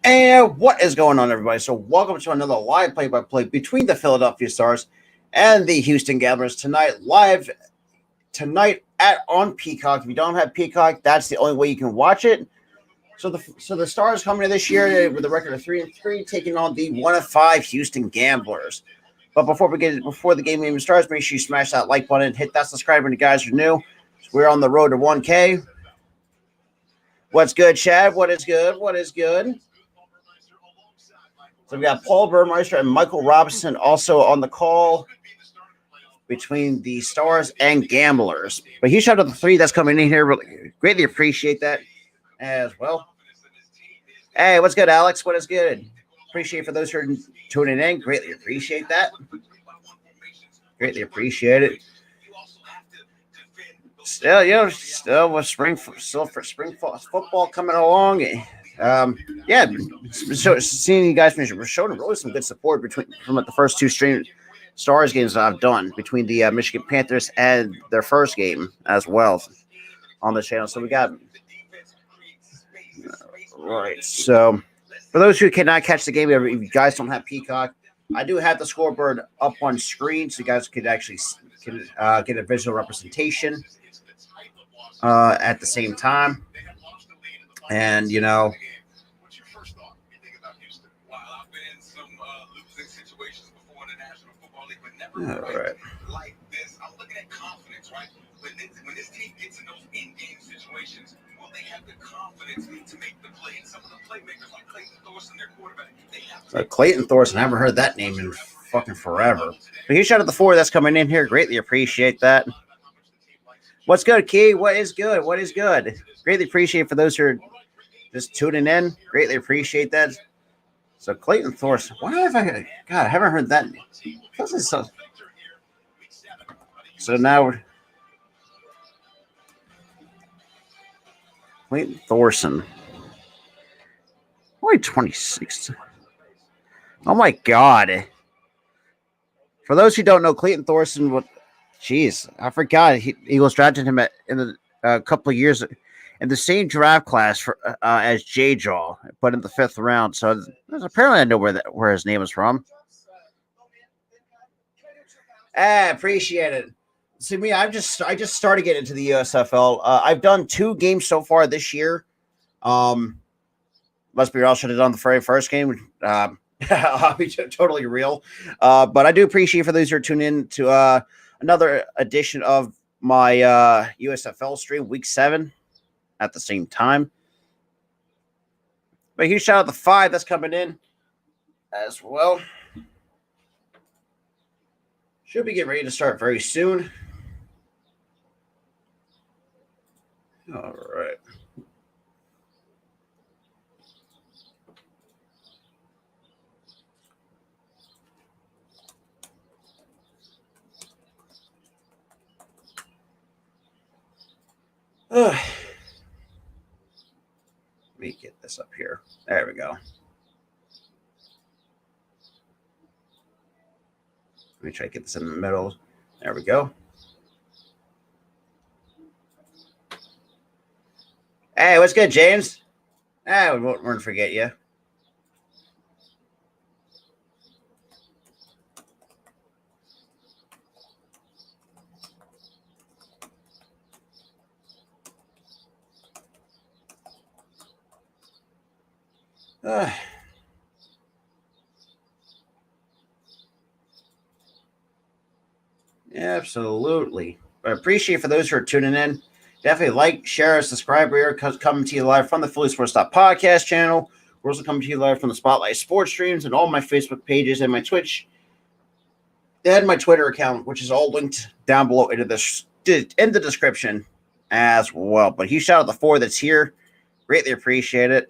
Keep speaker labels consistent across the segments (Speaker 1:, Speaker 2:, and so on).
Speaker 1: And what is going on, everybody? So, welcome to another live play-by-play between the Philadelphia Stars and the Houston Gamblers tonight, live tonight at on Peacock. If you don't have Peacock, that's the only way you can watch it. So the Stars coming in this year with a record of 3-3, taking on the 1-5 Houston Gamblers. But before the game even starts, make sure you smash that like button, hit that subscribe button. You guys are new. We're on the road to 1K. What's good, Chad? What is good? What is good? So we got Paul Burmeister and Michael Robinson also on the call between the Stars and Gamblers. But huge shout out to the three that's coming in here. Really, greatly appreciate that as well. Hey, what's good, Alex? What is good? Appreciate for those who are tuning in. Greatly appreciate that. Greatly appreciate it. Still with spring football coming along. So seeing you guys showing really some good support from the first two Stars games that I've done between the Michigan Panthers and their first game as well on the channel. So we got right. So for those who cannot catch the game, if you guys don't have Peacock, I do have the scoreboard up on screen, so you guys could actually get a visual representation at the same time. And all right. Like this, I'm looking at confidence, right? When this team gets in those in-game situations, will they have the confidence to make the play? And some of the playmakers like Clayton Thorson, their quarterback, Clayton Thorson, I haven't heard that name in fucking forever. But huge shout out to the four that's coming in here. Greatly appreciate that. What's good, Key? What is good? What is good? Greatly appreciate for those who are just tuning in. Greatly appreciate that. So Clayton Thorson, I haven't heard that name. So now we're Clayton Thorson. Only 26. Oh my God. For those who don't know, Clayton Thorson, I forgot Eagles drafted him in a couple of years in the same draft class as J Jaw, but in the 5th round. So apparently I know where his name is from. Appreciate it. See me, I just started getting into the USFL. I've done 2 games so far this year. Must be real. Should have done the very first game. I'll be totally real. But I do appreciate for those who are tuning in to another edition of my USFL stream, week 7, at the same time. But huge shout out to 5 that's coming in as well. Should be getting ready to start very soon. All right. Let me get this up here. There we go. Let me try to get this in the middle. There we go. Hey, what's good, James? We won't forget you. Absolutely. I appreciate for those who are tuning in. Definitely like, share, subscribe. We are coming to you live from the Philly Sports Podcast channel. We're also coming to you live from the Spotlight Sports streams and all my Facebook pages and my Twitch and my Twitter account, which is all linked down below in the description as well. But huge shout out to the 4 that's here. Greatly appreciate it.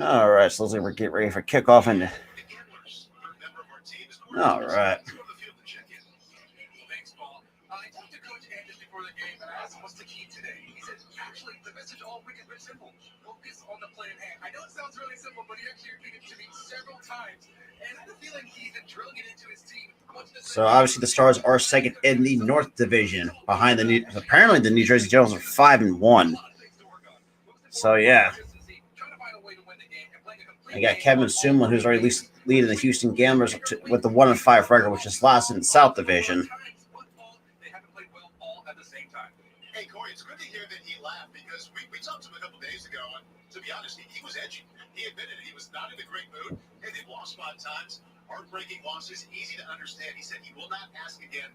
Speaker 1: All right, so let's see, we're getting ready for kickoff. And
Speaker 2: All right.
Speaker 1: Thanks, Paul. I talked to Coach Andrews before the game, and I asked him what's the key today. He said, actually, the message all week is very simple. Focus on the play at hand. I know it sounds really simple, but he actually repeated it to me several times, and I have a feeling he's been drilling it into his team.
Speaker 2: So obviously the Stars are second in the North Division, behind apparently the New Jersey Generals are 5-1. So yeah, I got Kevin Sumlin, who's already leading the Houston Gamblers with the 1-5 record, which is last in the South Division.
Speaker 1: Hey, Corey, it's good to hear that he laughed because we talked to him a couple days ago, and to be honest, he was edgy. He admitted he was not in a great mood, and they've lost 5 times. Heartbreaking losses, easy to understand. He said he will not ask again.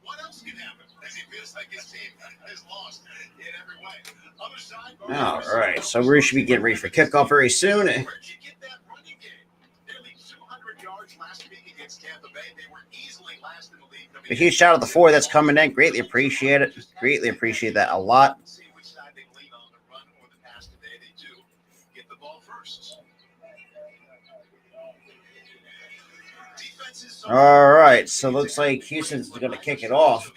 Speaker 1: What else can happen? As he feels like his team has lost in every way. Other side.
Speaker 2: All right, so we should be getting ready for kickoff very soon.
Speaker 1: Where'd you get that running game? Nearly 200 yards last week against Tampa Bay. They were easily last in the league.
Speaker 2: A huge shout out to the 4 that's coming in. Greatly appreciate it. Greatly appreciate that a lot.
Speaker 1: See which side they lean on, the run or the pass today. They do get the ball first.
Speaker 2: All right, so looks like Houston's going to kick it off.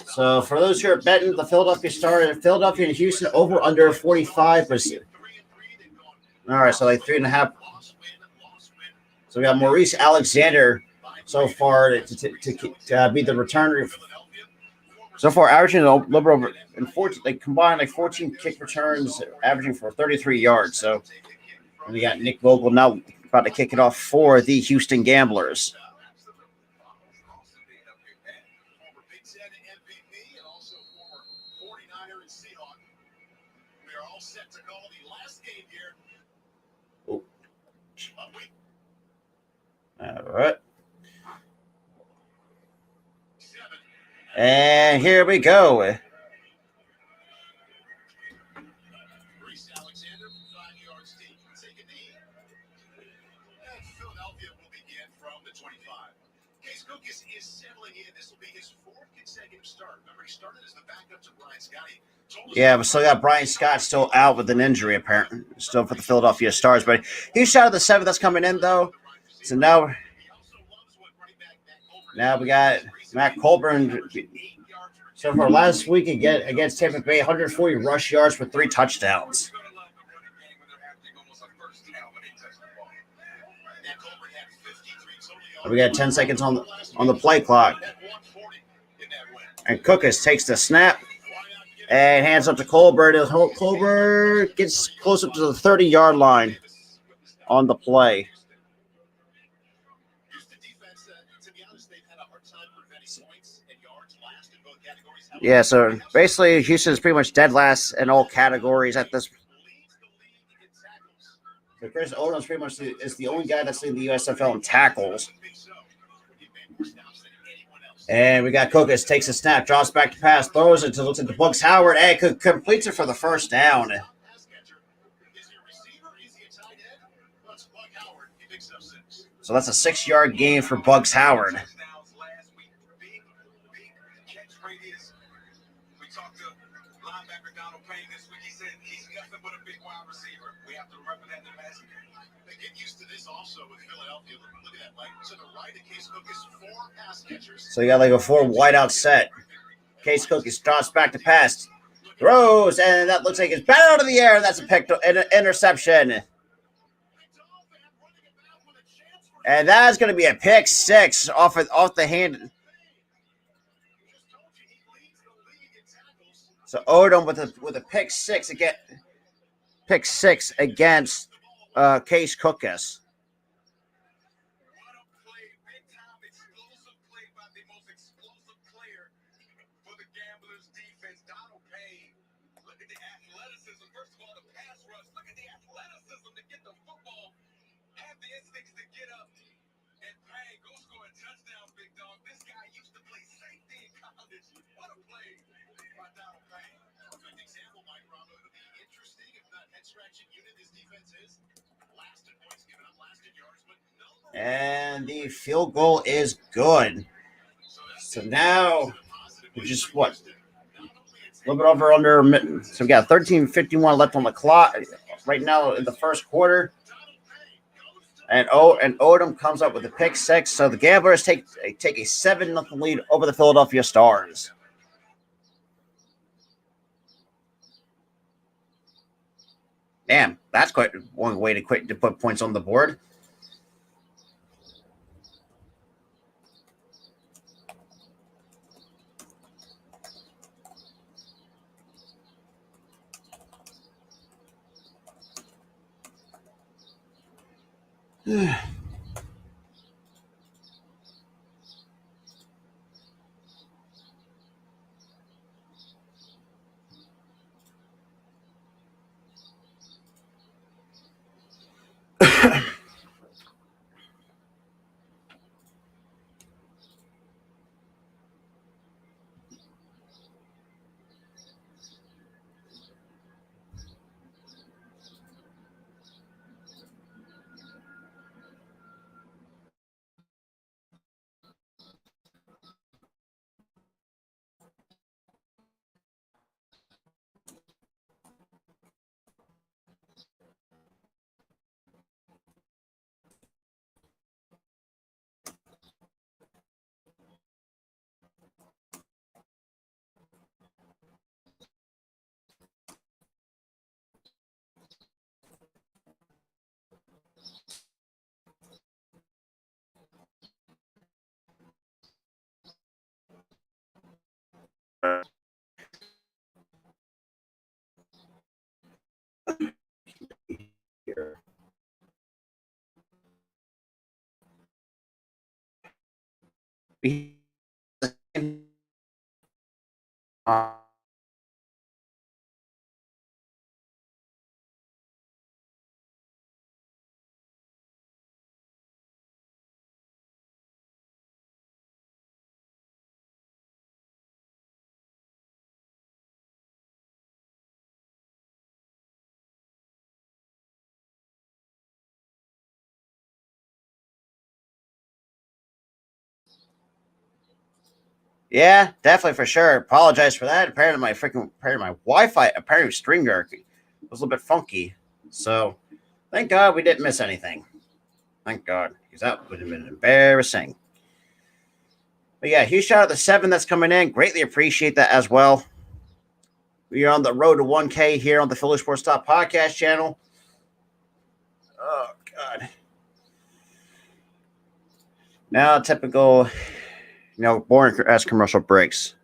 Speaker 2: So for those who are betting the Philadelphia and Houston over under 45%. All right, so like 3.5. So we got Maurice Alexander so far to be the returner. So far, averaging a little over in 14, like combined like 14 kick returns, averaging for 33 yards. So we got Nick Vogel now about to kick it off for the Houston Gamblers. All right. And here we go.
Speaker 1: Maurice Alexander, 5 yards deep. Take a knee. And Philadelphia will begin from the 25. Case Cookus is settling in. This will be his 4th consecutive start. Remember, he started as the backup to Brian Scotty.
Speaker 2: Yeah, but still got Brian Scott still out with an injury, apparently, still for the Philadelphia Stars. But he's shot of the 7 that's coming in, though. So now we got Matt Colburn. So for last week against Tampa Bay, 140 rush yards for 3 touchdowns. We got 10 seconds on the play clock. And Cookus takes the snap and hands up to Colbert. Colbert gets close up to the 30-yard line on the play. Yeah, so basically Houston's pretty much dead last in all categories at this. So Chris Odom's pretty much is the only guy that's in the USFL in tackles. And we got Cookus, takes a snap, drops back to pass, throws it to Bugs Howard, and completes it for the first down. So that's a 6-yard gain for Bugs Howard. So you got like a 4 wideout set. Case Cookus drops back to pass, throws, and that looks like it's batted out of the air. That's an interception. And that's going to be a pick 6 off the hand. So Odom with a pick 6 again. Pick 6 against Case Cookus. And the field goal is good. So now we're just a little bit under. So we got 13:51 left on the clock right now in the first quarter. And Odom comes up with a pick six. So the Gamblers take a 7-0 lead over the Philadelphia Stars. Damn, that's quite one way to put points on the board. Here. Yeah, definitely for sure. Apologize for that. Apparently my Wi-Fi apparently stringer was a little bit funky. So thank God we didn't miss anything. Thank God, because that would have been embarrassing. But yeah, huge shout out to 7 that's coming in. Greatly appreciate that as well. We are on the road to 1K here on the Philly Sports Talk podcast channel. Oh God. Now typical, boring as commercial breaks.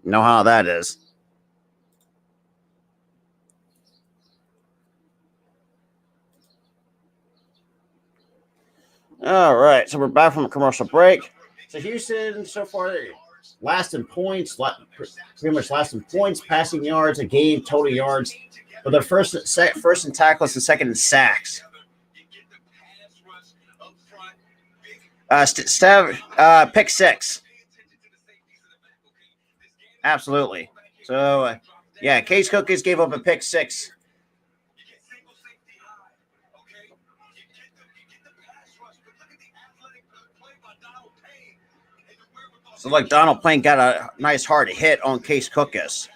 Speaker 2: You know how that is. All right, so we're back from a commercial break. So Houston so far last in points, pretty much last in points, passing yards, a game, total yards. But they're first in tackles and second in sacks. Pick six. Absolutely. So, yeah, Case Cookers gave up a pick six. So, like, Donald Payne got a nice hard hit on Case Cookers.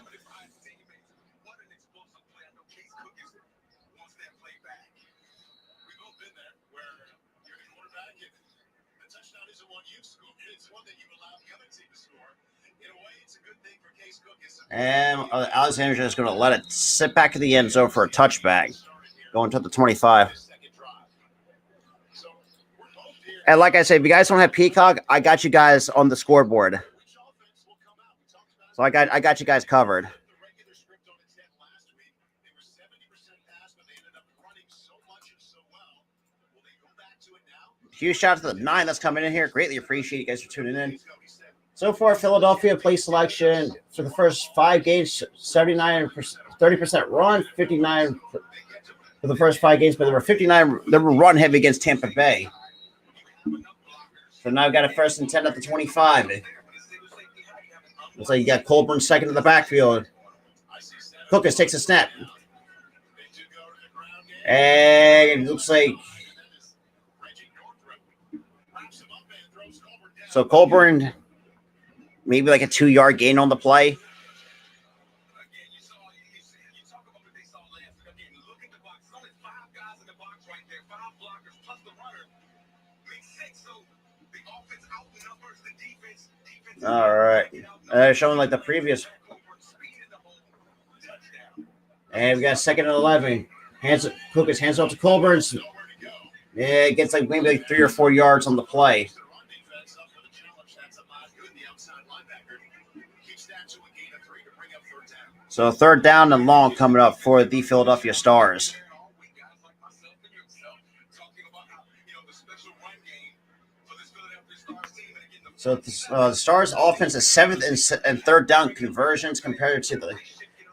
Speaker 2: And Alexander is going to let it sit back in the end zone for a touchback, going to the 25. And like I said, if you guys don't have Peacock, I got you guys on the scoreboard. So I got you guys covered. Huge shout out to the 9 that's coming in here. Greatly appreciate you guys for tuning in. So far, Philadelphia play selection for the first 5 games, 30% run, 59 for the first 5 games, but they were run heavy against Tampa Bay. So now I've got a first and 10 at the 25. Looks like you got Colburn second in the backfield. Cookers takes a snap. And it looks like so Colburn maybe like a 2-yard gain on the play.
Speaker 1: right there. 5 blockers plus the runner makes 6. So the offense outnumbers the defense.
Speaker 2: All right. Showing like the previous. And we got second and 11. Puka's hands off to Colburn. Yeah, it gets like maybe like 3 or 4 yards on the play. So third down and long coming up for the Philadelphia Stars. So the Stars' offense is 7th and third down conversions compared to the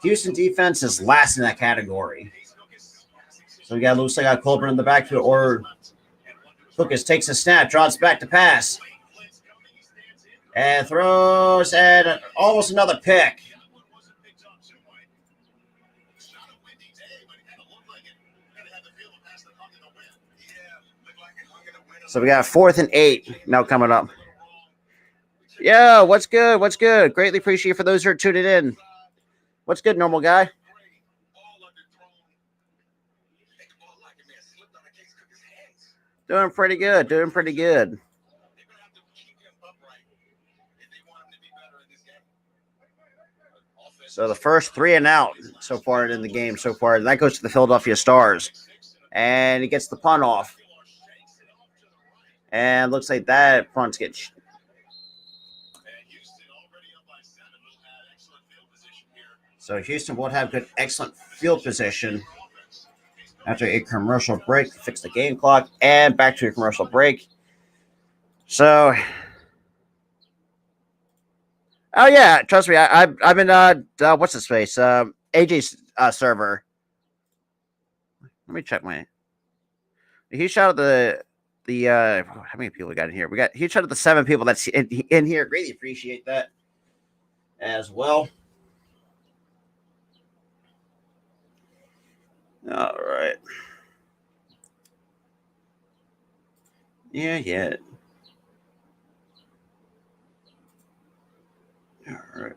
Speaker 2: Houston defense is last in that category. So we got looks like Colburn in the backfield, or Lucas takes a snap, drops back to pass, and throws, and almost another pick. So we got 4th and 8 now coming up. Yeah, what's good? What's good? Greatly appreciate for those who are tuning in. What's good, normal guy? Doing pretty good. Doing pretty good. So the first 3 and out so far in the game so far, that goes to the Philadelphia Stars. And he gets the punt off. And looks like that punt's gets. So Houston will have good, excellent field position after a commercial break. Fix the game clock and back to a commercial break. So, oh yeah, trust me, I'm in what's the space? AJ's server. Let me check my. He shouted the how many people we got in here? He shouted the 7 people that's in here. Greatly appreciate that as well. All right. Yeah. All right.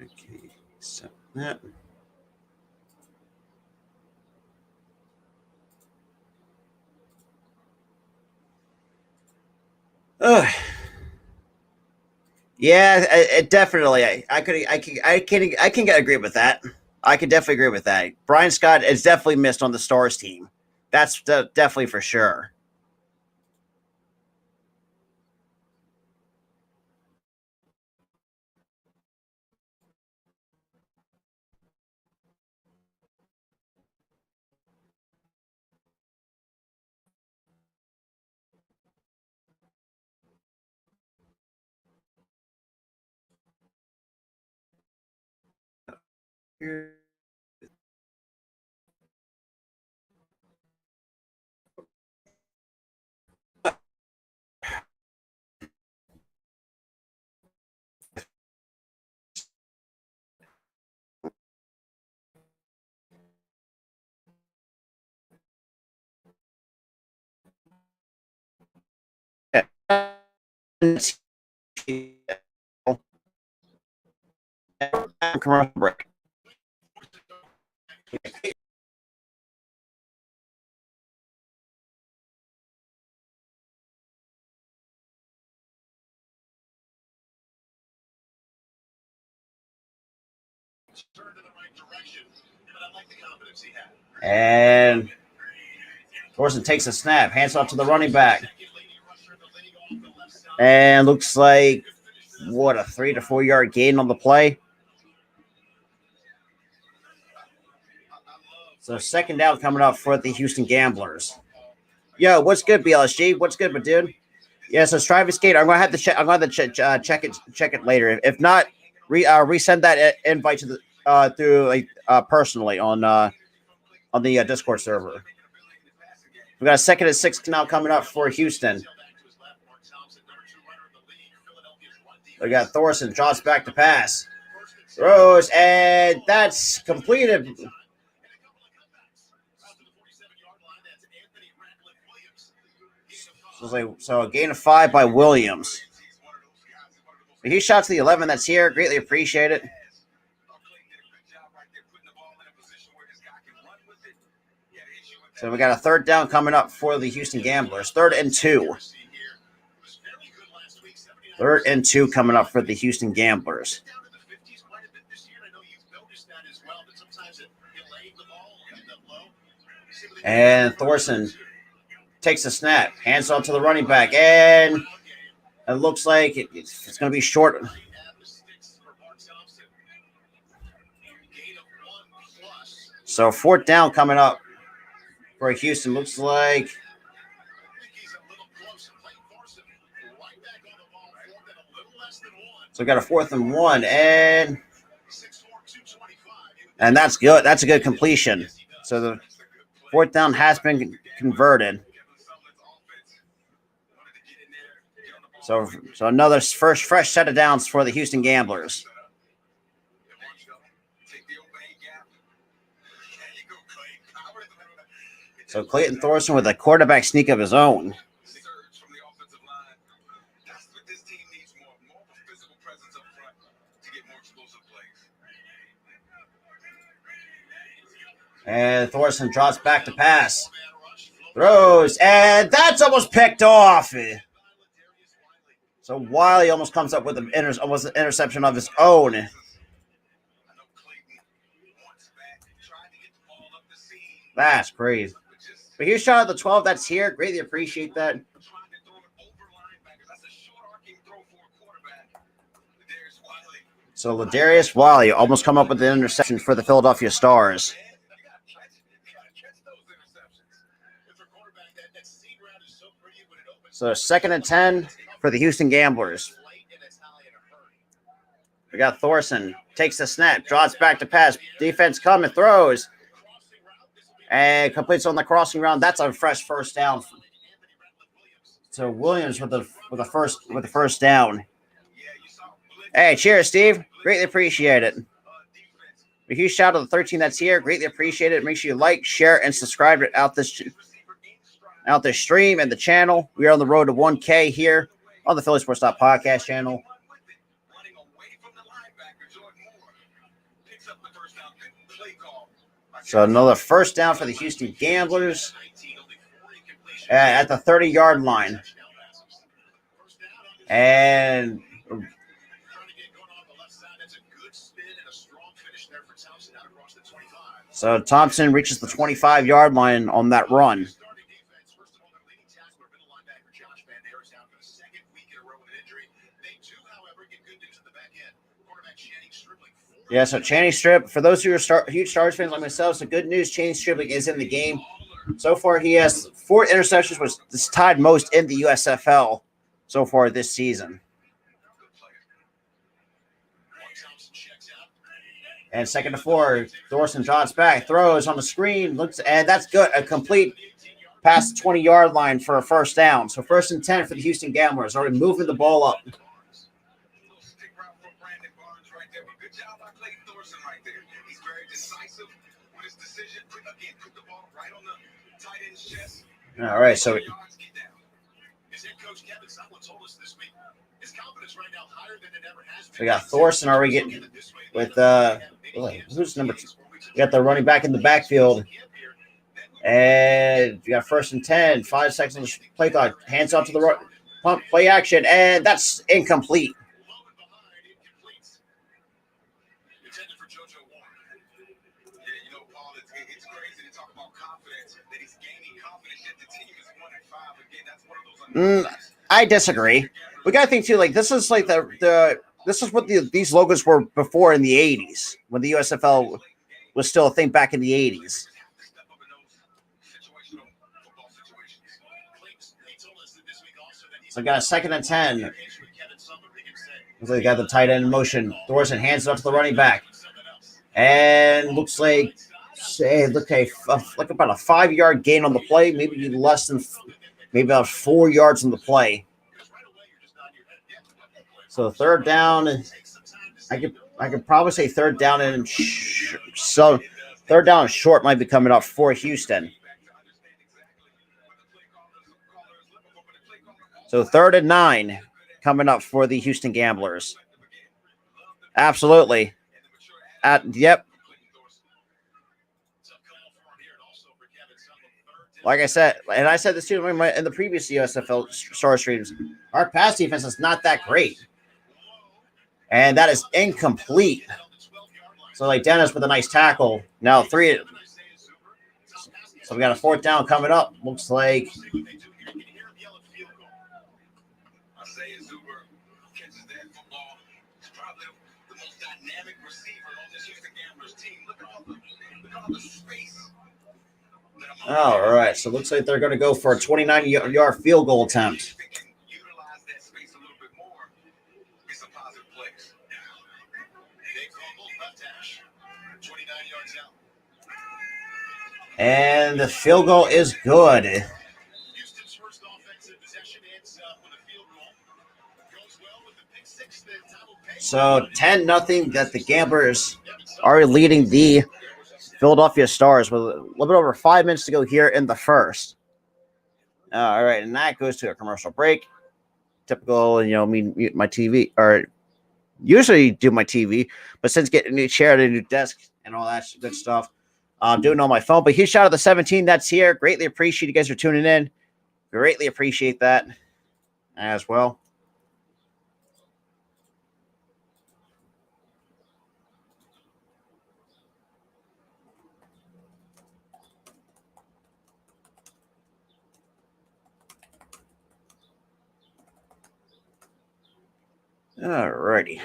Speaker 2: Okay, so that. Yeah, it definitely. I can agree with that. I can definitely agree with that. Brian Scott is definitely missed on the Stars team. That's definitely for sure. Commercial break. And Thorson takes a snap, hands off to the running back. And looks like, a 3 to 4 yard gain on the play. So second down coming up for the Houston Gamblers. Yo, what's good, BLSG? What's good, my dude? Yeah, so Travis Gator, I'm gonna have to check. I'm gonna have to check it later. If not, resend that invite to the through personally on the Discord server. We got a 2nd and 6 now coming up for Houston. We got Thorson drops back to pass, throws, and that's completed. So a gain of 5 by Williams. He shot to the 11 that's here. Greatly appreciate it. So we got a third down coming up for the Houston Gamblers. 3rd and 2. 3rd and 2 coming up for the Houston Gamblers. And Thorson takes a snap, hands off to the running back, and it looks like it's going to be short. So 4th down coming up for Houston. Looks like so we got a 4th and 1, and that's good. That's a good completion. So the 4th down has been converted. So another fresh set of downs for the Houston Gamblers. So Clayton Thorson with a quarterback sneak of his own. And Thorson drops back to pass. Throws, and that's almost picked off. So Wiley almost comes up with an interception of his own. That's crazy. But huge shout out to the 12 that's here. Greatly appreciate that. So Ladarius Wiley almost come up with an interception for the Philadelphia Stars. So 2nd and 10 for the Houston Gamblers. We got Thorson. Takes the snap. Draws back to pass. Defense coming. Throws. And completes on the crossing round. That's a fresh first down. So Williams with the first down. Hey, cheers, Steve. Greatly appreciate it. A huge shout out to the 13 that's here. Greatly appreciate it. Make sure you like, share, and subscribe out this stream and the channel. We are on the road to 1K here on the Philly Sports Podcast channel. So another first down for the Houston Gamblers at the 30-yard line. And so Thompson reaches the 25-yard line on that run. Yeah, so Channing Strip, for those who are huge Stars fans like myself, so good news, Channing Stripling is in the game. So far, he has 4 interceptions, which is tied most in the USFL so far this season. And 2nd and 4, Thorson drops back, throws on the screen, and that's good. A complete past the 20-yard line for a first down. So 1st and 10 for the Houston Gamblers, already moving the ball up. All right, so we got Thorson already getting with who's number 2? We got the running back in the backfield, and you got 1st and 10, 5 seconds on the play clock. Hands off to the right, pump play action, and that's incomplete. I disagree. We got to think too. Like this is like this is what these logos were before in the 80s when the USFL was still a thing back in the 80s. So got a 2nd and 10. They got the tight end in motion. Thorson hands it off to the running back, and looks like like about a 5-yard gain on the play, maybe less than. Maybe about 4 yards in the play. So 3rd down, I could probably say 3rd down and so 3rd down and short might be coming up for Houston. So 3rd and 9 coming up for the Houston Gamblers. Absolutely. Yep. like I said, and I said this too in the previous USFL Star streams, our pass defense is not that great. And that is incomplete. So, like, Dennis with a nice tackle. Now, 3. So, we got a 4th down coming up. Looks like. All right. So, looks like they're going to go for a 29-yard field goal attempt. And the field goal is good. Houston's first offensive possession ends with a field goal. Goes well with the pick 6 that So 10-0 that the Gamblers are leading the Philadelphia Stars with a little bit over 5 minutes to go here in the first. All right, and that goes to a commercial break. Typical, mute my TV, or usually do my TV, but since getting a new chair and a new desk and all that good stuff, I'm doing it on my phone. But huge shout out to the 17 that's here. Greatly appreciate you guys for tuning in. Greatly appreciate that as well. All righty.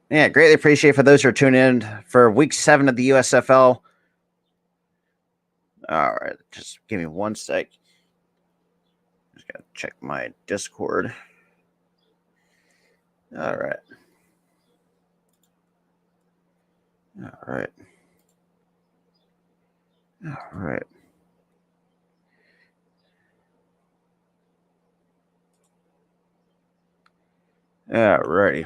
Speaker 2: Yeah, greatly appreciate for those who are tuning in for week 7 of the USFL. All right, just give me 1 sec. Just gotta check my Discord. All right. All right. All right. All righty.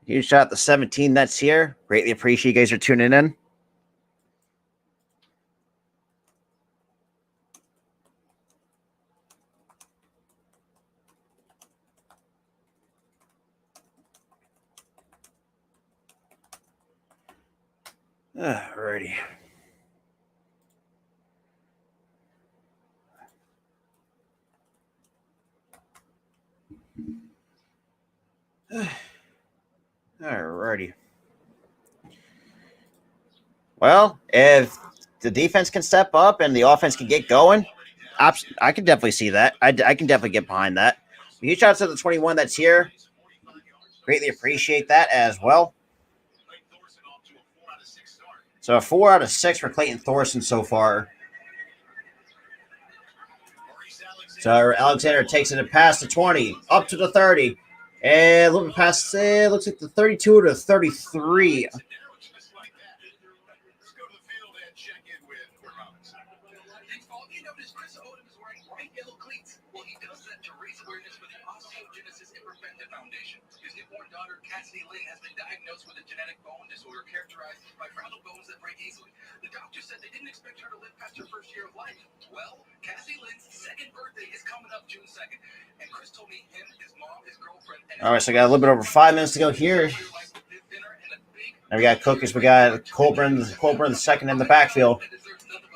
Speaker 2: Huge shout out the 17 that's here. Greatly appreciate you guys for tuning in. Alrighty. Alrighty. Well, if the defense can step up and the offense can get going, I can definitely see that. I can definitely get behind that. Huge shout out to the 21 that's here. Greatly appreciate that as well. So a 4 out of 6 for Clayton Thorson so far. So Alexander takes it past the 20, up to the 30. And a little bit past, looks like the 32 to 33.
Speaker 1: Cassidy Lynn has been diagnosed with a genetic bone disorder characterized by fragile bones that break easily. The doctor said they didn't expect her to live past her first year of life. Well, Cassidy Lynn's second birthday is coming up June 2nd. And Chris told me him, his mom, his girlfriend, and
Speaker 2: all right, so we got a little bit over 5 minutes to go here. And we got Cookies. We got Colburn the second in the backfield.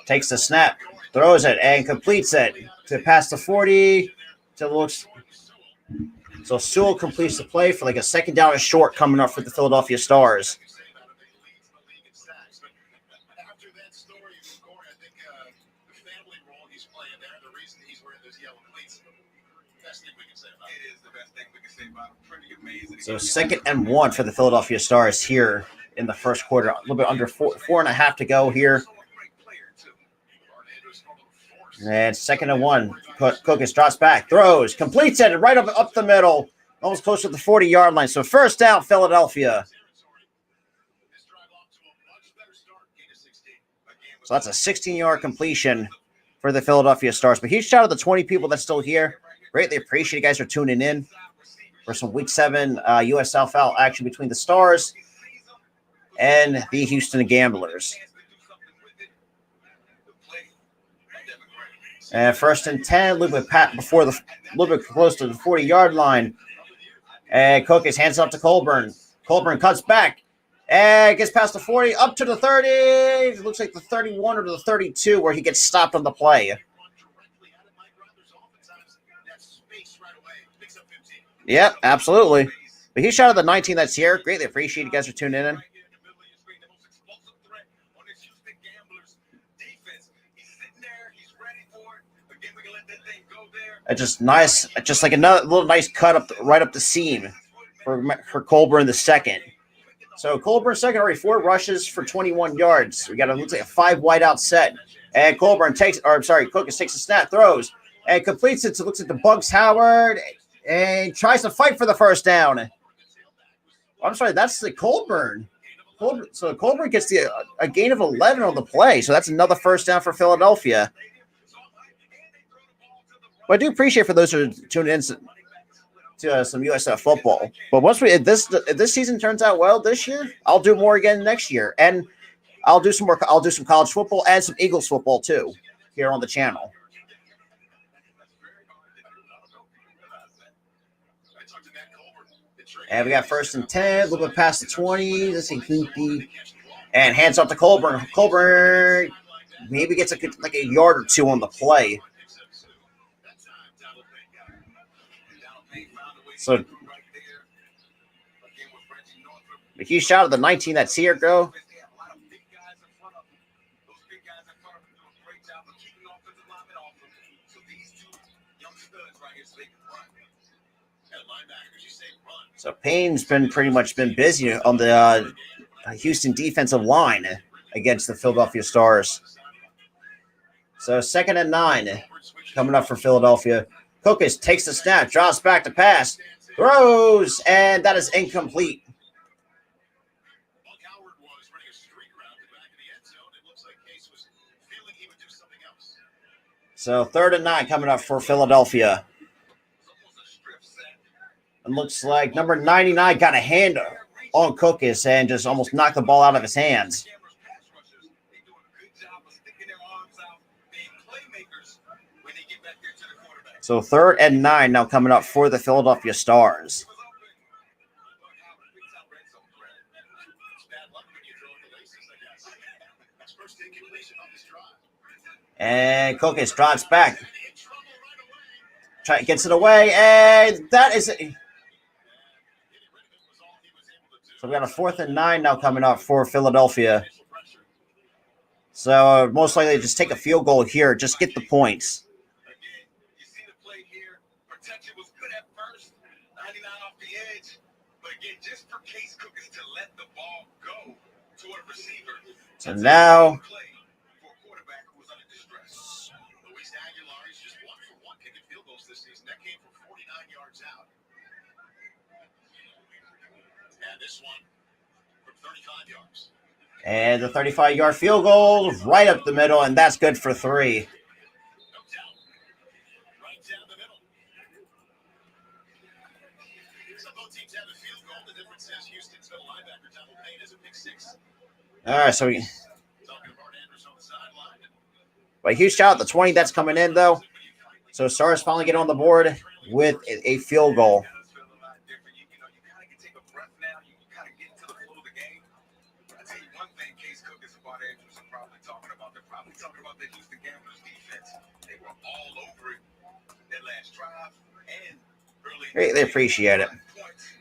Speaker 2: Takes the snap, throws it, and completes it to pass the 40. To looks. So Sewell completes the play for like a second down and short coming up for the Philadelphia Stars. So 2nd and 1 for the Philadelphia Stars here in the first quarter. A little bit under 4.5 to go here. And 2nd and 1. Cookus drops back, throws, completes it right up the middle, almost close to the 40-yard line. So first down, Philadelphia. So that's a 16-yard completion for the Philadelphia Stars. But huge shout out to the 20 people that's still here. Greatly appreciate you guys for tuning in for some Week 7 USFL action between the Stars and the Houston Gamblers. And first and 10, a little bit a little bit close to the 40-yard line. And Cook is hands up to Colburn. Colburn cuts back and gets past the 40, up to the 30. It looks like the 31 or the 32 where he gets stopped on the play. Yep, absolutely. But he shot at the 19 that's here. Greatly appreciate you guys for tuning in. Just nice, just like another little nice cut right up the seam for Colburn the second. So Colburn second, already 4 rushes for 21 yards. We got looks like a 5 wideout set. And Cook takes a snap, throws, and completes it. So it looks like the Bugs Howard and tries to fight for the first down. I'm sorry, that's the Colburn. So Colburn gets a gain of 11 on the play. So that's another first down for Philadelphia. But I do appreciate for those who are tuning in to some USF football. But if this season turns out well this year, I'll do more again next year, and I'll do some college football and some Eagles football too here on the channel. And we got first and 10, a little bit past the 20. Let's see, and hands off to Colburn. Colburn maybe gets like a yard or two on the play. So a huge shot at the 19 that's here, go. So Payne's pretty much been busy on the Houston defensive line against the Philadelphia Stars. So 2nd and 9 coming up for Philadelphia. Cookus takes the snap, drops back to pass, throws, and that is incomplete. So 3rd and 9 coming up for Philadelphia. It looks like number 99 got a hand on Cookus and just almost knocked the ball out of his hands. So 3rd and 9 now coming up for the Philadelphia Stars. And Cookus drops back. Gets it away, and that is it. So we got a 4th and 9 now coming up for Philadelphia. So most likely just take a field goal here, just get the points. So now and the 35-yard field goal right up the middle, and that's good for 3. All right, so a huge shot at the 20 that's coming in, though. So Stars finally get on the board with a field goal. Greatly appreciate it.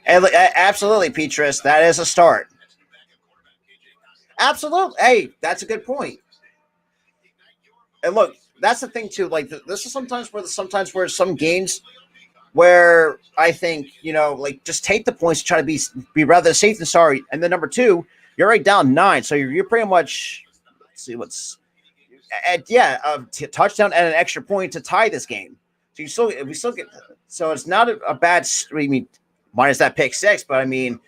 Speaker 2: And absolutely, Petrus, that is a start. Absolutely. Hey, that's a good point. And look, that's the thing too. Like this is sometimes where some games where I think, like just take the points, try to be rather safe than sorry. And then number 2, you're right down 9, so you're pretty much. Let's see what's. A touchdown and an extra point to tie this game. So we still get. So it's not a bad. I mean, minus that pick 6, but I mean,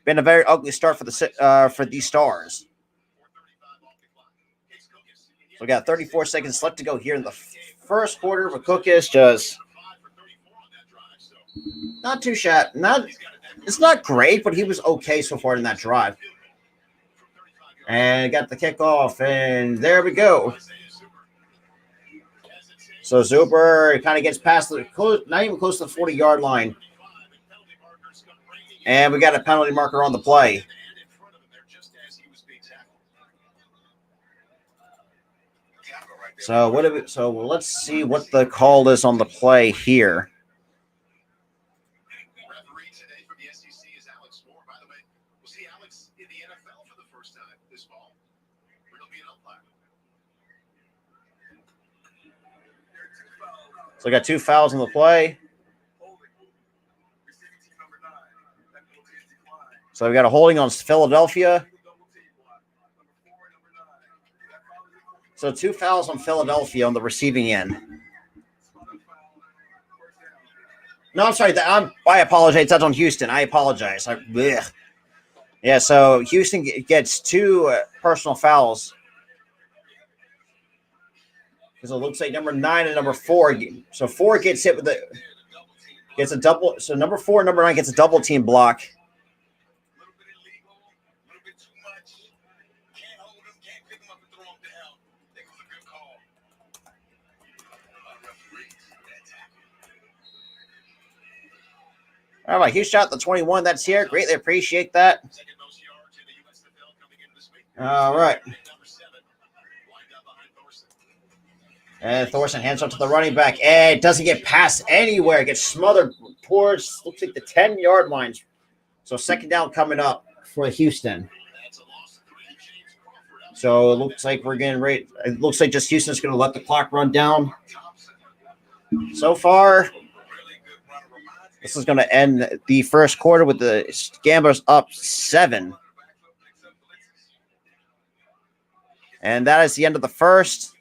Speaker 2: been a very ugly start for these Stars. So we got 34 seconds left to go here in the first quarter. But Cookus just not too shabby. It's not great, but he was okay so far in that drive. And got the kickoff, and there we go. So Zuber kind of gets past the not even close to the 40-yard line. And we got a penalty marker on the play. So let's see what the call is on the play here.
Speaker 1: Referee today from the SEC is Alex Moore. By the way, we'll see Alex in the NFL for the first time this fall. He'll be an umpire.
Speaker 2: So we got 2 fouls on the play. So we got a holding on Philadelphia. So 2 fouls on Philadelphia on the receiving end. No, I'm sorry. I apologize. That's on Houston. I apologize. Yeah, so Houston gets 2 personal fouls. Because it looks like number 9 and number 4. So 4 gets hit with gets a double. So number 4 and number 9 gets a double team block. All right, huge shot at the 21. That's here. Greatly appreciate that. All right. And Thorson hands up to the running back. And it doesn't get past anywhere. It gets smothered towards, looks like the 10-yard lines. So second down coming up for Houston. So it looks like we're getting ready. It looks like just Houston's going to let the clock run down. So far, this is going to end the first quarter with the Gamblers up 7. And that is the end of the first.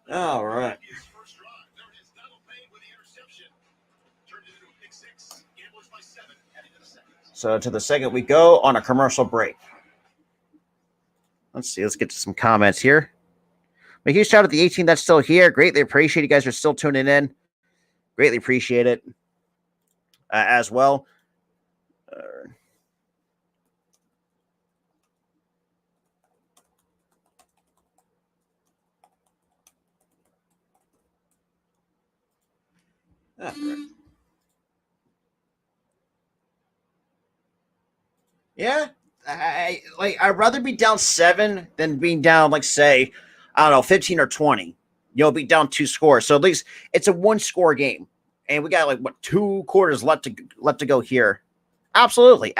Speaker 2: All right. So to the second we go on a commercial break. Let's see. Let's get to some comments here. A huge shout out to the 18 that's still here. Greatly appreciate you guys are still tuning in. Greatly appreciate it as well. Right. Yeah, I'd rather be down 7 than being down, like, say, I don't know, 15 or 20. Be down 2 scores. So at least it's a 1-score game, and we got 2 quarters left to go here. Absolutely.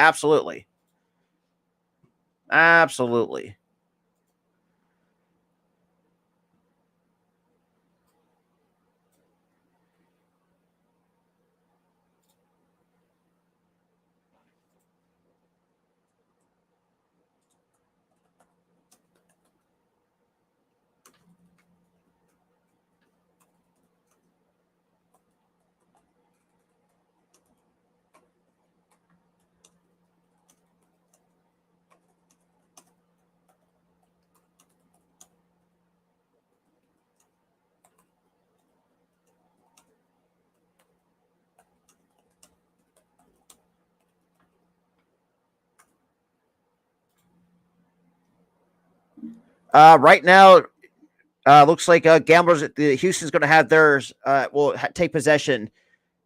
Speaker 2: Right now, looks like Gamblers, Houston's going to have theirs. Will take possession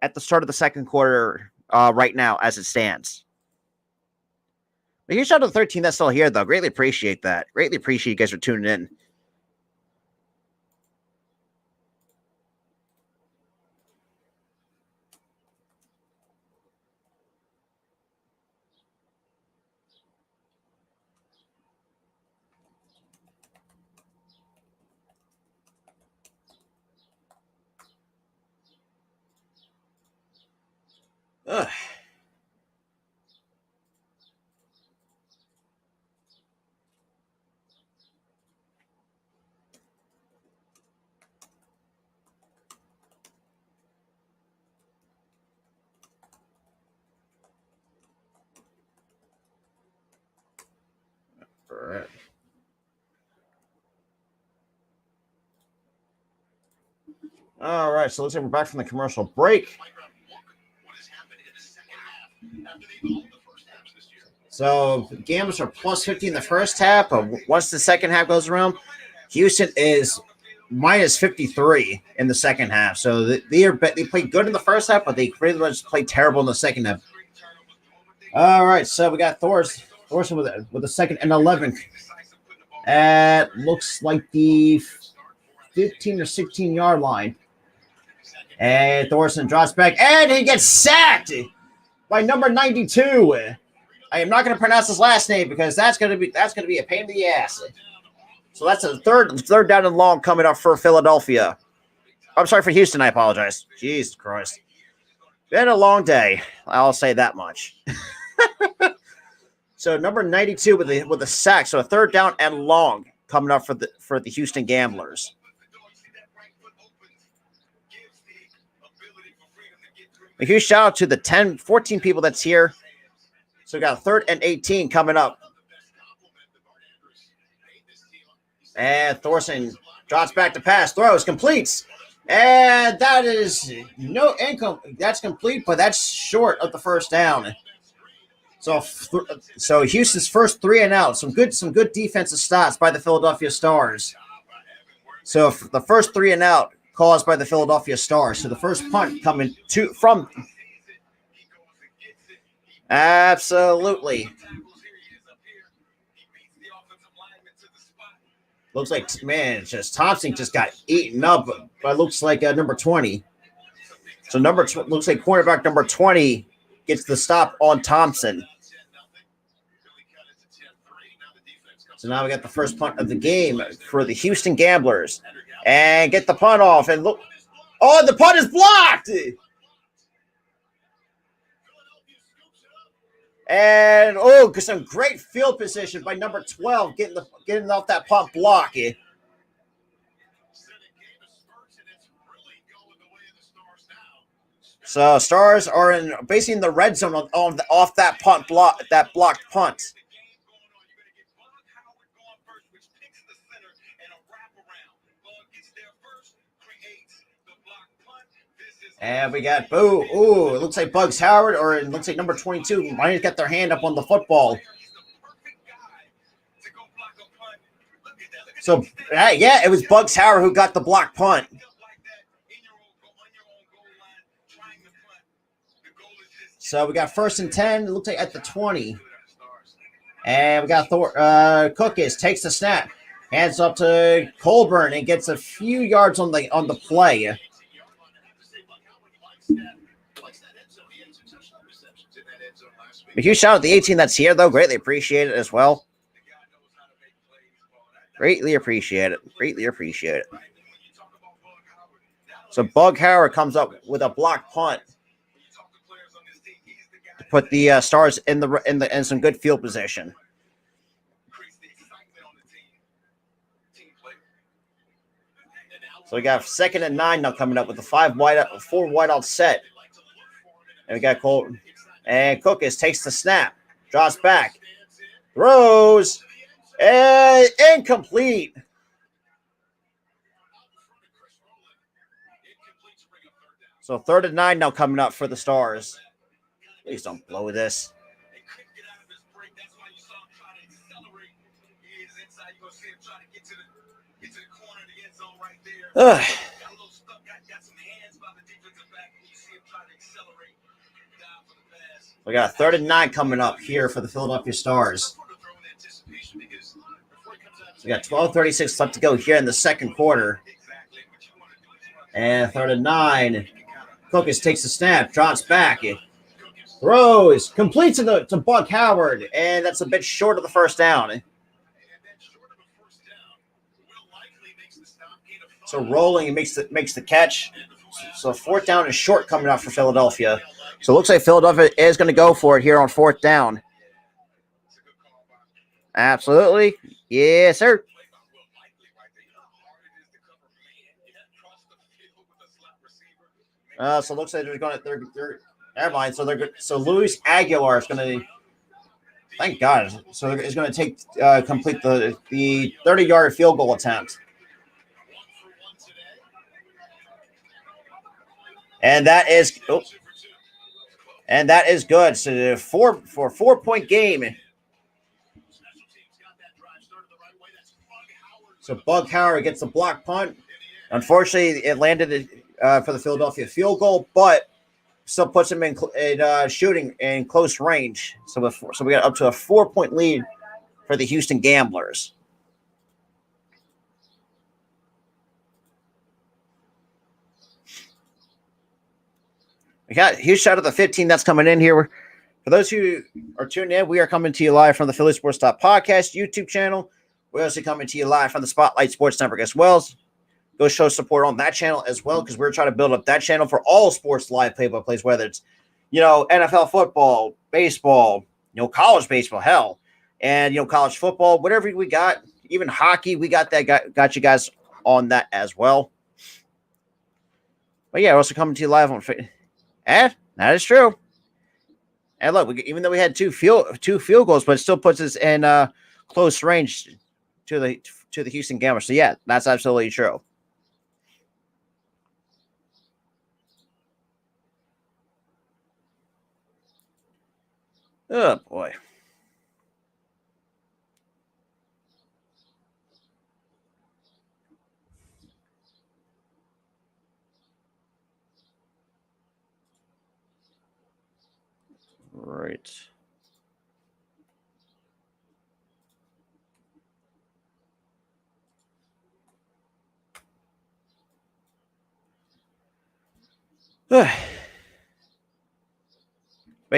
Speaker 2: at the start of the second quarter. Right now, as it stands. But huge shout out to the 13 that's still here, though. Greatly appreciate that. Greatly appreciate you guys for tuning in. Ugh. All right. All right, so let's say we're back from the commercial break. So Gamblers are plus 50 in the first half, but once the second half goes around, Houston is minus 53 in the second half. So they played good in the first half, but they pretty much played terrible in the second half. All right, so we got Thorson with the second and 11. Looks like the 15 or 16-yard line. And Thorson drops back, and he gets sacked by number 92. I am not going to pronounce his last name because that's going to be a pain in the ass. So that's a third down and long coming up for Philadelphia. I'm sorry, for Houston. I apologize. Jesus Christ, been a long day. I'll say that much. So number 92 with a sack. So a third down and long coming up for the Houston Gamblers. A huge shout out to the 14 people that's here. So we got a third and 18 coming up. And Thorson drops back to pass, throws, completes. And that is no income. That's complete, but that's short of the first down. So Houston's first 3 and out. Some good defensive stops by the Philadelphia Stars. So the first 3 and out caused by the Philadelphia Stars. So the first punt coming from. Absolutely. Looks like, man, just Thompson just got eaten up, but it looks like number 20. So looks like quarterback number 20 gets the stop on Thompson. So now we got the first punt of the game for the Houston Gamblers. And get the punt off. And look. Oh, the punt is blocked. And some great field position by number 12, getting off that punt block. So Stars are basically in the red zone off that punt block, that blocked punt. And we got Boo. Ooh, it looks like Bugs Howard, or it looks like number 22 might have got their hand up on the football. So, yeah, it was Bugs Howard who got the block punt. So we got first and 10. It looks like at the 20. And we got Cookis takes the snap, hands up to Colburn, and gets a few yards on the play. A huge shout out to the 18 that's here, though. Greatly appreciate it as well. Greatly appreciate it. Greatly appreciate it. So Bug Howard comes up with a block punt to put the Stars in some good field position. So we got second and 9 now coming up with the 4 wideout set. And we got Colton. And Cookis takes the snap, drops back, throws, and incomplete. So third and 9 now coming up for the Stars. Please don't blow this. We got a third and 9 coming up here for the Philadelphia Stars. We got 12:36 left to go here in the second quarter. And third and 9. Cookis takes the snap, drops back, throws, completes to Buck Howard, and that's a bit short of the first down. So rolling and makes the catch. So fourth down is short coming up for Philadelphia. So it looks like Philadelphia is going to go for it here on fourth down. Absolutely. Yes, sir. So it looks like they're never mind. So Luis Aguilar is going to, thank God. So is going to complete the 30-yard field goal attempt. And that is And that is good. So 4-point game. So Bug Howard gets the block punt. Unfortunately, it landed for the Philadelphia field goal, but still puts him in shooting in close range. So we got up to a 4-point lead for the Houston Gamblers. We got a huge shout out to the 15 that's coming in here. For those who are tuned in, we are coming to you live from the Philly Sports Talk Podcast YouTube channel. We're also coming to you live from the Spotlight Sports Network as well. Go show support on that channel as well, because we're trying to build up that channel for all sports live play-by-plays, whether it's, NFL football, baseball, college baseball, hell, and, college football, whatever we got, even hockey, we got that, got you guys on that as well. But yeah, we're also coming to you live on and that is true. And look, even though we had two field goals, but it still puts us in close range to the Houston Gamblers. So yeah, that's absolutely true. Oh boy. Right. But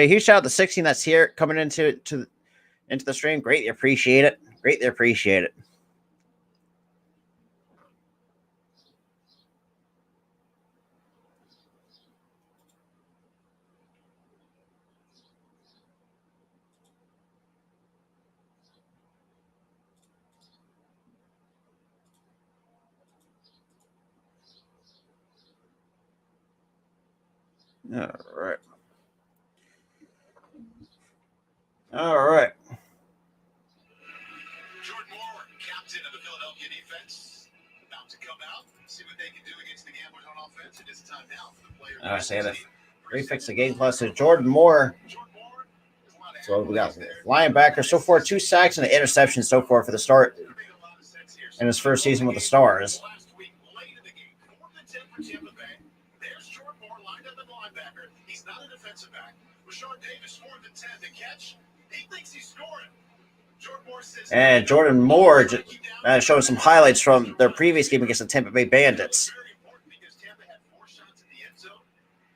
Speaker 2: huge shout out to 16 that's here coming into the stream. Greatly appreciate it. Greatly appreciate it. All right. All right.
Speaker 1: Jordan Moore, captain of the Philadelphia defense, about to come out and see what they can do against the Gamblers on offense. It is time now for the player.
Speaker 2: All right, so the refix the game plus. So Jordan Moore. So we got linebacker so far, 2 sacks and an interception so far for the start in his first season with the Stars.
Speaker 1: There's Jordan Moore lined up at linebacker. He's not a defensive back. Rashard Davis 4th and 10 to catch. He thinks he's scoring. Jordan Moore says,
Speaker 2: and Jordan Moore showing some highlights from their previous game against the Tampa Bay Bandits.
Speaker 1: Very important because Tampa had 4 shots in the end zone.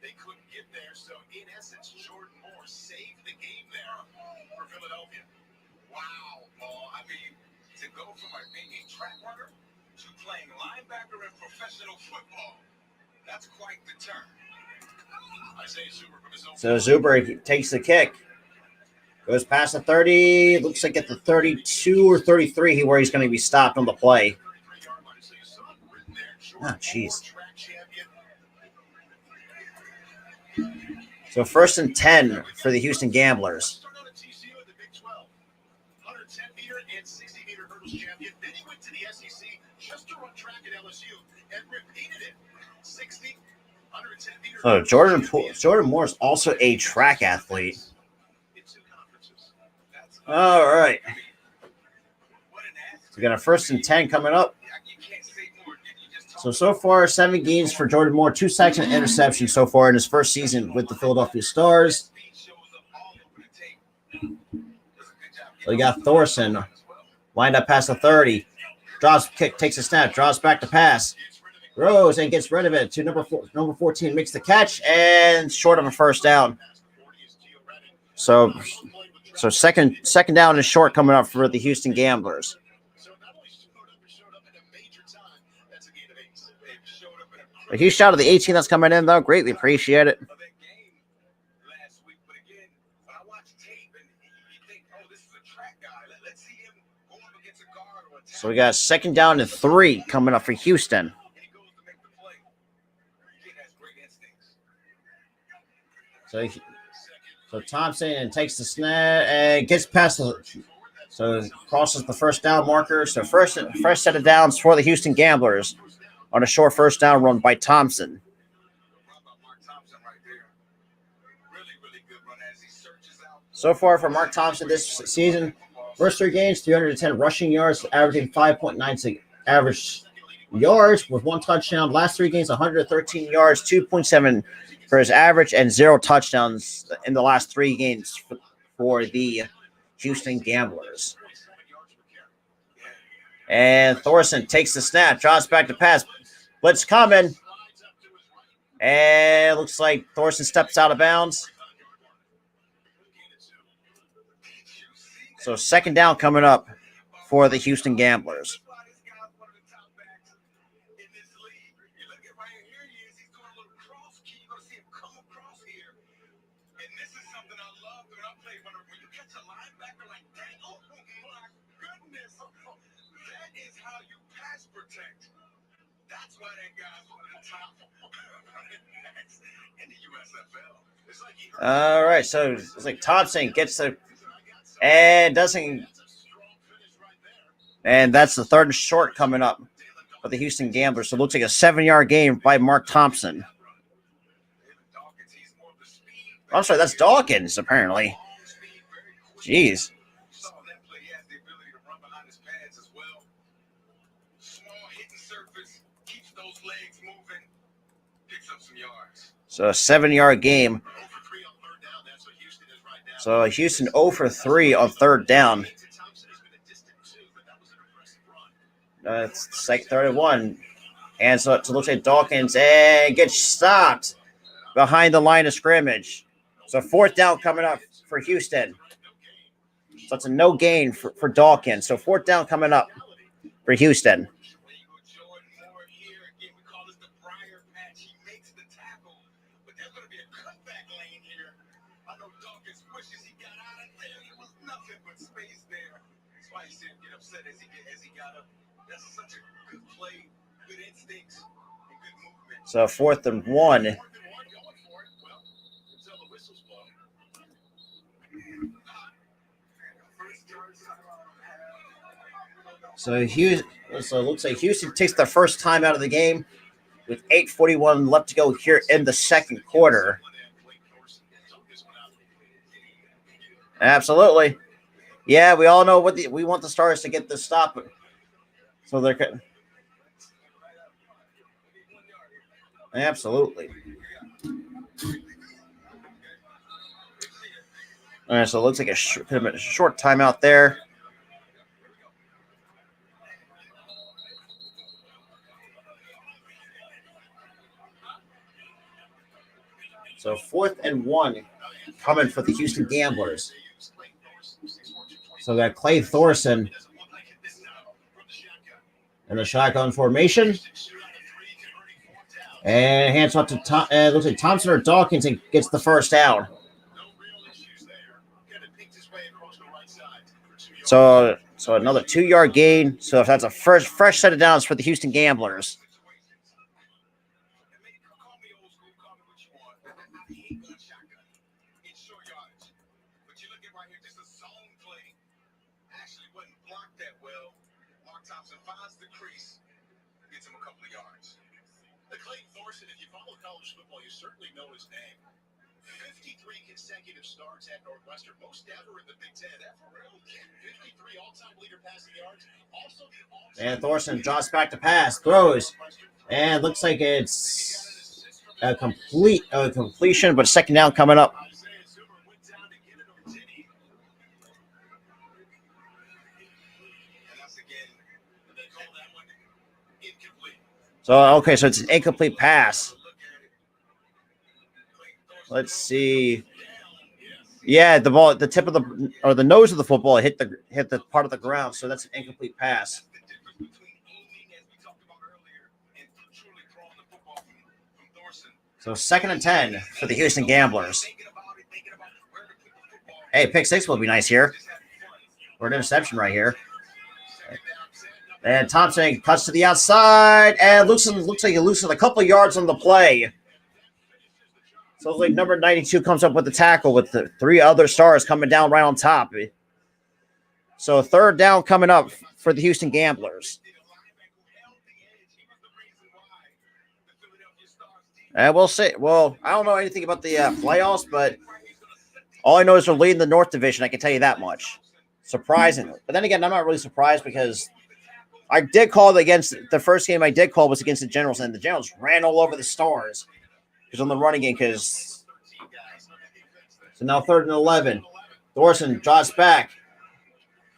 Speaker 1: They couldn't get there. So in essence, Jordan Moore saved the game there for Philadelphia. Wow, Paul. I mean, to go from being a track runner to playing linebacker in professional football, that's quite the turn. Isaiah Zuber from his own.
Speaker 2: So Zuber takes the kick. Goes past the 30. Looks like at the 32 or 33 where he's going to be stopped on the play. Oh, jeez. So 1st and 10 for the Houston Gamblers. Oh, Jordan Moore is also a track athlete. All right. So we got a 1st and 10 coming up. So far, 7 games for Jordan Moore, 2 sacks and an interception so far in his first season with the Philadelphia Stars. So you got Thorson lined up past the 30. Drops kick, takes a snap, draws back to pass. Throws and gets rid of it to number 14, makes the catch, and short of a first down. So second down and short coming up for the Houston Gamblers. A huge shout out to the 18 that's coming in, though. Greatly appreciate it. So we got 2nd down and 3 coming up for Houston. So Thompson takes the snap and gets past so crosses the first down marker. So first set of downs for the Houston Gamblers on a short first down run by Thompson. So far for Mark Thompson this season, first 3 games, 310 rushing yards, averaging 5.96 average yards with 1 touchdown. Last 3 games, 113 yards, 2.7 for his average, and 0 touchdowns in the last 3 games for the Houston Gamblers. And Thorson takes the snap, draws back to pass. Blitz coming. And it looks like Thorson steps out of bounds. So second down coming up for the Houston Gamblers.
Speaker 1: That's why that guy's one of the top in the USFL.
Speaker 2: All right, so it's like Thompson gets the and doesn't, and that's the third and short coming up for the Houston Gamblers. So it looks like a 7-yard gain by Mark Thompson. I'm sorry, that's Dawkins apparently. Jeez. So a 7-yard game. So Houston 0 for 3 on third down. It's like 31. And so it looks like Dawkins and gets stopped behind the line of scrimmage. So fourth down coming up for Houston. So it's a no gain for Dawkins. So fourth down coming up for Houston. So 4th and 1. So it looks like Houston takes the first time out of the game with 8:41 left to go here in the second quarter. Absolutely. Yeah, we all know we want the Stars to get this stop. So they're absolutely. All right, so it looks like a short timeout there. So 4th and 1 coming for the Houston Gamblers. So we got Clay Thorson in the shotgun formation. And hands off to Tom. Looks like Thompson or Dawkins and gets the first down. So another 2-yard gain. So if that's a fresh set of downs for the Houston Gamblers.
Speaker 1: Certainly know his name. 53 consecutive starts at Northwestern, most ever in the Big Ten. That for real? 53 all-time leader passing yards. Also
Speaker 2: and Thorson drops back to pass, throws, and looks like it's a completion, but second down coming up. So so it's an incomplete pass. Let's see. Yeah, the ball, the tip of the nose of the football hit the part of the ground, so that's an incomplete pass. So 2nd and 10 for the Houston Gamblers. Hey, pick 6 will be nice here. Or an interception right here. And Thompson cuts to the outside, and looks like he loses a couple of yards on the play. So it's like number 92 comes up with the tackle with the 3 other Stars coming down right on top. So third down coming up for the Houston Gamblers. And we'll see. Well, I don't know anything about the playoffs, but All I know is they're leading the North Division. I can tell you that much. Surprisingly. But then again, I'm not really surprised because I did call against the first game I did call was against the Generals, and the Generals ran all over the Stars because on the running game. Because so now 3rd and 11. Thorson drops back.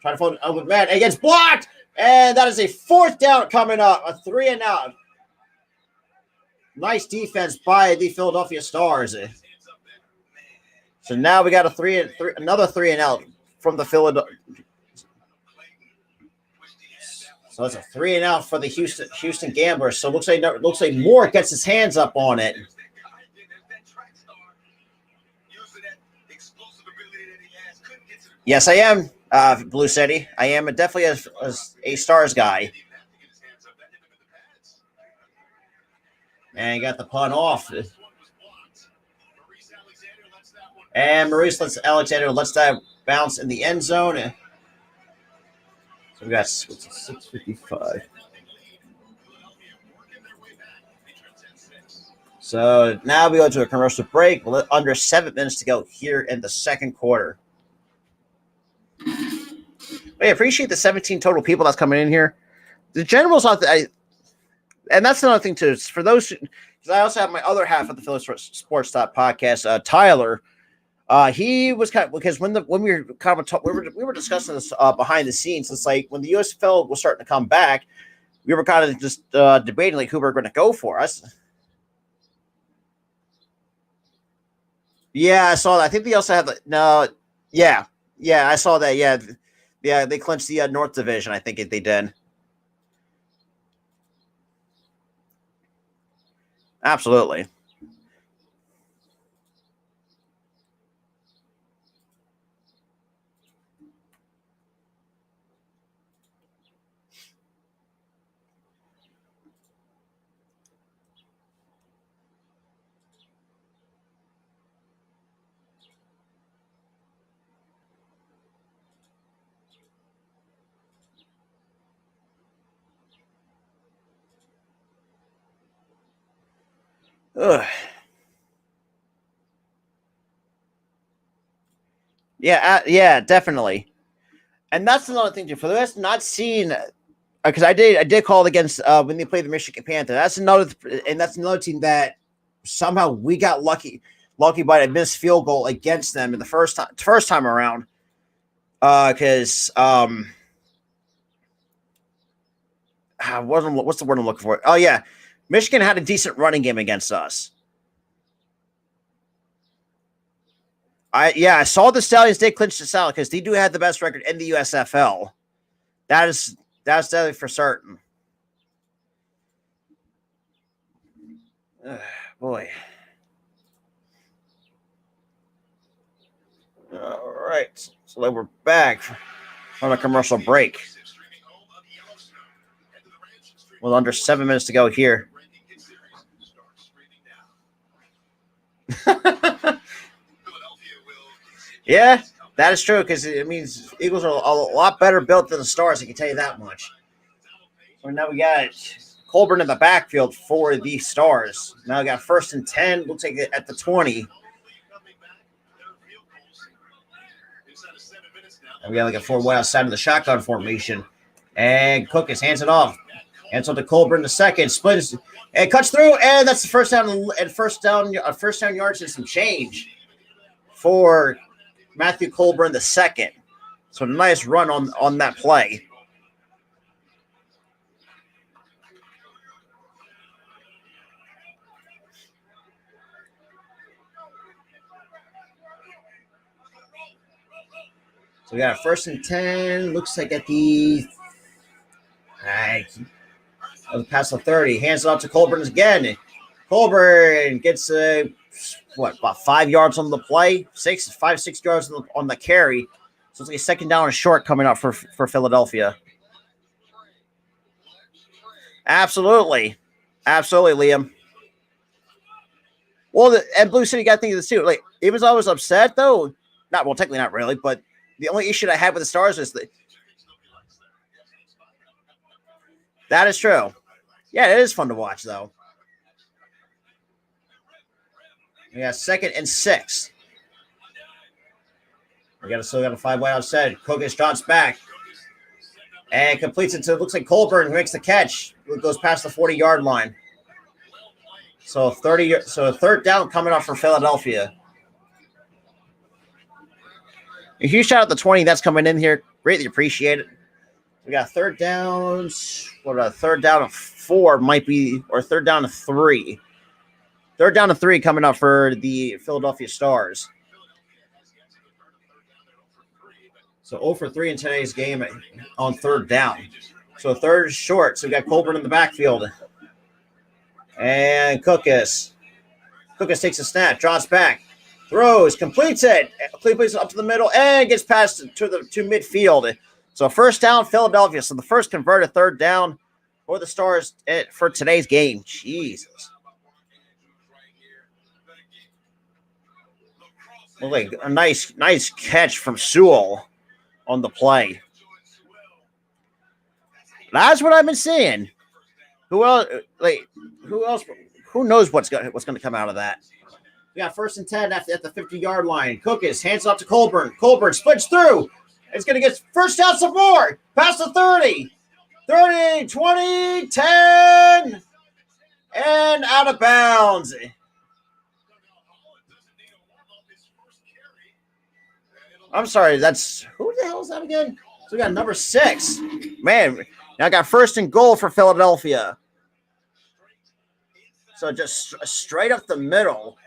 Speaker 2: Trying to phone with man. It gets blocked. And that is a 4th down coming up. A 3 and out. Nice defense by the Philadelphia Stars. So now we got another 3 and out from the Philadelphia. So it's a 3 and out for the Houston Gamblers. So it looks like Moore gets his hands up on it. Yes, I am, Blue City. I am definitely a Stars guy. And he got the punt off. And Maurice Alexander lets that bounce in the end zone. So we got 6:55. So now we go to a commercial break. Under 7 minutes to go here in the second quarter. I appreciate the 17 total people that's coming in here. The Generals, and that's another thing too. For those, because I also have my other half of the Philly Sports Talk podcast, Tyler. He was kind of, because when we were kind of we were discussing this behind the scenes. It's like when the USFL was starting to come back, we were kind of just debating like who we're going to go for. Yeah, I saw that. I think they also had yeah, I saw that. Yeah, they clinched the North Division. I think they did. Absolutely. Ugh. Yeah, definitely. And that's another thing too. For the rest, not seeing, because I did call it against when they played the Michigan Panther. That's another team that somehow we got lucky by a missed field goal against them in the first time around. Because what's the word I'm looking for? Oh yeah, Michigan had a decent running game against us. I saw the Stallions did clinch the South because they do have the best record in the USFL. That's definitely for certain. Boy. All right. So then we're back from a commercial break. Well, under 7 minutes to go here. Yeah, that is true because it means Eagles are a lot better built than the Stars. I can tell you that much. So now we got Colburn in the backfield for the Stars. Now we got 1st and 10. We'll take it at the 20. And we got like a 4-wide outside of the shotgun formation. And Cook hands it off. Hands on to Colburn the second. Splits and cuts through. And that's the first down yards and some change for Matthew Colburn the second. So nice run on that play. So we got a 1st and 10. Looks like at the pass the 30. Hands it off to Colburn again. Colburn gets about 5 yards on the play, 6 yards on the carry. So it's like a 2nd down and short coming up for Philadelphia. Absolutely, Liam. Well, and Blue City got to think of this too. Like, it was always upset though. Technically not really, but the only issue I had with the Stars is that is true. Yeah, it is fun to watch though. We got 2nd and 6. We still got a 5 wide outside. Kokis drops back and completes it to, it looks like Colburn, who makes the catch. It goes past the 40-yard line. So a third down coming up for Philadelphia. A huge shout out to 20 that's coming in here. Greatly appreciate it. We got third downs. What about third down of 4 might be, or third down of 3. Third down of 3 coming up for the Philadelphia Stars. So 0 for 3 in today's game on third down. So third is short. So we got Colburn in the backfield. And Kokis. Kokis takes a snap, drops back, throws, completes it. Completes it up to the middle and gets past to midfield. So first down, Philadelphia. So the first converted third down for the Stars for today's game. Jesus. Look like a nice catch from Sewell on the play. That's what I've been seeing. Who else? Who knows what's going to come out of that? We got 1st and 10 at the 50-yard line. Kokis hands off to Colburn. Colburn splits through. It's going to get first down some more. Past the 30. 30, 20, 10. And out of bounds. I'm sorry, that's who the hell is that again? So we got number 6. Man, now I got 1st and goal for Philadelphia. So just straight up the middle.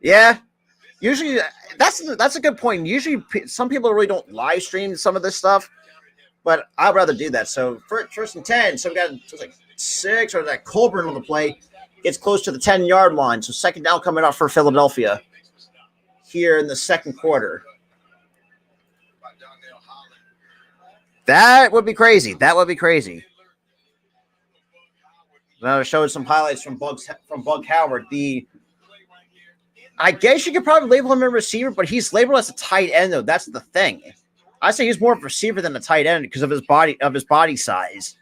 Speaker 2: Yeah, usually that's a good point. Usually some people really don't live stream some of this stuff, but I'd rather do that. So 1st and 10. So we got like 6 or that Colburn on the play gets close to the 10-yard line. So second down coming up for Philadelphia here in the second quarter. That would be crazy. Now showing some highlights from Bug Howard. I guess you could probably label him a receiver, but he's labeled as a tight end though. That's the thing. I say he's more of a receiver than a tight end because of his body size.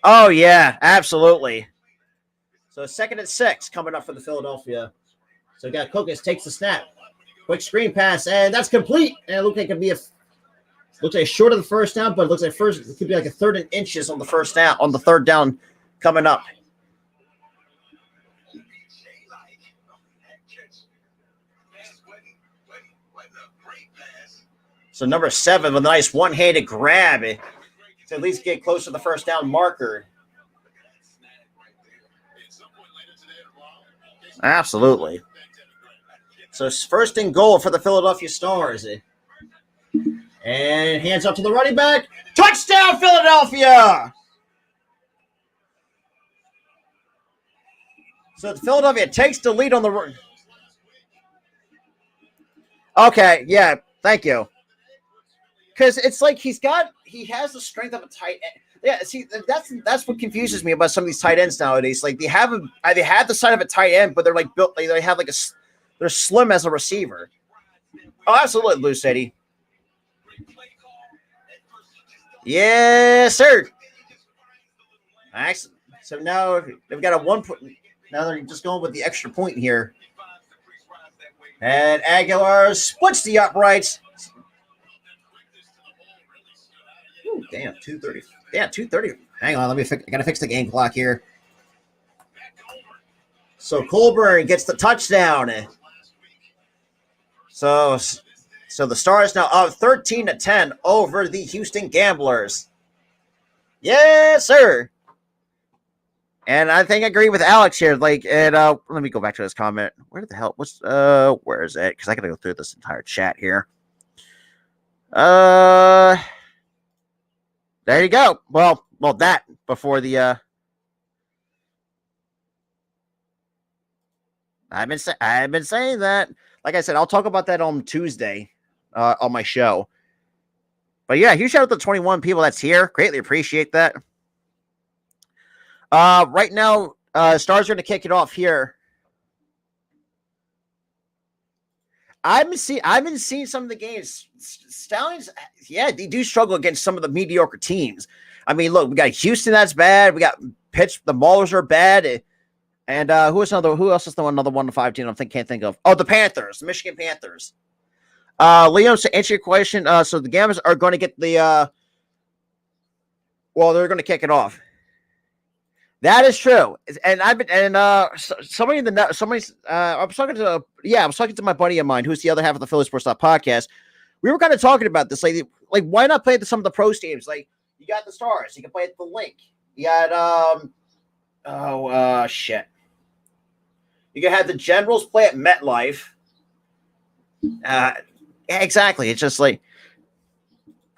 Speaker 2: Oh yeah, absolutely. So 2nd and 6 coming up for the Philadelphia. So we got Kokis takes the snap, quick screen pass, and that's complete. And it looks like it could be looks like short of the first down, but it looks like it could be like a 3rd and inches on the first down, on the third down coming up. So number 7 with a nice one-handed grab to at least get close to the first down marker. Absolutely. So it's 1st and goal for the Philadelphia Stars. And hands up to the running back. Touchdown, Philadelphia! So Philadelphia takes the lead on the run. Okay, yeah, thank you. Because it's like he has the strength of a tight end. Yeah, see, that's what confuses me about some of these tight ends nowadays. Like they have the side of a tight end, but they're like built. They have like they're slim as a receiver. Oh, absolutely, Blue City. Yes, sir. Excellent. So now they've got a 1 point. Now they're just going with the extra point here. And Aguilar splits the uprights. Ooh, damn, 2:30. Yeah, 2:30. Hang on, I gotta fix the game clock here. So Colburn gets the touchdown. So the Stars now up 13-10 over the Houston Gamblers. Yes, sir. And I think I agree with Alex here. Like, and let me go back to this comment. Where the hell? Where is it? Because I gotta go through this entire chat here. There you go. Well, that before the I've been saying that. Like I said, I'll talk about that on Tuesday on my show. But yeah, huge shout out to the 21 people that's here. Greatly appreciate that. Right now, Stars are going to kick it off here. I've been seeing some of the games. Stallions, yeah, they do struggle against some of the mediocre teams. I mean, look, we got Houston that's bad. We got Pitch. The Maulers are bad. And who else is another 1-5 team? Can't think of. Oh, the Panthers, the Michigan Panthers. Liam, to answer your question, so the Gammas are going to get the. Well, they're going to kick it off. That is true, and I've been I was talking to my buddy of mine who's the other half of the Philly Sports podcast. We were kind of talking about this, like why not play some of the pro teams? Like you got the Stars, you can play at the Link. You got shit. You can have the Generals play at MetLife. Exactly. It's just like,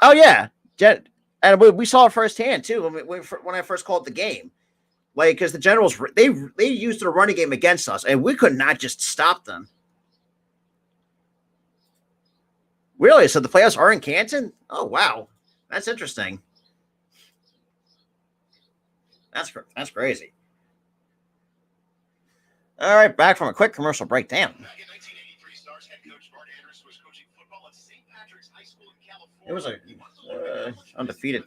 Speaker 2: oh yeah, and we saw it firsthand too when I first called the game. Like, because the Generals, they used their running game against us, and we could not just stop them. Really? So the playoffs are in Canton? Oh, wow. That's interesting. That's crazy. All right, back from a quick commercial breakdown. It was a undefeated.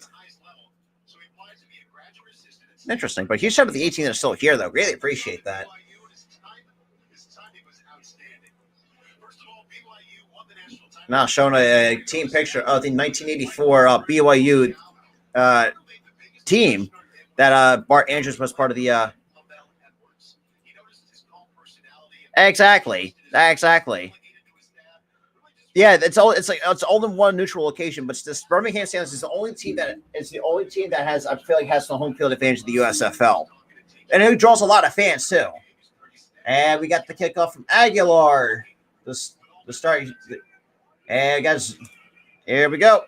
Speaker 2: Interesting, but you said with the 18 that are still here, though. Really appreciate that. Now showing a team picture of the 1984 BYU team that Bart Andrews was part of the. Exactly. Yeah, it's all in one neutral location, but this Birmingham Sounds is the only team that has, I feel like, has the home field advantage of the USFL, and it draws a lot of fans too. And we got the kickoff from Aguilar. The start, and guys, here we go.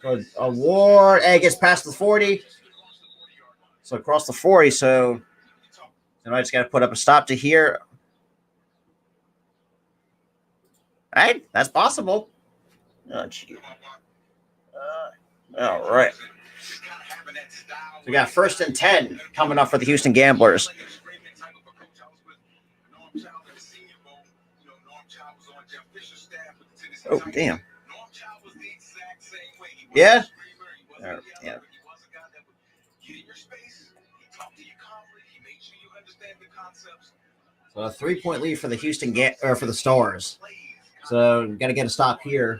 Speaker 2: So Award, and it gets past the 40. So across the 40, so I just got to put up a stop to here. All right, that's possible. Oh, gee. All right. We got 1st and 10 coming up for the Houston Gamblers. Oh, damn. Yeah? Oh, damn. So a 3-point lead for the for the Stars. So we got to get a stop here.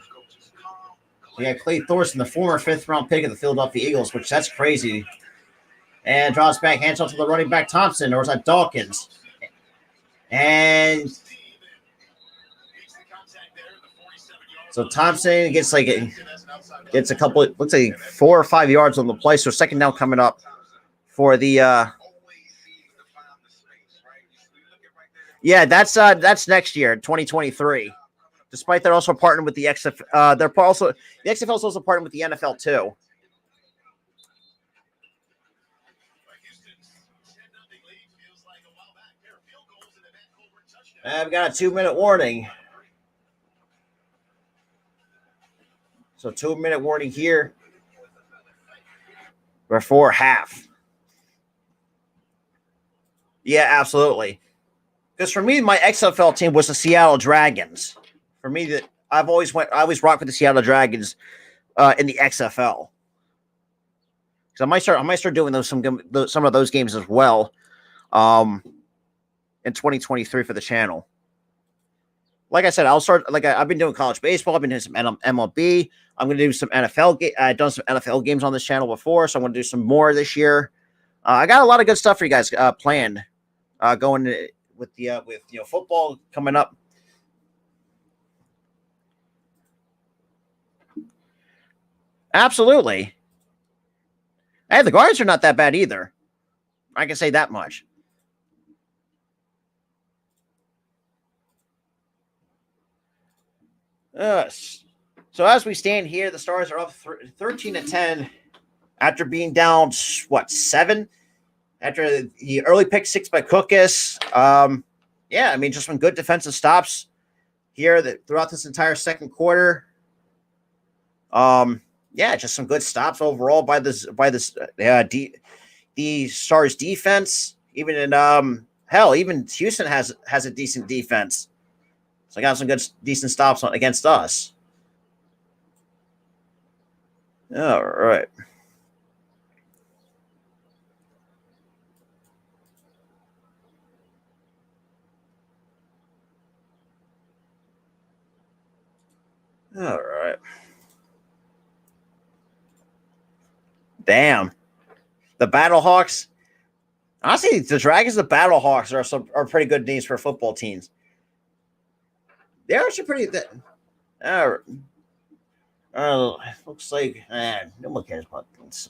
Speaker 2: We got Clay Thorson, the former 5th-round pick of the Philadelphia Eagles, which that's crazy. And draws back, hands off to the running back Thompson, or is that Dawkins? And so Thompson gets a couple, looks like 4 or 5 yards on the play. So 2nd down coming up for the. Yeah, that's next year, 2023. Despite they're also partnering with the XFL, the XFL is also partnering with the NFL too. I've got a 2-minute warning. So 2-minute warning here before half. Yeah, absolutely. Because for me, my XFL team was the Seattle Dragons. For me, I always rock with the Seattle Dragons in the XFL. So I might start doing some of those games as well in 2023 for the channel. Like I said, I've been doing college baseball. I've been doing some MLB. I'm going to do some NFL. I've done some NFL games on this channel before, so I'm going to do some more this year. I got a lot of good stuff for you guys planned going with football coming up. Absolutely. Hey, the Guardians are not that bad either. I can say that much. So as we stand here, the Stars are up 13-10 after being down 7 after the early pick 6 by Cookus. Yeah, I mean, just some good defensive stops here throughout this entire second quarter. Yeah, just some good stops overall by the Stars defense. Even in even Houston has a decent defense. So I got some decent stops against us. All right. All right. Damn. The Battlehawks. Honestly, the Dragons and the Battlehawks are pretty good names for football teams. They're actually pretty. Looks like no one cares about this.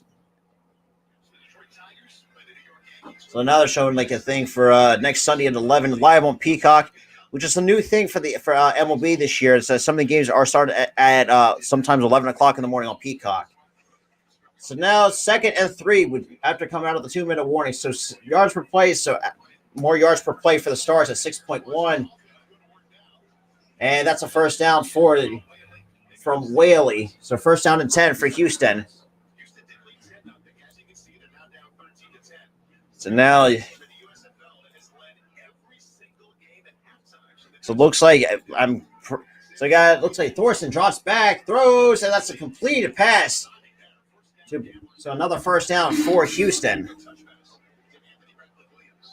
Speaker 2: So now they're showing like a thing for next Sunday at 11 live on Peacock, which is a new thing for MLB this year. It says some of the games are started at sometimes 11 o'clock in the morning on Peacock. So now 2nd and 3 after coming out of the 2-minute warning. So yards per play, so more yards per play for the Stars at 6.1. And that's a first down from Whaley. So first down and 10 for Houston. So now, so it looks like looks like Thorson drops back, throws, and that's a completed pass. So another first down for Houston.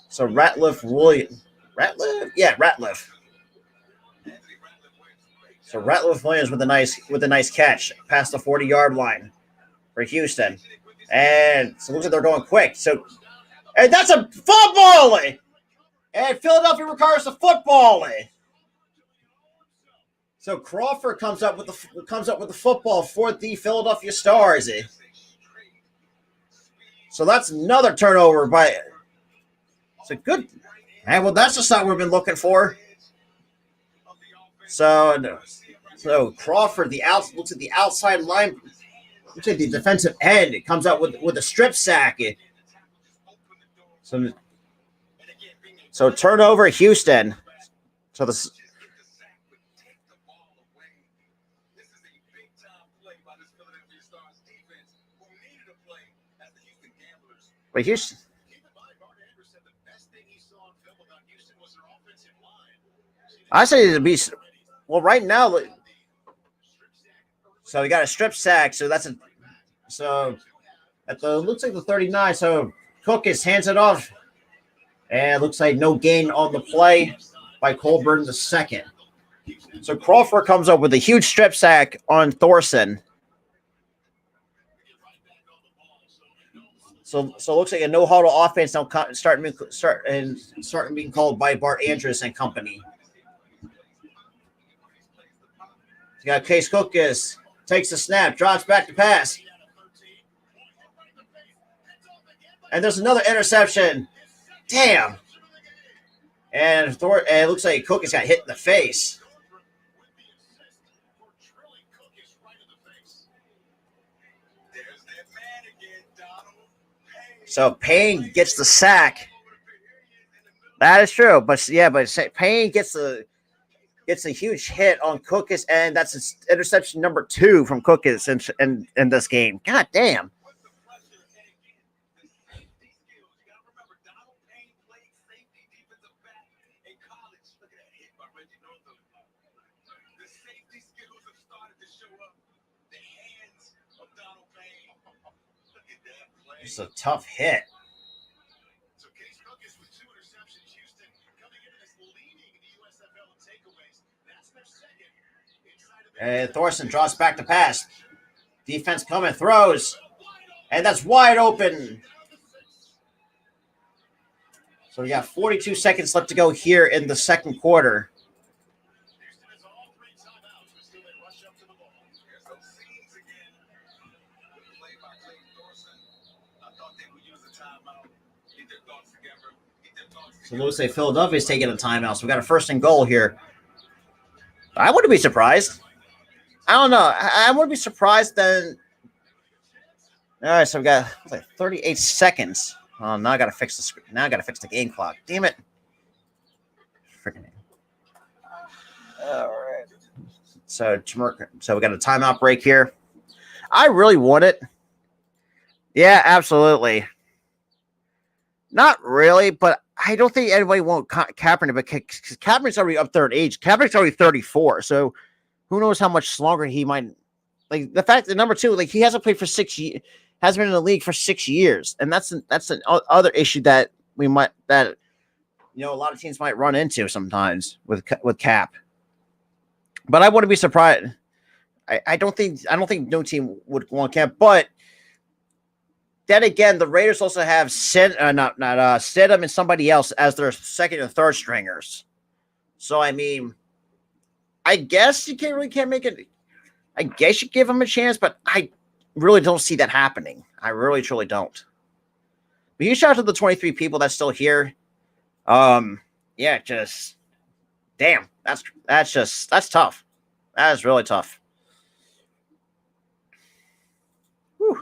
Speaker 2: So Ratliff. So Ratliff Williams with a nice catch past the 40-yard line for Houston. And so it looks like they're going quick. And that's a football! And Philadelphia recovers the football. So Crawford comes up with the football for the Philadelphia Stars. So that's another turnover by. So good. And well, that's just not what we've been looking for. So Crawford, looks at the outside line. Looks like the defensive end. It comes out with a strip sack. So turnover, Houston. So this. But Houston. I say it'd be right now. So we got a strip sack. So that's looks like the 39. So Cook hands it off, and it looks like no gain on the play by Colburn the second. So Crawford comes up with a huge strip sack on Thorson. So it looks like a no huddle offense now starting being called by Bart Andrus and company. You got Case Cook takes the snap, drops back to pass. And there's another interception. Damn. And it looks like Cook has got hit in the face. So Payne gets the sack. That is true, but Payne gets a huge hit on Cookis, and that's interception number 2 from Cookis in this game. God damn. It's a tough hit. And Thorson draws back to pass. Defense coming, throws. And that's wide open. So we got 42 seconds left to go here in the second quarter. So we'll say Philadelphia's taking a timeout. So we got a first and goal here. I wouldn't be surprised. I don't know. I wouldn't be surprised then. All right, so we got 38 seconds. Oh, now I got to fix the screen. Now I got to fix the game clock. Damn it! Freaking. All right. So we got a timeout break here. I really want it. Yeah, absolutely. Not really, but I don't think anybody wants Kaepernick, but Kaepernick's already up there in age. Kaepernick's already 34, so who knows how much longer he might Like the fact that number two, like he hasn't played for 6 years, has been in the league for 6 years, and that's an other issue that a lot of teams might run into sometimes with Cap. But I wouldn't be surprised. I don't think no team would want Cap, but then again, the Raiders also have Stidham and somebody else as their second and third stringers. So I mean, I guess you can't make it. I guess you give them a chance, but I really don't see that happening. I really truly don't. But you shout out to the 23 people that's still here. Yeah, just damn. That's tough. That is really tough. Whew.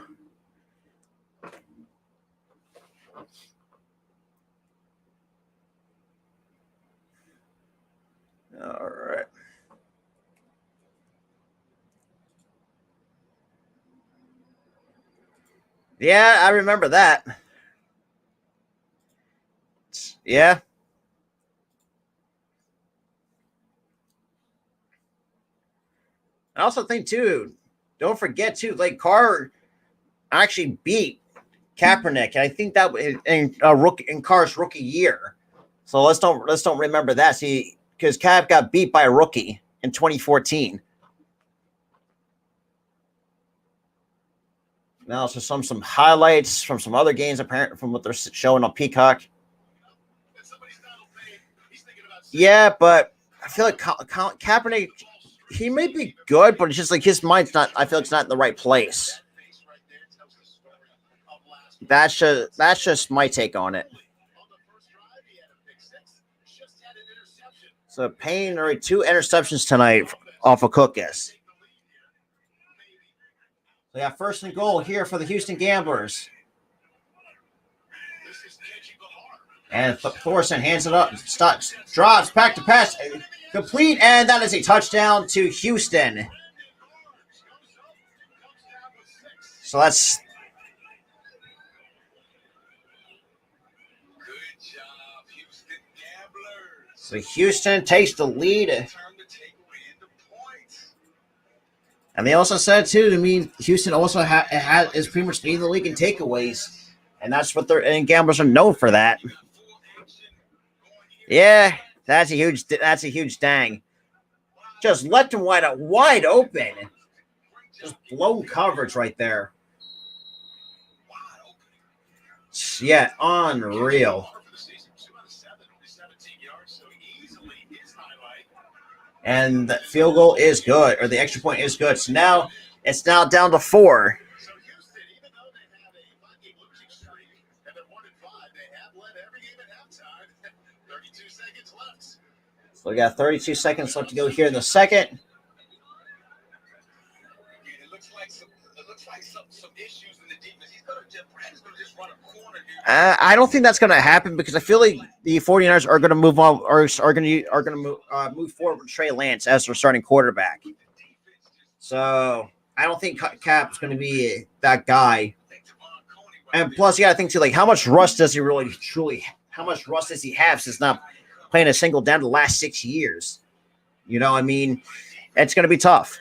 Speaker 2: All right. Yeah, I remember that. Yeah. I also think too, don't forget too, like Carr actually beat Kaepernick, and I think that in Carr's rookie year. So let's don't remember that. See, because Cap got beat by a rookie in 2014. Now, so some highlights from some other games, apparently from what they're showing on Peacock. Yeah, but I feel like Kaepernick, he may be good, but it's just like his mind's not. I feel like it's not in the right place. That's just my take on it. So Payne already 2 interceptions tonight off of Cookus. We got first and goal here for the Houston Gamblers. And Thorson hands it up, stops, drops, back to pass, complete, and that is a touchdown to Houston. So that's
Speaker 1: Good job, Houston Gamblers.
Speaker 2: so Houston takes the lead.
Speaker 1: Time to take away the points.
Speaker 2: And they also said too to me, Houston also is pretty much leading the league in takeaways, and that's what and Gamblers are known for that. Yeah, that's a huge dang. Just left him wide open. Just blown coverage right there. Yeah, unreal. And the field goal is good, or the extra point is good. So now it's down to 4. So we got 32 seconds left to go here in the second.
Speaker 1: It looks like some issues in the defense. Brad's gonna just run a corner, dude.
Speaker 2: I don't think that's going to happen because I feel like the 49ers are going to move on, or are going to move forward with Trey Lance as their starting quarterback. So I don't think Cap's going to be that guy. And plus, you got to think too, like how much rust does he really truly? How much rust does he have since not playing a single down the last 6 years? You know, I mean, it's going to be tough.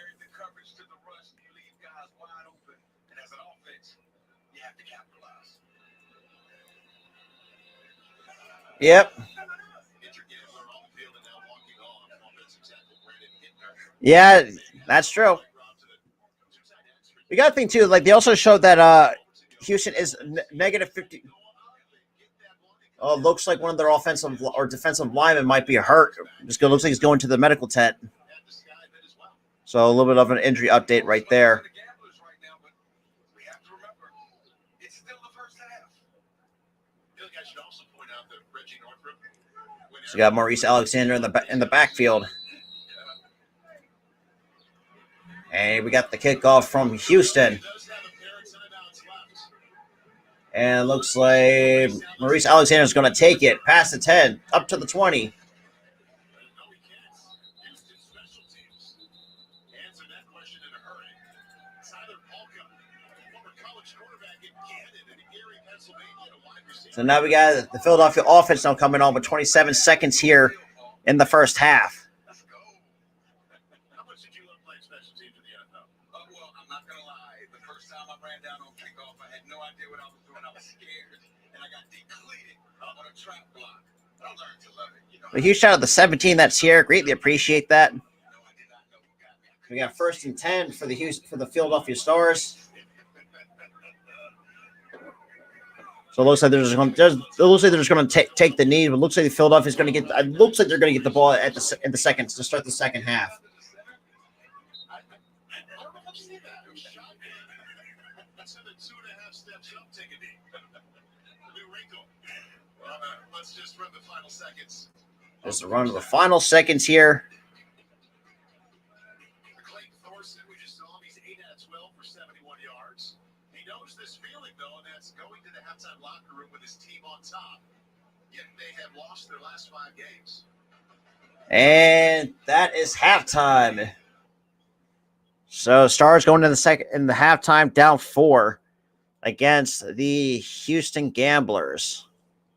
Speaker 2: Yep. Yeah, that's true. You got to think too, like they also showed that Houston is negative 50. Oh, looks like one of their offensive or defensive linemen might be hurt. Looks like he's going to the medical tent. So a little bit of an injury update right there. So we got Maurice Alexander in the backfield. And we got the kickoff from Houston. And it looks like Maurice Alexander is going to take it past the 10, up to the 20. So now we got the Philadelphia offense now coming on with 27 seconds here in the first half.
Speaker 1: How much did you love playing special teams in the NFL? Well, first time I ran down on kickoff, I had no idea what I was doing. I was scared, and I got depleted on a trap block. But I learned to love it. You know,
Speaker 2: A huge shout out to the 17 that's here. Greatly appreciate that.
Speaker 1: no, I did not know who got me.
Speaker 2: We got 1st and 10 for the Philadelphia Stars. So it looks like they're just going. It looks like they're just going to take the knee. But it looks like Philadelphia's going to get. It looks like they're going to get the ball at in the second to start the second half.
Speaker 1: I don't know if I've seen that. It was shocking. That's in the 2.5 steps up, take a knee. New wrinkle. Well, let's just run the final seconds.
Speaker 2: Just a run to the final seconds here.
Speaker 1: Clayton Thorson, we just saw him. He's 8 out of 12 for 71 yards. He knows this feeling, though, and that's going to the halftime locker room with his team on top. Yet they have lost their last 5 games.
Speaker 2: And that is halftime. So Stars going in the halftime down 4 against the Houston Gamblers.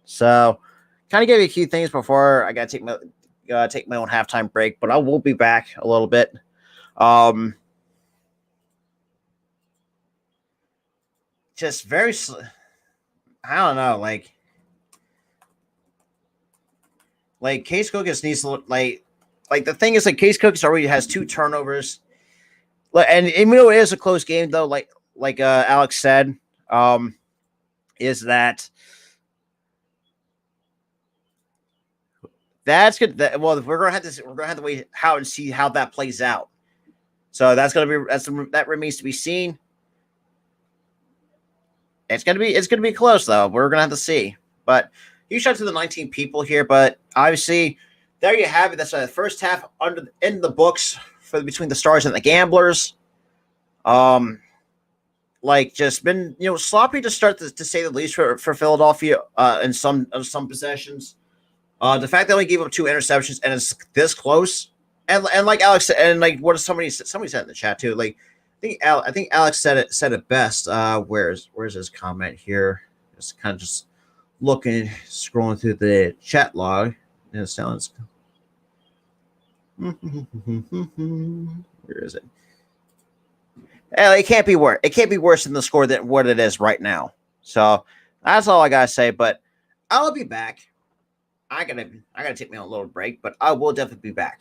Speaker 2: So kind of give you a few things before I gotta take my own halftime break, but I will be back a little bit. Just very, I don't know, like Case Cookus needs to look like the thing is like Case Cookus already has 2 turnovers, and you know it is a close game though. Like Alex said, is that that's good. Well, we're gonna have to wait out and see how that plays out. So that remains to be seen. It's gonna be close though. We're gonna have to see. But you shout to the 19 people here, but obviously there you have it. That's the first half in the books for between the Stars and the Gamblers. Just been sloppy to start to say the least for Philadelphia in some possessions. The fact that they gave up 2 interceptions and it's this close, and like Alex said, and like what somebody said in the chat too. Like I think Alex said it best. Where's his comment here? Just kind of scrolling through the chat log. And it sounds. Where is it? It can't be worse. It can't be worse than the score than what it is right now. So that's all I gotta say. But I'll be back. I gotta take me a little break, but I will definitely be back.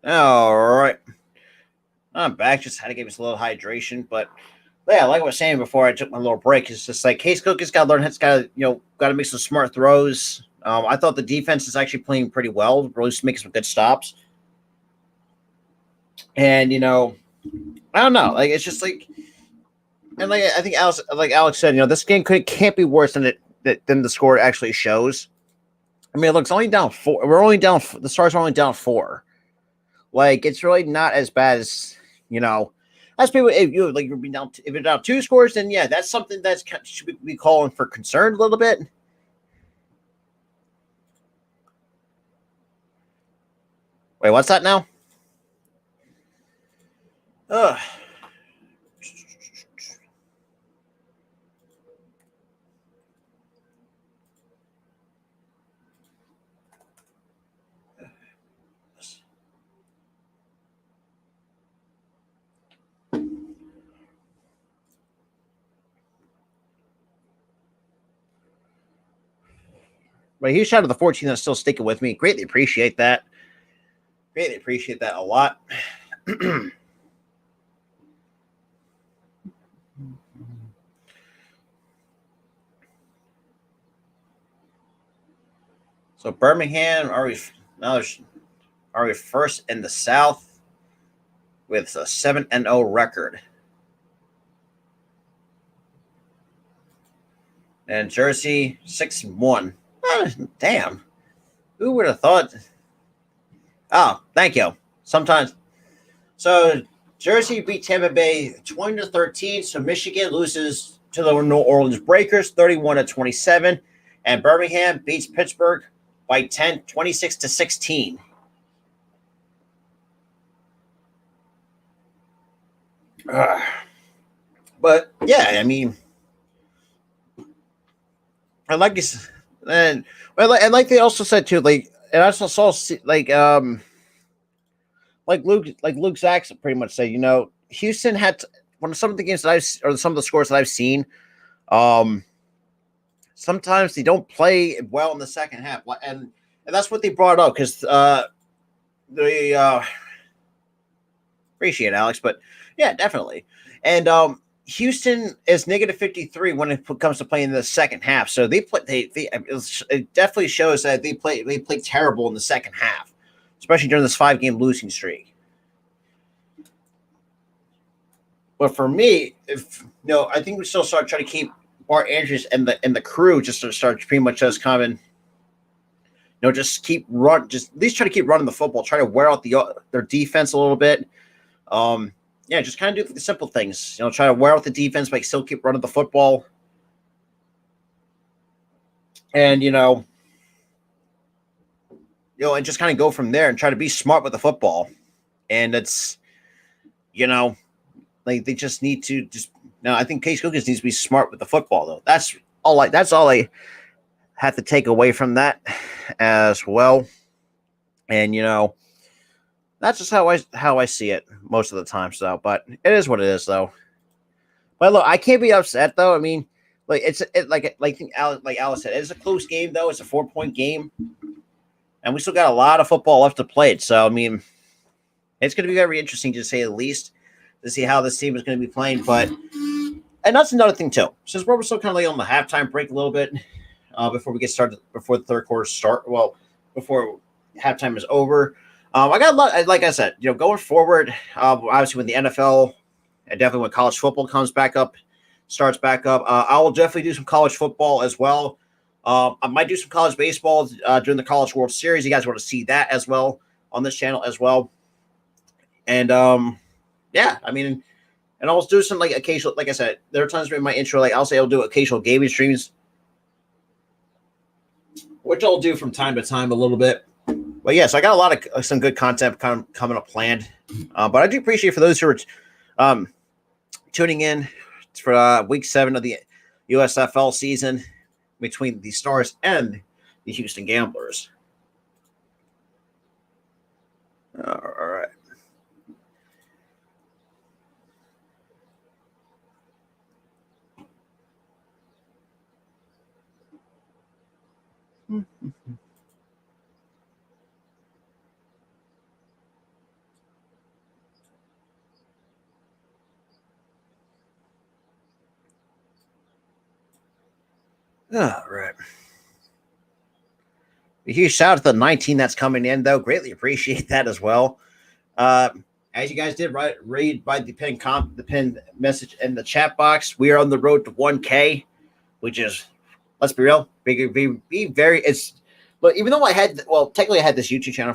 Speaker 2: All right. I'm back. Just had to give us a little hydration, but yeah, like I was saying before, I took my little break. It's just like Case Cook has got to learn. It's got to got to make some smart throws. I thought the defense is actually playing pretty well, really making some good stops. And I don't know, like it's just like, and like I think Alex said, this game can't be worse than the score actually shows. I mean, it looks only down 4. We're only down. The Stars are only down 4. Like it's really not as bad as as people. If you're being down, if you're down 2 scores, then yeah, that's something that's should be calling for concern a little bit. Wait, what's that now? Ugh. But huge shout out to the 14 that's still sticking with me. Greatly appreciate that. Greatly appreciate that a lot. So Birmingham are we first in the South with a 7-0 record. And Jersey 6-1. Damn. Who would have thought? Oh, thank you. Sometimes. So Jersey beat Tampa Bay 20-13. So Michigan loses to the New Orleans Breakers 31-27. And Birmingham beats Pittsburgh by 10, 26-16. But yeah, I mean, I like this, and like they also said too, like, and I also saw like Luke Zax pretty much said, Houston had one of some of the games that or some of the scores that I've seen. Sometimes they don't play well in the second half, and that's what they brought up because they appreciate it, Alex, but yeah, definitely, and Houston is -53 when it comes to playing in the second half. So they play. It definitely shows that they play terrible in the second half, especially during this 5-game losing streak. But for me, I think we still start trying to keep Bart Andrews and the crew just to start pretty much as common. Just at least try to keep running the football, try to wear out their defense a little bit. Yeah, just kind of do the simple things. Try to wear out the defense, but still keep running the football. And and just kind of go from there and try to be smart with the football. And it's, like they just need to just. No, I think Case Cook needs to be smart with the football, though. That's all I have to take away from that as well. And that's just how I see it most of the time. So, but it is what it is, though. But look, I can't be upset though. I mean, like Alice said, it's a close game though. It's a 4-point game, and we still got a lot of football left to play. So, I mean, it's going to be very interesting to say the least to see how this team is going to be playing. But and that's another thing too. Since we're still kind of like on the halftime break a little bit before we get started, before the third quarter start. Well, before halftime is over. I got a lot, like I said, going forward, obviously when the NFL and definitely when college football starts back up, I will definitely do some college football as well. I might do some college baseball during the College World Series. You guys want to see that as well on this channel as well. And yeah, I mean, and I'll do some like occasional, like I said, there are times during my intro, like I'll say I'll do occasional gaming streams, which I'll do from time to time a little bit. But yeah, so I got a lot of some good content coming up planned. But I do appreciate for those who are tuning in for week 7 of the USFL season between the Stars and the Houston Gamblers. All right. All right. A huge shout out to the 19 that's coming in, though. Greatly appreciate that as well. As you guys did read by the pin message in the chat box, we are on the road to 1K, which is, let's be real, be very. But even though technically I had this YouTube channel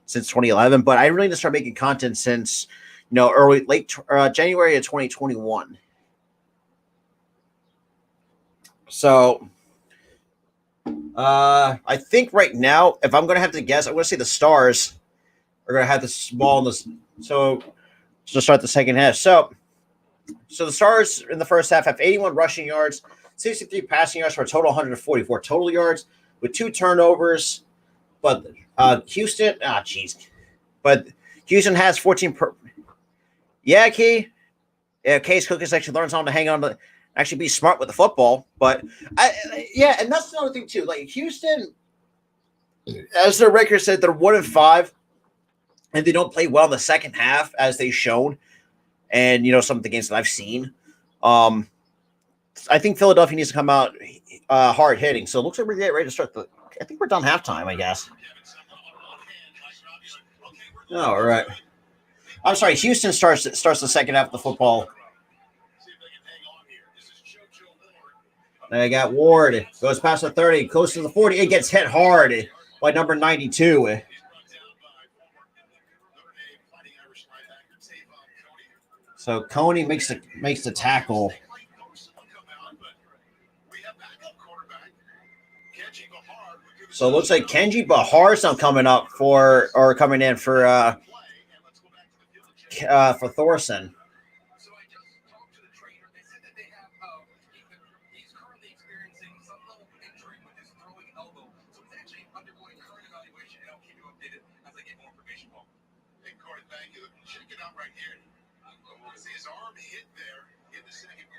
Speaker 2: since 2011, but I really didn't start making content since late January of 2021. So I think right now, if I'm going to have to guess, I'm going to say the Stars are going to have the ball in this. So to start the second half. So the Stars in the first half have 81 rushing yards, 63 passing yards for a total 144 total yards with 2 turnovers. But Houston, but Houston has 14 per. Yeah, Key. Yeah, Case Cook has actually learned something to hang on to, actually be smart with the football. But and that's another thing too. Like Houston, as their record said, they're 1-5, and they don't play well in the second half as they've shown. And some of the games that I've seen, I think Philadelphia needs to come out hard hitting. So it looks like we're getting ready to start I think we're done halftime, I guess. All right. I'm sorry. Houston starts the second half of the football. They got Ward. Goes past the 30, close to the 40. It gets hit hard by number 92. So Coney makes the tackle. So it looks like Kenji Bahar's now coming in for Thorson.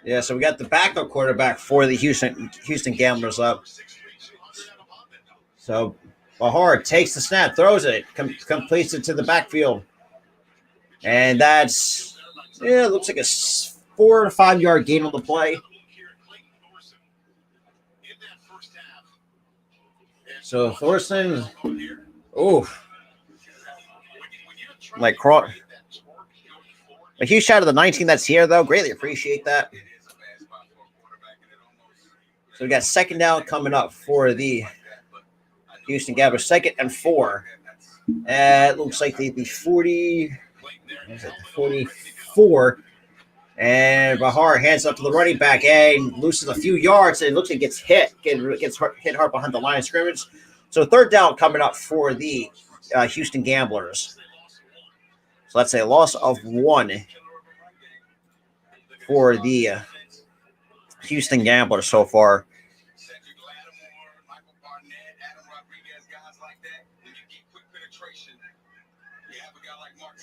Speaker 2: Yeah, so we got the backup quarterback for the Houston Gamblers up. So Bahar takes the snap, throws it, completes it to the backfield. And that's, it looks like a 4 to 5 yard gain on the play. So Thorson, a huge shout out to the 19 that's here, though. Greatly appreciate that. So we got second down coming up for the Houston Gamblers, 2nd and 4. It looks like the 44. And Bahar hands up to the running back and loses a few yards. And it looks like it gets hit hard behind the line of scrimmage. So 3rd down coming up for the Houston Gamblers. So that's a loss of 1 for the Houston Gamblers so far.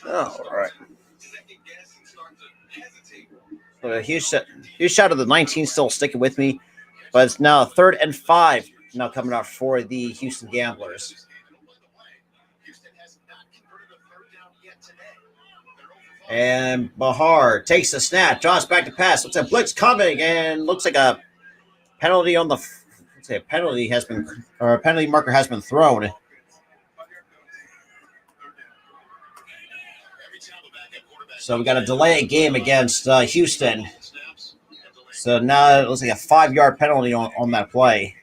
Speaker 2: All right. So huge shout out to the 19 still sticking with me, but it's now 3rd and 5 now coming out for the Houston Gamblers. And Bahar takes the snap, draws back to pass. Looks like a blitz coming, and looks like a penalty on the. A penalty marker has been thrown. So we got a delay game against Houston. So now it looks like a 5 yard penalty on that play.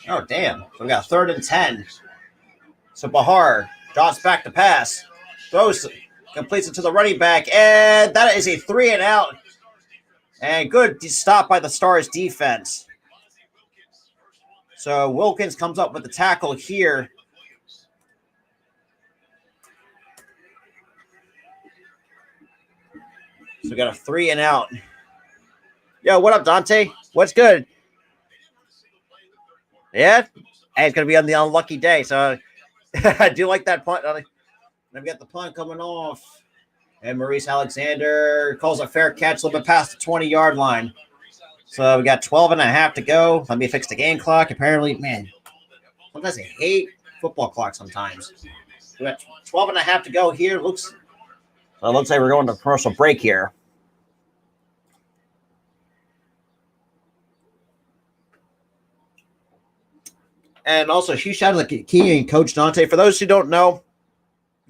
Speaker 2: Oh, damn. So we got 3rd and 10. So Bahar drops back to pass. Throws, completes it to the running back. And that is a 3 and out. And good stop by the Stars defense. So Wilkins comes up with the tackle here. So we got a 3 and out. Yo, what up, Dante? What's good? Yeah? Hey, it's going to be on the unlucky day. So I do like that punt. I've got the punt coming off. And Maurice Alexander calls a fair catch a little bit past the 20 yard line. So we got 12.5 to go. Let me fix the game clock. Apparently, man, sometimes I hate football clock sometimes. We got 12.5 to go here. It looks like we're going to commercial break here. And also, huge shout out to Key and Coach Dante. For those who don't know,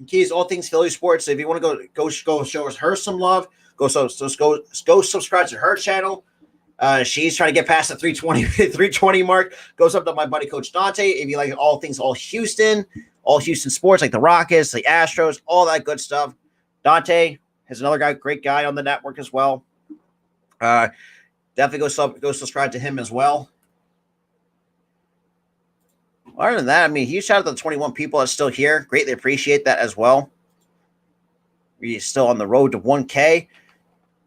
Speaker 2: Key is all things Philly sports. So if you want to go show her some love, go subscribe to her channel. She's trying to get past the 320 mark. Goes up to my buddy Coach Dante. If you like all Houston sports, like the Rockets, the Astros, all that good stuff. Dante is another great guy on the network as well. Definitely go subscribe to him as well. Other than that, I mean, huge shout out to the 21 people that's still here. Greatly appreciate that as well. We're still on the road to 1K.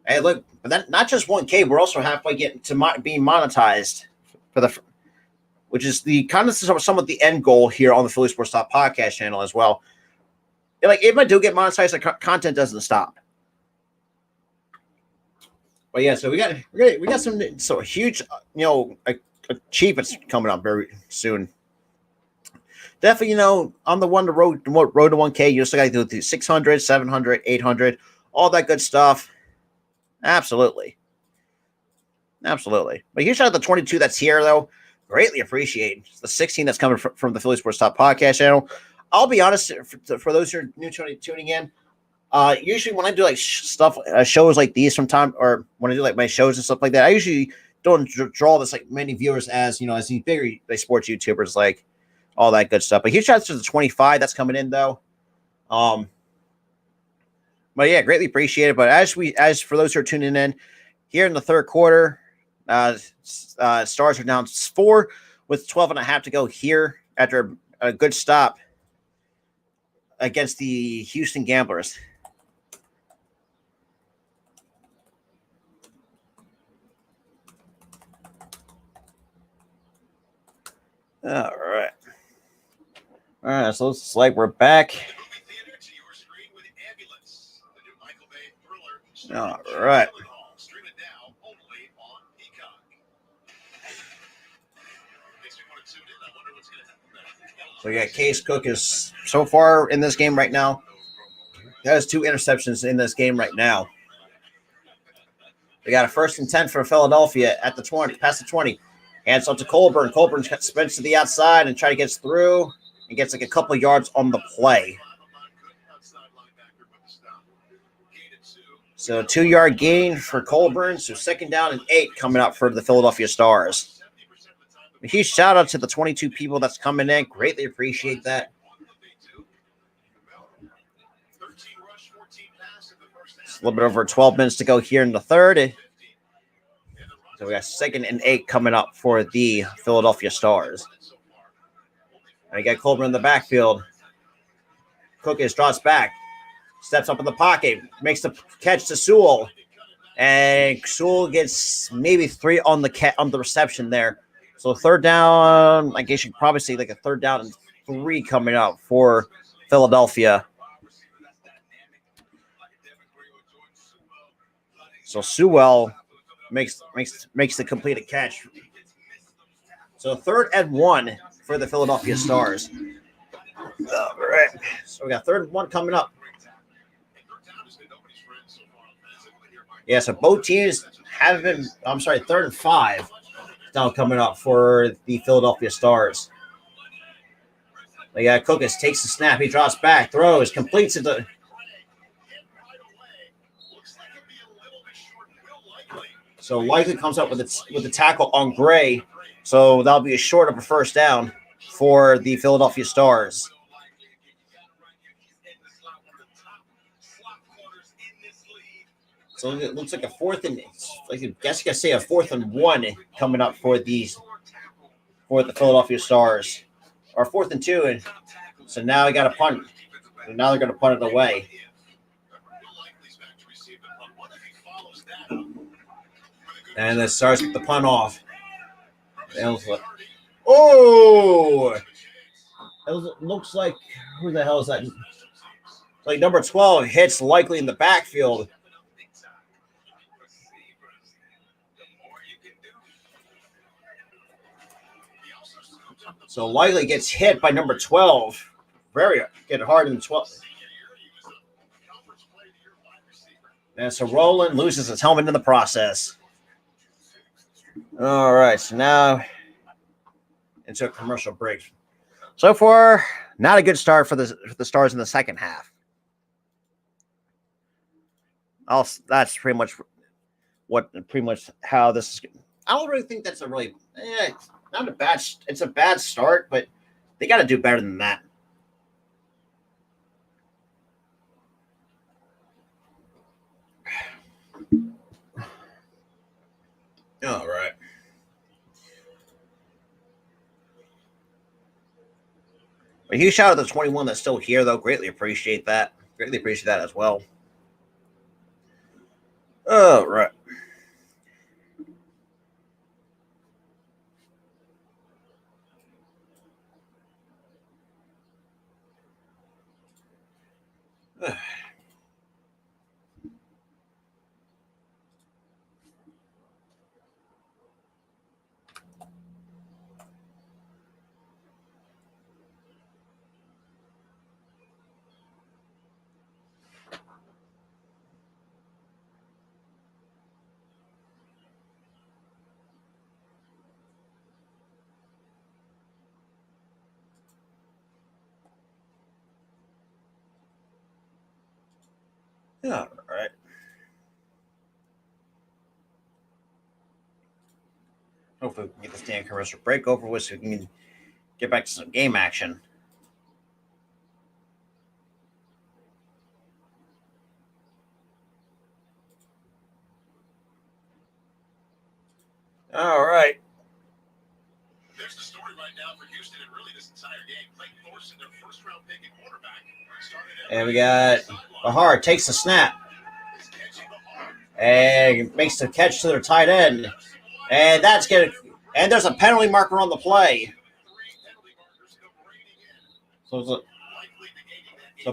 Speaker 2: Hey, look, but that not just 1K, we're also halfway getting to being monetized which is the kind of somewhat the end goal here on the Philly Sports Talk podcast channel as well. Like, if I do get monetized, the content doesn't stop. But yeah, so we got some huge, achievements coming up very soon. Definitely, on the road to 1K, you still got to do 600, 700, 800, all that good stuff. Absolutely. But huge shout out to the 22 that's here, though. Greatly appreciate the 16 that's coming from the Philly Sports Talk podcast channel. I'll be honest, for those who are new tuning in, usually when I do like shows like these or when I do like my shows and stuff like that, I usually don't draw this like many viewers as these bigger sports YouTubers, like all that good stuff. But huge shout out to the 25 that's coming in though. But yeah, greatly appreciate it. But as for those who are tuning in here in the third quarter, Stars are down 4 with 12.5 to go here after a good stop against the Houston Gamblers. All right, so it's like we're back. All right. So yeah, Case Cook is so far in this game right now. He has 2 interceptions in this game right now. We got a 1st and 10 for Philadelphia at the 20, past the 20. Hands up to Colburn. Colburn spins to the outside and gets through and gets like a couple yards on the play. So 2-yard gain for Colburn. So 2nd down and 8 coming up for the Philadelphia Stars. A huge shout out to the 22 people that's coming in. Greatly appreciate that. It's a little bit over 12 minutes to go here in the third. So we got 2nd and 8 coming up for the Philadelphia Stars. And we got Colburn in the backfield. Cook drops back. Steps up in the pocket. Makes the catch to Sewell. And Sewell gets maybe 3 on the reception there. So 3rd down, I guess you could probably say like a 3rd down and 3 coming up for Philadelphia. So Sewell makes the completed catch. So 3rd and 1 for the Philadelphia Stars. All right. So we got 3rd and 1 coming up. Yeah, so both teams have been, 3rd and 5 now coming up for the Philadelphia Stars. They got Cookus, takes the snap, he drops back, throws, completes it. So Likely comes up with the tackle on Gray. So that'll be a short of a 1st down for the Philadelphia Stars. So it looks like a 4th and I guess you could say a 4th and 1 coming up for the Philadelphia Stars, or 4th and 2, and so now we got a punt. And now they're going to punt it away. And the Stars get the punt off. Oh! It looks like, who the hell is that? Like number 12 hits Likely in the backfield. So Likely gets hit by number 12. Very get hard in the 12. And so Roland loses his helmet in the process. All right, so now into a commercial break. So far, not a good start for the Stars in the second half. That's pretty much how this is. I don't really think that's a really not a bad. It's a bad start, but they got to do better than that. All right. A huge shout out to the 21 that's still here, though. Greatly appreciate that. Greatly appreciate that as well. All right. All right. Hopefully, we can get this damn commercial break over with so we can get back to some game action. All right.
Speaker 1: There's the story right now for Houston and really this entire game. Clayton Thorson, their first round pick and quarterback.
Speaker 2: And we got Bahar takes the snap. And makes the catch to their tight end. And that's good. And there's a penalty marker on the play. So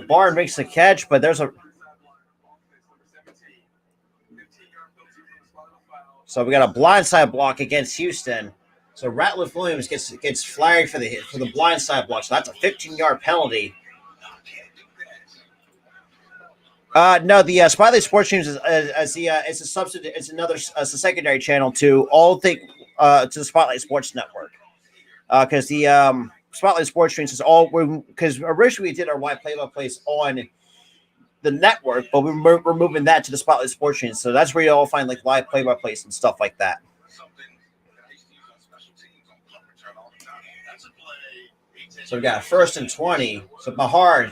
Speaker 2: Barn makes the catch, but there's a. So we got a blindside block against Houston. So Ratliff Williams gets flagged for the blindside block. So that's a 15-yard penalty. No, the Spotlight Sports News it's a substitute. It's a secondary channel to to the Spotlight Sports Network. Because the Spotlight Sports News is all because originally we did our white play-by-plays on the network, but we're moving that to the Spotlight Sports News. So that's where you all find like live play-by-plays and stuff like that. So we got 1st and 20. So Bahar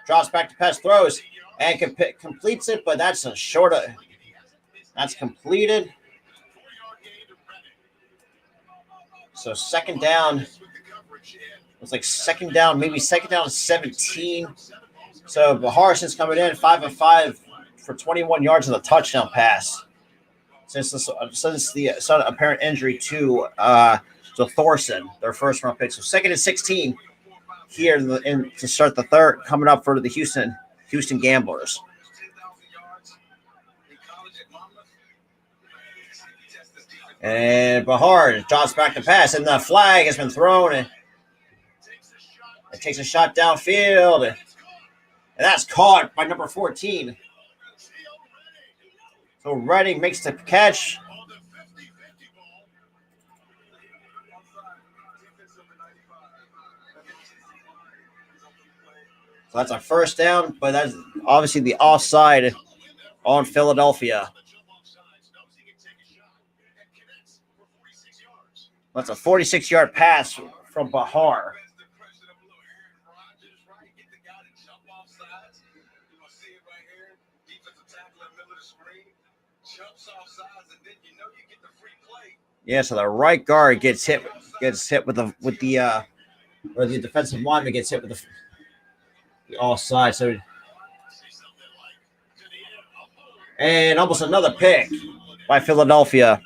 Speaker 2: drops back to pass, throws. And completes it, but that's that's completed. So second down. It's like second down, maybe second down 17. So Baharson's coming in 5 of 5 for 21 yards on the touchdown pass. Since the apparent injury to Thorson, their first round pick. So 2nd and 16 here to start the third, coming up for the Houston Gamblers. And Bahar drops back to pass, and the flag has been thrown. And it takes a shot downfield, and that's caught by number 14. So Redding makes the catch. So that's a first down, but that's obviously the offside on Philadelphia. That's a 46-yard pass from Bahar. Yeah, so the right guard gets hit with the defensive lineman gets hit with the offside. So and almost another pick by Philadelphia.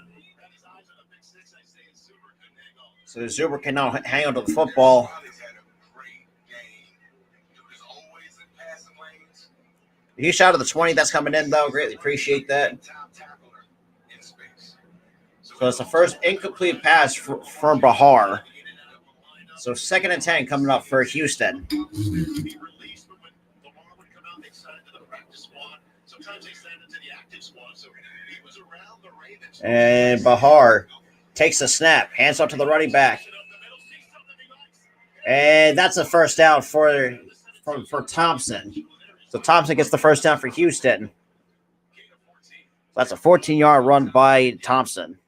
Speaker 2: So Zuber can now hang on to the football. He shot at the 20. That's coming in, though. Greatly appreciate that. So it's the first incomplete pass from Bahar. So 2nd and 10 coming up for Houston. And Bahar takes the snap, hands off to the running back. And that's a first down for Thompson. So Thompson gets the first down for Houston. That's a 14-yard run by Thompson.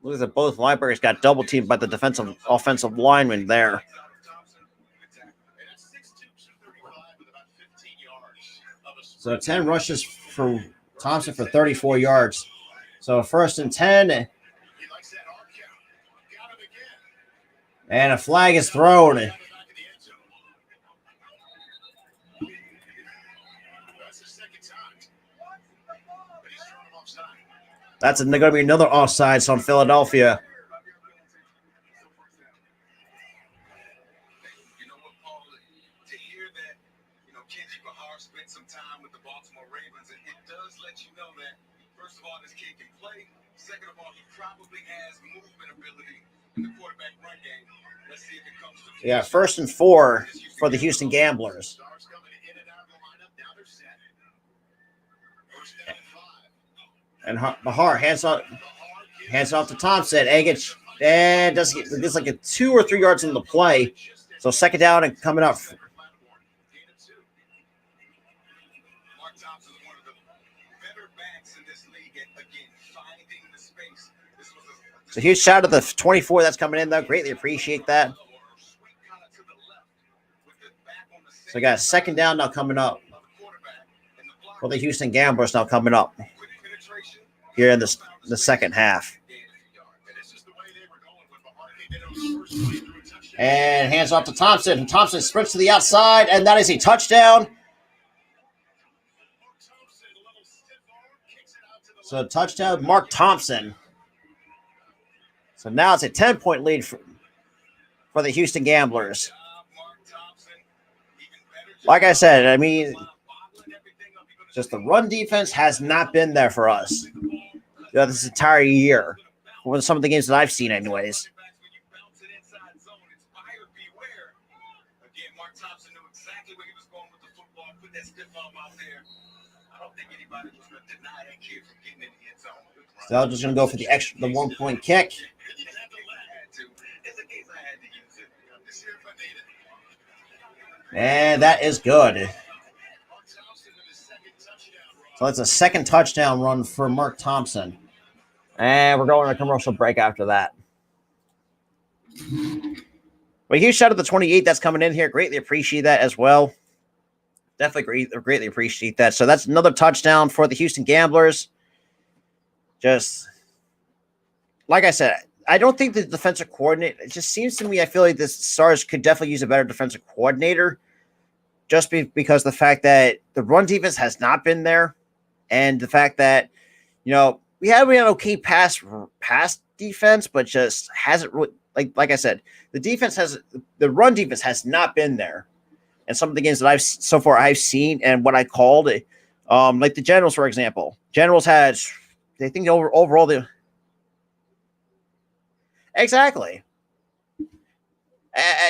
Speaker 2: Look at both linebackers got double teamed by the offensive lineman there. So 10 rushes for Thompson for 34 yards. So 1st and 10. And a flag is thrown. That's going to be another offsides on Philadelphia.
Speaker 1: You know what, Paul? To hear that, Kenji Bahar spent some time with the Baltimore Ravens, it does let you know that, first of all, this kid can play. Second of all, he probably has movement ability in the quarterback run game. Let's see if it comes to
Speaker 2: 1st and 4 for the Houston Gamblers. And Bahar hands off to Thompson. Agich and gets like a 2 or 3 yards in the play. So 2nd down and coming up. So huge shout out to the 24 that's coming in though. Greatly appreciate that. So we got a 2nd down now coming up. For the Houston Gamblers now coming up here in the second half. And hands off to Thompson. And Thompson sprints to the outside, and that is a touchdown. So touchdown, Mark Thompson. So now it's a 10-point lead for the Houston Gamblers. Like I said, I mean, just the run defense has not been there for us this entire year. For some of the games that I've seen anyways. So I'm just going to go for the 1-point kick. And that is good. So it's a 2nd touchdown run for Mark Thompson. And we're going to a commercial break after that. But huge shout out to the 28 that's coming in here. Greatly appreciate that as well. Definitely greatly appreciate that. So that's another touchdown for the Houston Gamblers. Just like I said, I don't think the defensive coordinator, it just seems to me, I feel like the Stars could definitely use a better defensive coordinator just because the fact that the run defense has not been there and the fact that, we have an okay pass defense, but just hasn't really, like I said, the run defense has not been there. And some of the games that I've seen and what I called it, like the Generals, for example. Generals had, they think overall exactly.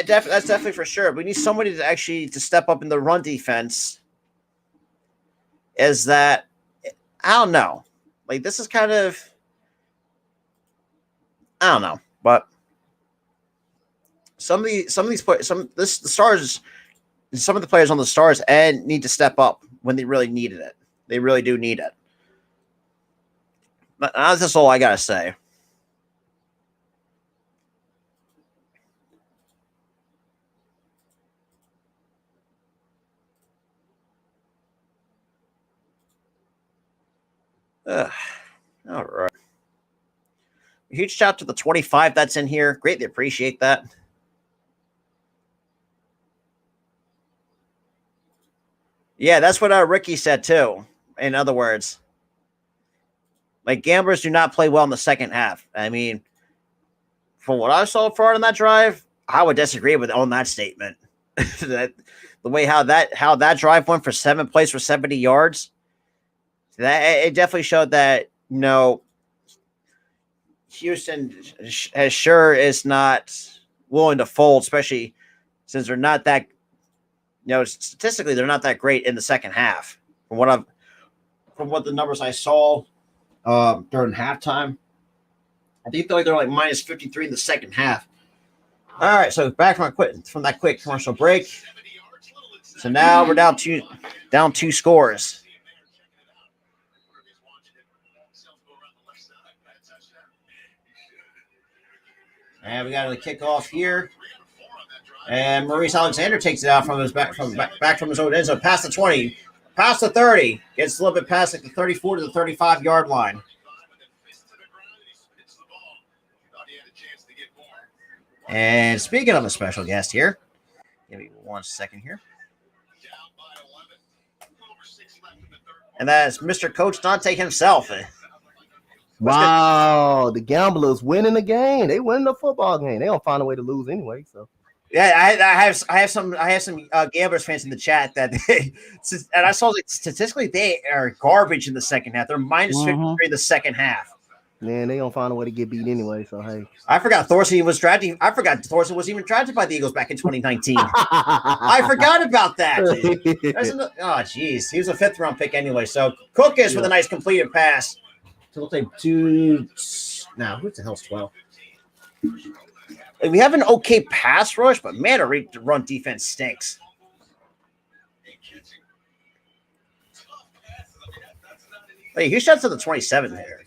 Speaker 2: That's definitely for sure. We need somebody to step up in the run defense. Is that, I don't know. Like, this is kind of, I don't know, but some of the players on the Stars and need to step up when they really needed it. They really do need it. But that's all I gotta say. All right. Huge shout out to the 25 that's in here. Greatly appreciate that. Yeah, that's what Ricky said too. In other words, like, Gamblers do not play well in the second half. I mean, from what I saw far on that drive, I would disagree on that statement. That the way how that drive went for 7 plays for 70 yards. That it definitely showed that Houston sure is not willing to fold, especially since they're not that. Statistically, they're not that great in the second half. From what the numbers I saw during halftime, I think they're like minus 53 in the second half. All right, so back from that quick commercial break. So now we're down two scores. And we got the kickoff here. And Maurice Alexander takes it out from his back from his own end zone, past the 20, past the 30, gets a little bit past like the 34 to the 35-yard line. And speaking of a special guest here, give me 1 second here. And that is Mr. Coach Dante himself.
Speaker 3: Wow, the Gamblers winning the game. They win the football game. They don't find a way to lose anyway. So
Speaker 2: yeah, I have some Gamblers fans in the chat that and I saw that statistically they are garbage in the second half. They're minus 53 in the second half.
Speaker 3: Man, they don't find a way to get beat anyway. So hey,
Speaker 2: I forgot Thorson was drafted. I forgot Thorson was even drafted by the Eagles back in 2019. I forgot about that. Oh, jeez, he was a 5th-round pick anyway. So Cook is with a nice completed pass. So we'll take two. Now, who the hell's 12? We have an okay pass rush, but man, our run defense stinks. Hey, who shot to the 27 there?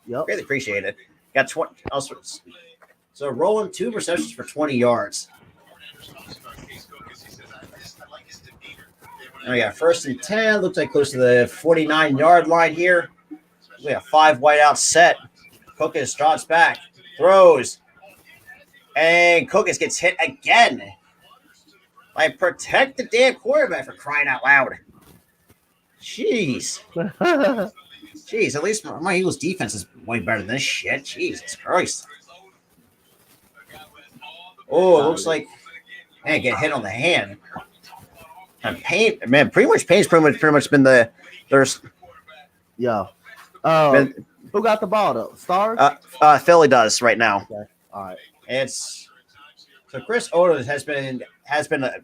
Speaker 3: Yep.
Speaker 2: Really appreciate it. Got 20. Also, so rolling 2 receptions for 20 yards. And we got 1st and 10. Looks like close to the 49-yard line here. We have 5 wide out set. Cookus drops back, throws, and Cookus gets hit again. Like, protect the damn quarterback for crying out loud. Jeez. Jeez, at least my Eagles defense is way better than this shit. Jesus Christ. Oh, it looks like man get hit on the hand. And Payne, man, Payne's pretty much been there's
Speaker 3: yeah. Who got the ball though? Stars?
Speaker 2: Philly does right now.
Speaker 3: Okay. All right.
Speaker 2: It's so Chris Odo has been a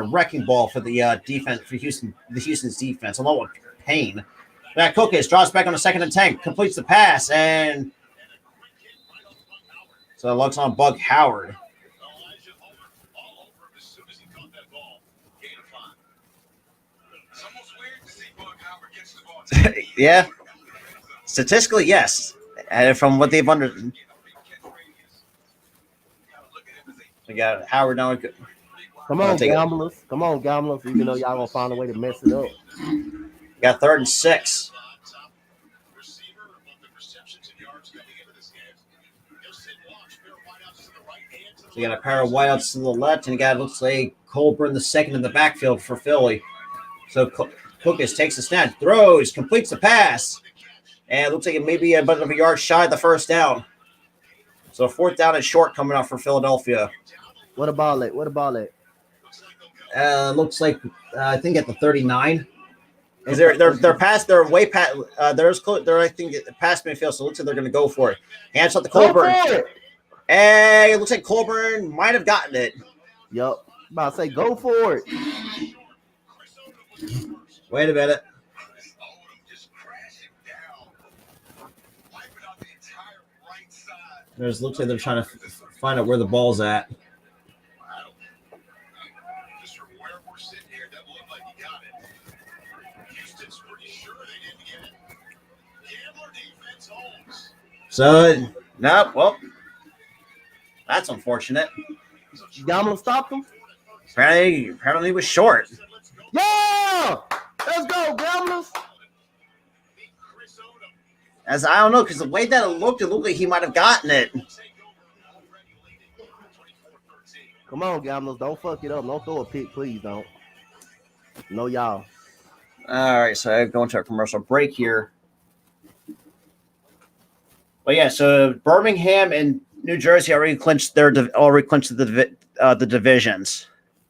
Speaker 2: wrecking ball for the defense for Houston's defense, along with Payne. That Cookus drops back on the 2nd and 10, completes the pass, and so it looks on Bug Howard. Yeah. Statistically, yes. And from what they've we got Howard now.
Speaker 3: Come on, Gamblers. Come on, Gamblers. Even though y'all gonna find a way to mess it up.
Speaker 2: Got 3rd and 6. So you got a pair of wideouts to the left, and you got looks like Colburn the 2nd in the backfield for Philly. So Cookus takes the snap, throws, completes the pass, and it looks like it may be a bit of a yard shy of the 1st down. So 4th down and short coming out for Philadelphia.
Speaker 3: What about it?
Speaker 2: Looks like I think at the 39. Is they're past? They're way past. They're I think past midfield. So it looks like they're going to go for it. Hands up to Colburn. And it looks like Colburn might have gotten it.
Speaker 3: Yep. About to say go for it.
Speaker 2: Wait a minute. Looks like they're trying to find out where the ball's at. So, no, well, that's unfortunate.
Speaker 3: Gambler stopped him?
Speaker 2: Apparently it was short.
Speaker 3: Yeah! Let's go, Gamblers!
Speaker 2: As I don't know, because the way that it looked like he might have gotten it.
Speaker 3: Come on, Gamblers. Don't fuck it up. Don't throw a pick, please don't. No, y'all.
Speaker 2: All right, so I'm going to a commercial break here. But yeah, so Birmingham and New Jersey already clinched the divisions.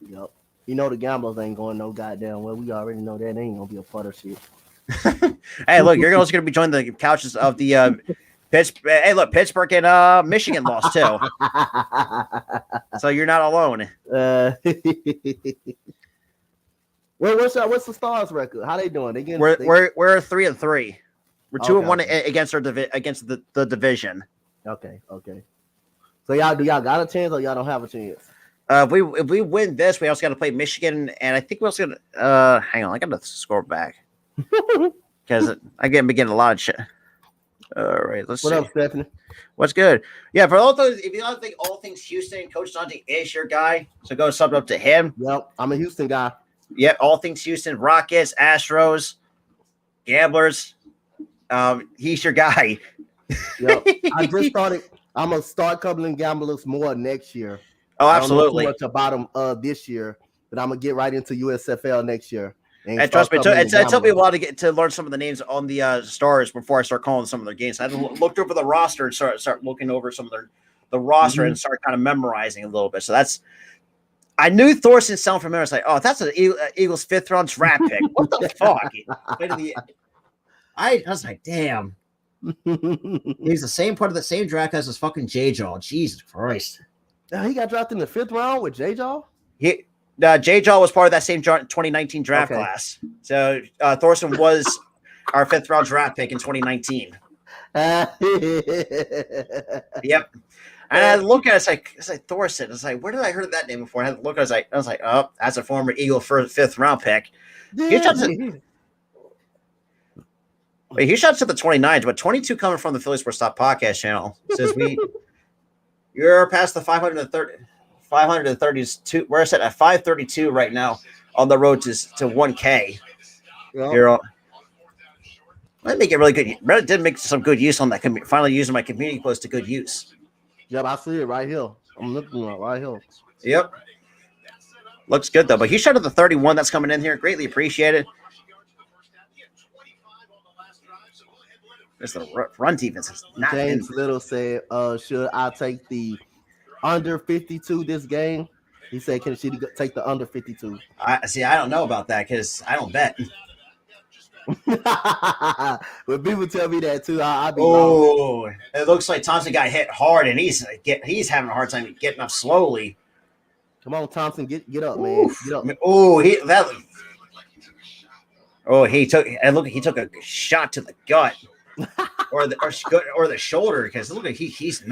Speaker 3: Yep. You know the Gamblers ain't going no goddamn well. We already know that. They ain't gonna be a part of shit.
Speaker 2: Hey, look, you're also going to be joining the couches of the Pittsburgh. Hey, look, Pittsburgh and Michigan lost too, so you're not alone.
Speaker 3: What's the Stars record? How they doing?
Speaker 2: We're 3-3. We're 2-1 against against the division.
Speaker 3: Okay. So y'all got a chance or y'all don't have a chance?
Speaker 2: If we win this, we also got to play Michigan, and I think we also got hang on, I got to score back because I get getting a lot of shit. All right, let's see.
Speaker 3: What up, Stephanie?
Speaker 2: What's good? Yeah, for all those, if you don't think all things Houston, Coach Dante is your guy, so go sub up to him.
Speaker 3: Yep, I'm a Houston guy.
Speaker 2: Yep, all things Houston, Rockets, Astros, Gamblers. He's your guy.
Speaker 3: Yep. I just started. I'm gonna start covering Gamblers more next year.
Speaker 2: Oh, absolutely.
Speaker 3: I don't know too much about them this year, but I'm gonna get right into USFL next year.
Speaker 2: And trust me, it took me a while to learn some of the names on the Stars before I start calling some of their games. I had to look over the roster and start looking over some of the roster and start kind of memorizing a little bit. So I knew Thorson sound familiar. I was like, oh, that's an Eagles 5th round draft pick. What the fuck? I was like, damn. He's the same part of the same draft as his fucking J-Jaw. Jesus Christ.
Speaker 3: He got drafted in the 5th round with J-Jaw?
Speaker 2: J-Jaw was part of that same 2019 draft class. So Thorson was our 5th round draft pick in 2019. Yep. And I look at it, it's like Thorson. It's like, where did I heard that name before? I had to look. I was like, oh, that's a former Eagle 5th round pick. He shot to the 29s, but 22 coming from the Philly Sports Stop podcast channel. Says you're past the 532. We're set at 532 right now on the road to 1K.
Speaker 3: Yep.
Speaker 2: You're I make it really good. Reddit did make some good use on that. Finally using my community post to good use.
Speaker 3: Yep, I see it right here. I'm looking at it right here.
Speaker 2: Yep. Looks good, though. But he shot at the 31 that's coming in here. Greatly appreciated. Just the run defense is not
Speaker 3: James Little said, should I take the under 52 this game? He said, should he take the under 52?
Speaker 2: I don't know about that because I don't bet.
Speaker 3: When people tell me that too, I'll be
Speaker 2: wrong. It looks like Thompson got hit hard, and he's having a hard time getting up slowly.
Speaker 3: Come on, Thompson, get up, man. Get up.
Speaker 2: He took a shot to the gut, or the shoulder, because look at he's.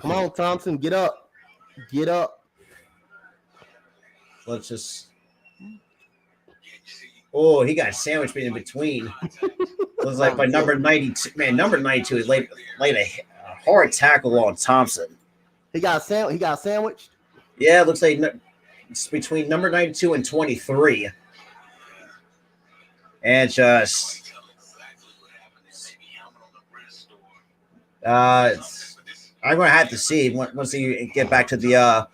Speaker 3: Come on, Thompson, get up.
Speaker 2: Let's just. Oh, he got sandwiched in between. It was like by number 92. Man, number 92 is laid a hard tackle on Thompson.
Speaker 3: He got sandwiched?
Speaker 2: Yeah, it looks like it's between number 92 and 23. And just I'm going to have to see once they get back to the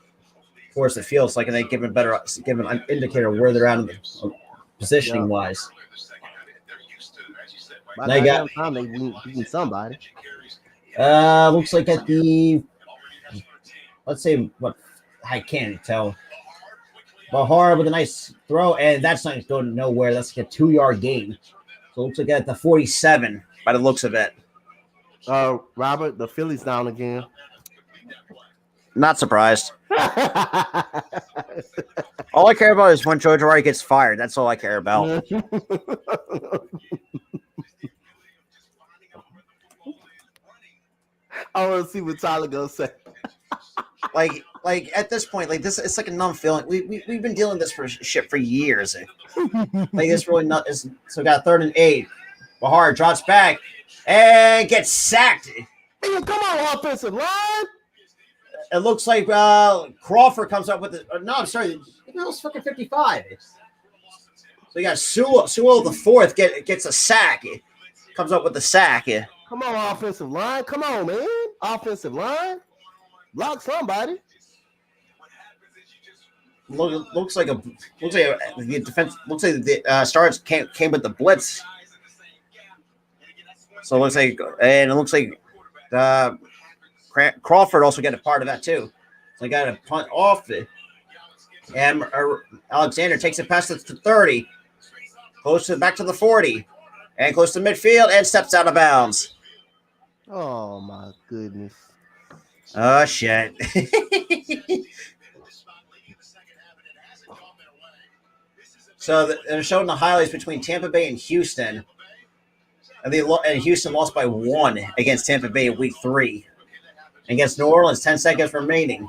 Speaker 2: towards the field, so I can give an indicator of where they're at in the positioning wise.
Speaker 3: They got time they beating somebody.
Speaker 2: Looks like at the let's say what I can't tell. Bahar with a nice throw, and that's not going nowhere. That's like a 2-yard gain. So it looks like at the 47 by the looks of it.
Speaker 3: Robert, the Phillies down again.
Speaker 2: Not surprised. All I care about is when Joe Girardi gets fired. That's all I care about.
Speaker 3: I want to see what Tyler gonna say.
Speaker 2: like at this point, like this, it's like a numb feeling. We've been dealing with this shit for years. Like it's really not. So we got 3rd and 8. Bahar drops back and gets sacked.
Speaker 3: Hey, come on, offensive line.
Speaker 2: It looks like Crawford comes up with it. No, I'm sorry. It was fucking 55. So you got Sewell the 4th gets a sack. Comes up with the sack.
Speaker 3: Come on, offensive line. Come on, man. Offensive line. Block somebody.
Speaker 2: Looks like the defense. Looks like the Stars came with the blitz. So it looks like Crawford also got a part of that too. So he got a punt off it, and Alexander takes it past the 30. back to the 40, and close to midfield, and steps out of bounds.
Speaker 3: Oh my goodness.
Speaker 2: Oh shit. So they're showing the highlights between Tampa Bay and Houston. And Houston lost by 1 against Tampa Bay in week 3. Against New Orleans, 10 seconds remaining.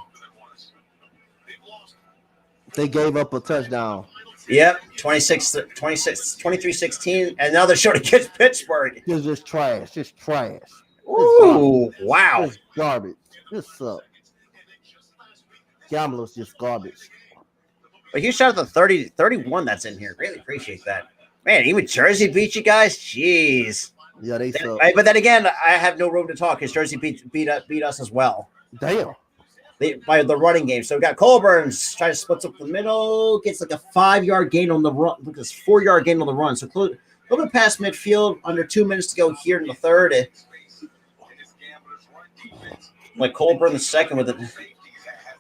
Speaker 3: They gave up a touchdown.
Speaker 2: Yep, 23-16. And now they're showing against Pittsburgh.
Speaker 3: It's just trash. Just trash.
Speaker 2: Ooh, wow.
Speaker 3: Just garbage. This sucks. Gamblers just garbage.
Speaker 2: But huge shout out to 31 that's in here. Greatly appreciate that. Man, even Jersey beat you guys? Jeez.
Speaker 3: Yeah, they suck.
Speaker 2: But then again, I have no room to talk because Jersey beat us as well.
Speaker 3: Damn.
Speaker 2: By the running game. So we got Colburn trying to split up the middle, gets like a 5-yard gain on the run, like a 4-yard gain on the run. So a little bit past midfield, under 2 minutes to go here in the third. Like Colburn the second with it.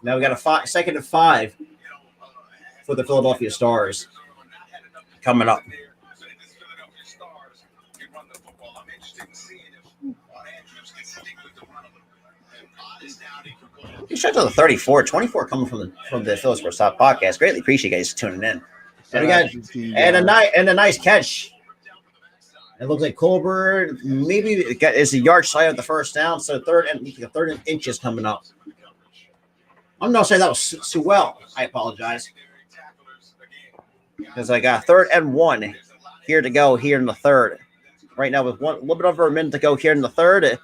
Speaker 2: Now we got a 2nd and 5 for the Philadelphia Stars coming up. Shout out to the 34, 24 coming from the Phillies Sports Talk podcast. Greatly appreciate you guys tuning in. And we got a nice catch. It looks like Colbert maybe is a yard shy of the first down, so third and inches coming up. I'm not saying that was too well. I apologize because I got 3rd and 1 here to go here in the third. Right now with a little bit over a minute to go here in the third, and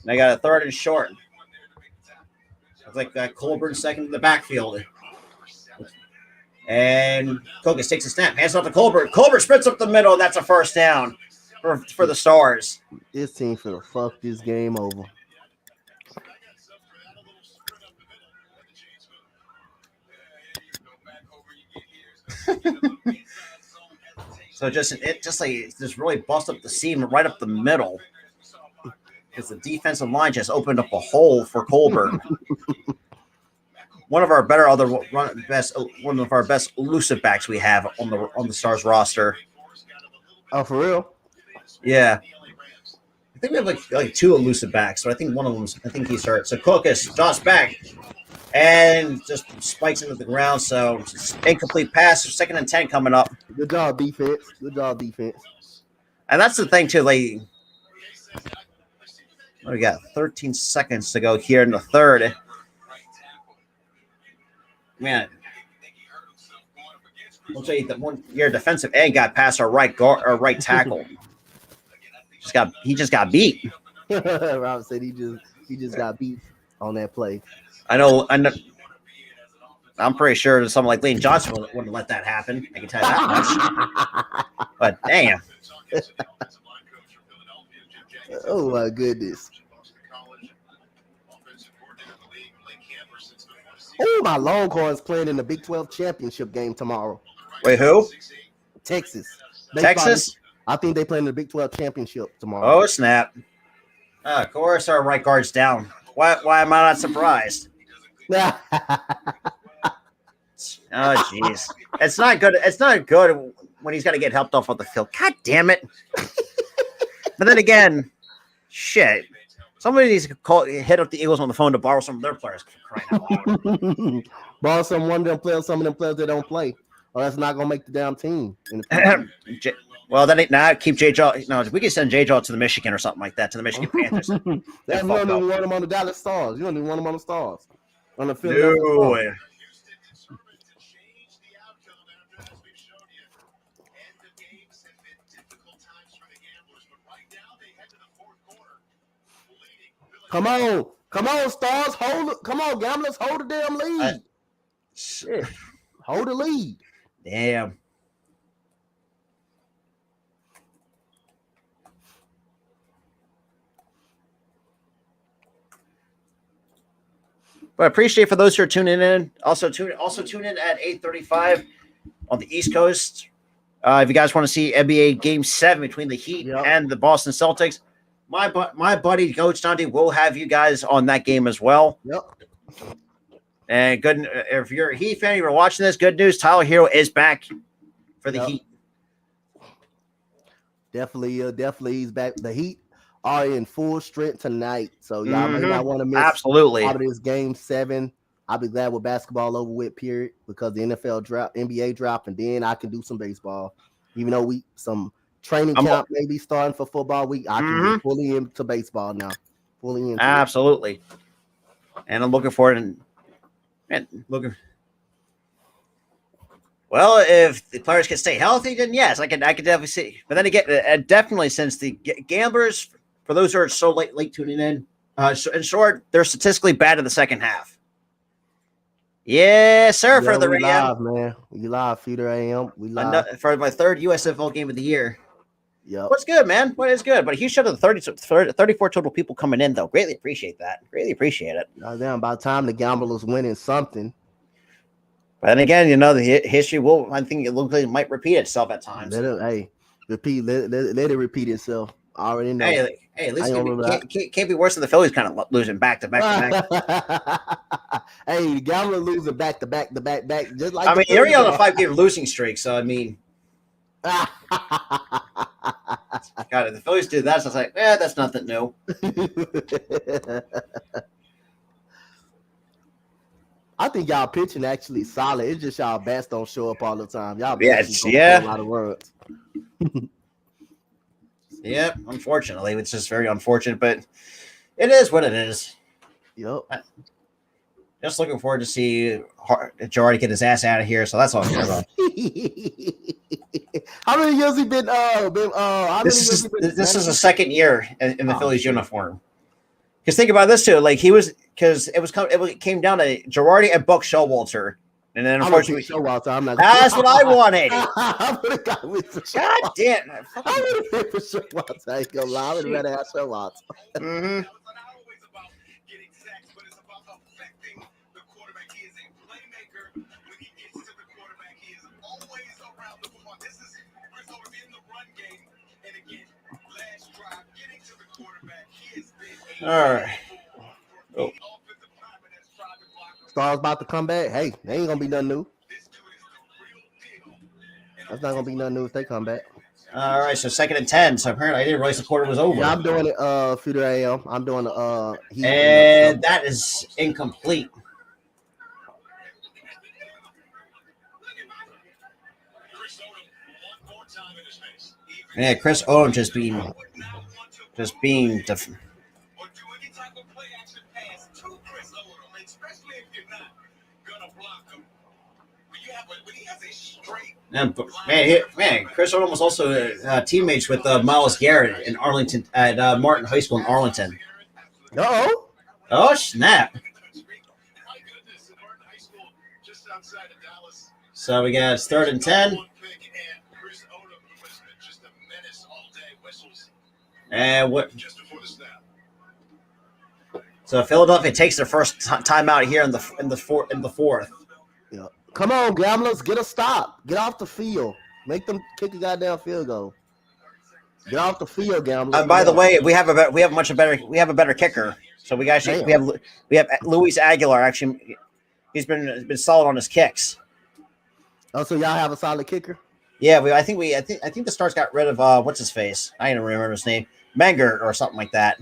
Speaker 2: I got a 3rd and short. Looks like Colburn second in the backfield. And Kokas takes a snap, hands off to Colbert. Colbert sprints up the middle, and that's a first down for the Stars.
Speaker 3: This team finna fuck this game over.
Speaker 2: So just really bust up the seam right up the middle. Because the defensive line just opened up a hole for Colburn. One of our best elusive backs we have on the Stars roster.
Speaker 3: Oh, for real?
Speaker 2: Yeah. I think we have like 2 elusive backs, so I think one of them he starts. So Kokas drops back and just spikes into the ground. So incomplete pass, 2nd and 10 coming up.
Speaker 3: Good job, defense.
Speaker 2: And that's the thing too, like. We got 13 seconds to go here in the third. Man, looks like your defensive end got past our right tackle. He just got beat.
Speaker 3: Rob said he just got beat on that play.
Speaker 2: I know. I'm pretty sure someone like Lane Johnson wouldn't let that happen. I can tell you that much. But damn.
Speaker 3: Oh my goodness. Oh, my Longhorns playing in the Big 12 championship game tomorrow.
Speaker 2: Wait, who?
Speaker 3: Texas.
Speaker 2: Texas?
Speaker 3: I think they play in the Big 12 championship tomorrow.
Speaker 2: Oh, snap. Of course our right guard's down. Why am I not surprised? Oh, jeez. It's not good. It's not good when he's got to get helped off the field. God damn it. But then again, shit. Somebody needs to hit up the Eagles on the phone to borrow some of their players. For crying out loud.
Speaker 3: Borrow some of them players that don't play, or that's not gonna make the damn team.
Speaker 2: Well, then keep J. Jaw. No, we can send J. Jaw to the Michigan or something like that, to the Michigan Panthers.
Speaker 3: You don't even want him on the Dallas Stars. You don't even want him on the Stars. On the field.
Speaker 2: No. Come on, Stars. Come on, Gamblers. Hold the damn lead.
Speaker 3: Shit. Hold the lead.
Speaker 2: Damn. But I appreciate for those who are tuning in. Also tune in at 8:35 on the East Coast. If you guys want to see NBA Game 7 between the Heat and the Boston Celtics, my buddy Coach Dante will have you guys on that game as well.
Speaker 3: Yep.
Speaker 2: And good, if you're a Heat fan, you're watching this. Good news: Tyler Hero is back for the Heat.
Speaker 3: Definitely he's back. The Heat are in full strength tonight, so y'all may not want to miss
Speaker 2: Absolutely.
Speaker 3: out of this game 7. I'll be glad with basketball over with, period, because the NFL drop, NBA drop, and then I can do some baseball. Even though some training camp may be starting for football week, I can get fully into baseball now. Fully into
Speaker 2: Absolutely. And I'm looking forward and looking. Well, if the players can stay healthy, then yes, I can definitely see. But then again, definitely since the gamblers, for those who are so late tuning in, in short, they're statistically bad in the second half. Yes, sir. For the
Speaker 3: live, man. We live, Feeder AM. We live
Speaker 2: for my third USFL game of the year.
Speaker 3: Yeah.
Speaker 2: What's good, man? What is good? But a huge shout out to 34 total people coming in, though. Greatly appreciate that. Greatly appreciate it.
Speaker 3: Damn, about time the gamblers winning something.
Speaker 2: But then again, the history will. I think it looks like it might repeat itself at times.
Speaker 3: Let it repeat itself. I already know.
Speaker 2: Hey, at least can't be worse than the Phillies kind of losing back to back.
Speaker 3: Hey, the gambler losing back to back. Just like
Speaker 2: I mean, you're already on a 5-game losing streak, so I mean, God, if the Phillies did that, so it's like, that's nothing new.
Speaker 3: I think y'all pitching actually solid. It's just y'all bats don't show up all the time. Y'all
Speaker 2: a
Speaker 3: lot of runs.
Speaker 2: Yeah, unfortunately, it's just very unfortunate, but it is what it is.
Speaker 3: Yep.
Speaker 2: Just looking forward to see Girardi get his ass out of here. So that's all I'm care about.
Speaker 3: How many years he been?
Speaker 2: This is the second year in the Phillies uniform. Because think about this too, like it came down to Girardi and Buck Showalter, and then unfortunately, that's what I wanted.
Speaker 3: I would have got with
Speaker 2: God damn!
Speaker 3: I would have been for Showalter. I ain't gonna lie, I would have rather have Showalter.
Speaker 2: Mm-hmm. All right. Oh.
Speaker 3: Stars about to come back. Hey, they ain't gonna be nothing new. That's not gonna be nothing new if they come back.
Speaker 2: All right, so 2nd and 10. So apparently, I didn't realize the quarter was over.
Speaker 3: Yeah, I'm doing it. Future AM. I'm doing Heat
Speaker 2: and that is incomplete. Yeah, Chris Odom just being different. Man, Chris Odom was also teammates with Miles Garrett in Arlington at Martin High School in Arlington. Oh snap! So we got 3rd and 10. And what? So Philadelphia takes their first time out here in the fourth.
Speaker 3: Yeah. Come on, gamblers, get a stop. Get off the field. Make them kick a goddamn field goal. Get off the field, gamblers.
Speaker 2: And by the way, we have a better kicker. So we have Luis Aguilar. Actually, he's been solid on his kicks.
Speaker 3: Oh, so y'all have a solid kicker?
Speaker 2: Yeah, I think the Stars got rid of what's his face? I don't remember his name, Mengert or something like that.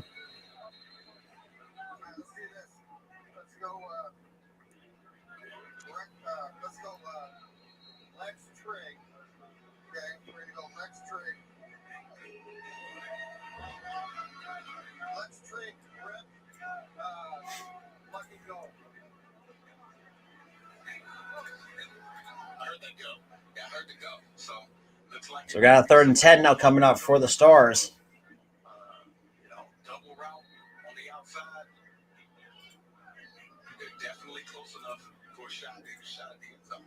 Speaker 2: So we got a 3rd and 10 now coming up for the Stars.
Speaker 1: Double route on the outside. They're definitely close enough for a shot. They can shot the end zone.